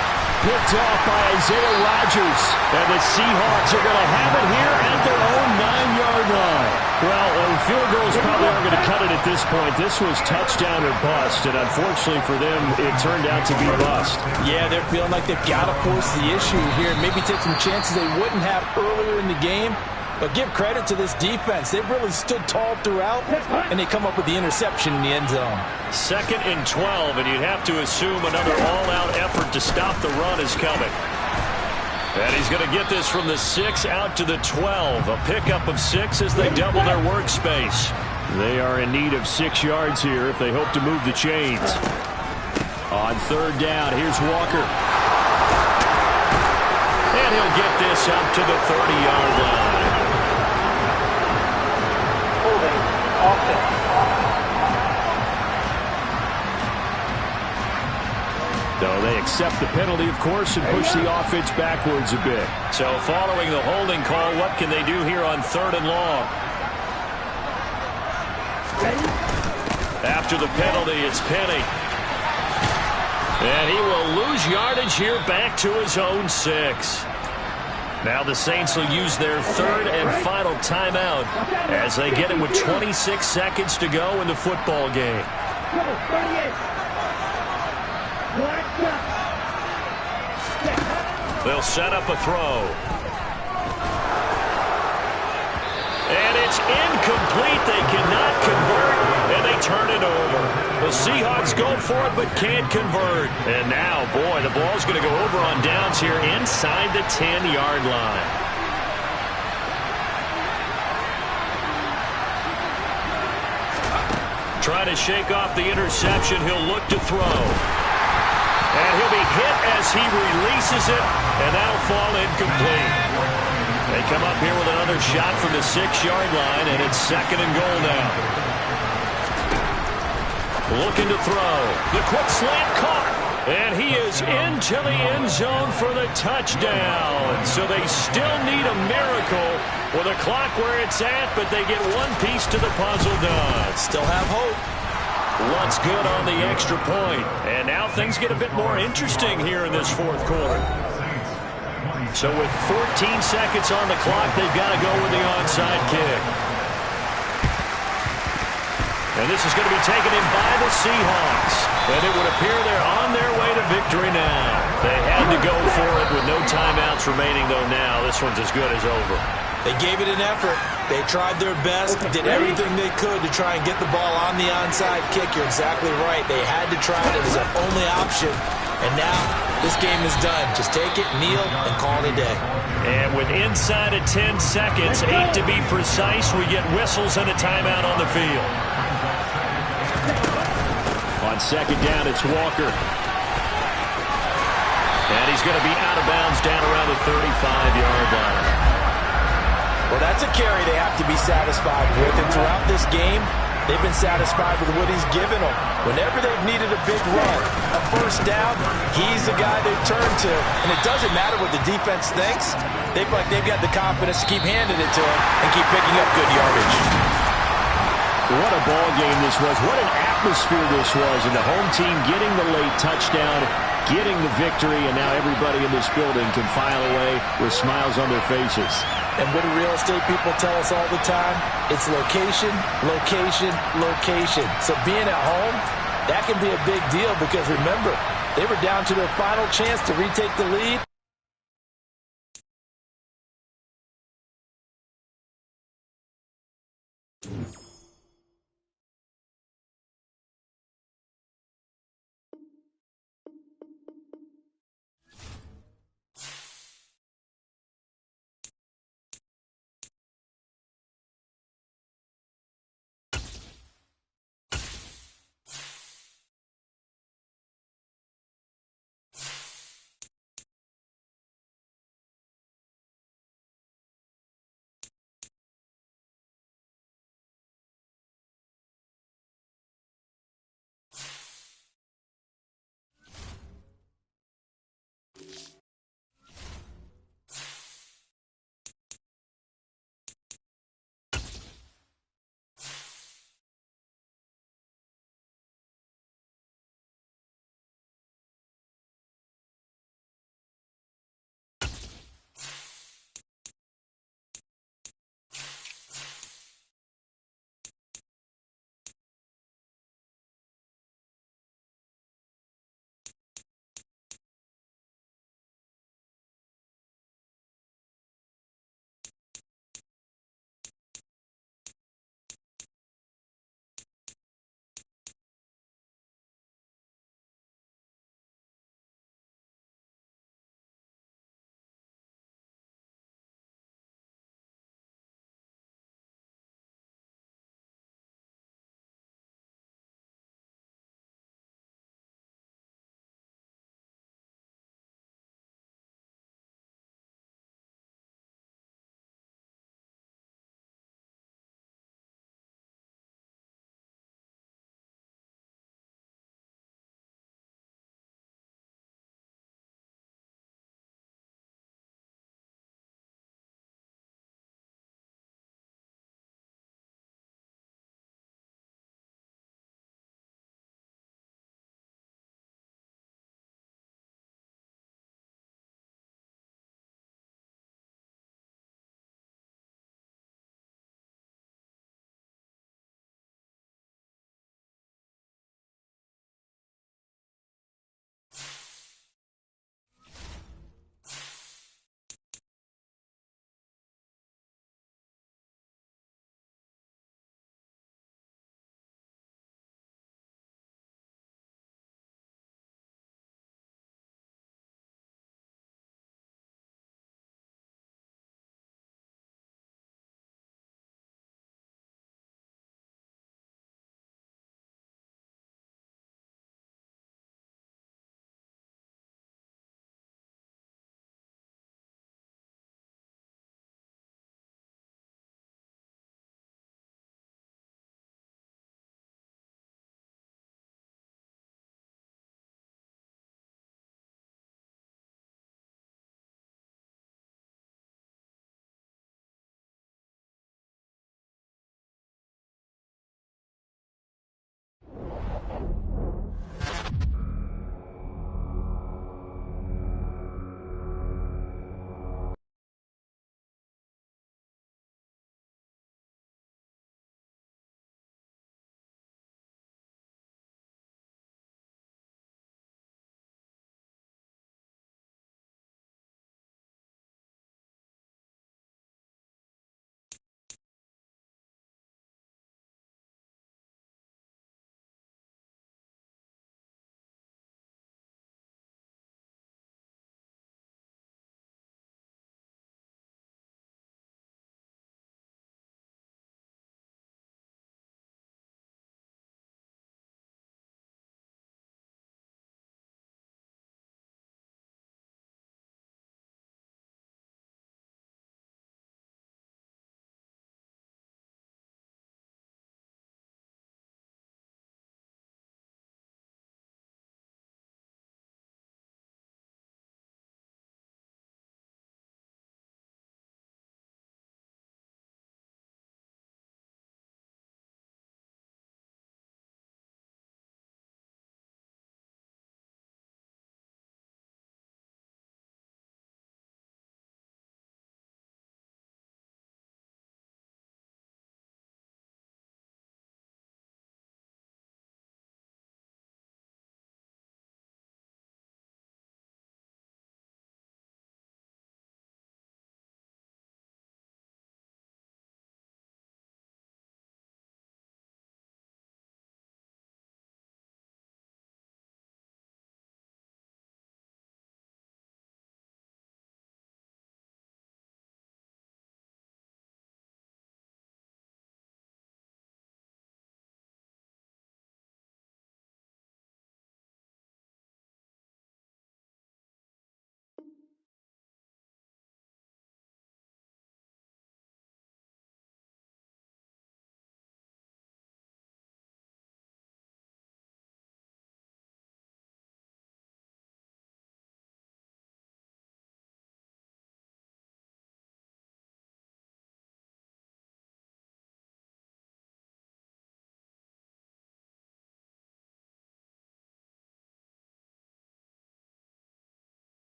Picked off by Isaiah Rodgers. And the Seahawks are going to have it here at their own 9-yard line. Well, field goals probably aren't going to cut it at this point. This was touchdown or bust, and unfortunately for them, it turned out to be bust. Yeah, they're feeling like they've got to force the issue here and maybe take some chances they wouldn't have earlier in the game. But give credit to this defense. They've really stood tall throughout, and they come up with the interception in the end zone. 2nd and 12, and you'd have to assume another all-out effort to stop the run is coming. And he's going to get this from the 6 out to the 12. A pickup of 6 as they double their workspace. They are in need of 6 yards here if they hope to move the chains. On 3rd down, here's Walker. And he'll get this up to the 30-yard line. So they accept the penalty, of course, and push the offense backwards a bit. So following the holding call, what can they do here on 3rd and long? After the penalty, it's Penny. And he will lose yardage here back to his own 6. Now the Saints will use their 3rd and final timeout as they get it with 26 seconds to go in the football game. They'll set up a throw. And it's incomplete. They cannot convert, and they turn it over. The Seahawks go for it but can't convert. And now, boy, the ball's going to go over on downs here inside the 10-yard line. Trying to shake off the interception. He'll look to throw. And he'll be hit as he releases it, and that'll fall incomplete. They come up here with another shot from the 6-yard line, and it's 2nd and goal now. Looking to throw. The quick slant caught. And he is into the end zone for the touchdown. So they still need a miracle with a clock where it's at, but they get one piece to the puzzle done. Still have hope. What's good on the extra point. And now things get a bit more interesting here in this 4th quarter. So with 14 seconds on the clock, they've got to go with the onside kick. And this is going to be taken in by the Seahawks. And it would appear they're on their way to victory now. They had to go for it with no timeouts remaining, though now this one's as good as over. They gave it an effort. They tried their best, did everything they could to try and get the ball on the onside kick. You're exactly right. They had to try it. It was their only option. And now this game is done. Just take it, kneel, and call it a day. And with inside of 10 seconds, 8 to be precise, we get whistles and a timeout on the field. On 2nd down, it's Walker. And he's going to be out of bounds down around the 35-yard line. Well, that's a carry they have to be satisfied with. And throughout this game, they've been satisfied with what he's given them. Whenever they've needed a big run, a first down, he's the guy they've turned to. And it doesn't matter what the defense thinks. They've got the confidence to keep handing it to him and keep picking up good yardage. What a ball game this was. What an atmosphere this was. And the home team getting the late touchdown, getting the victory, and now everybody in this building can file away with smiles on their faces. And what do real estate people tell us all the time? It's location, location, location. So being at home, that can be a big deal because remember, they were down to their final chance to retake the lead.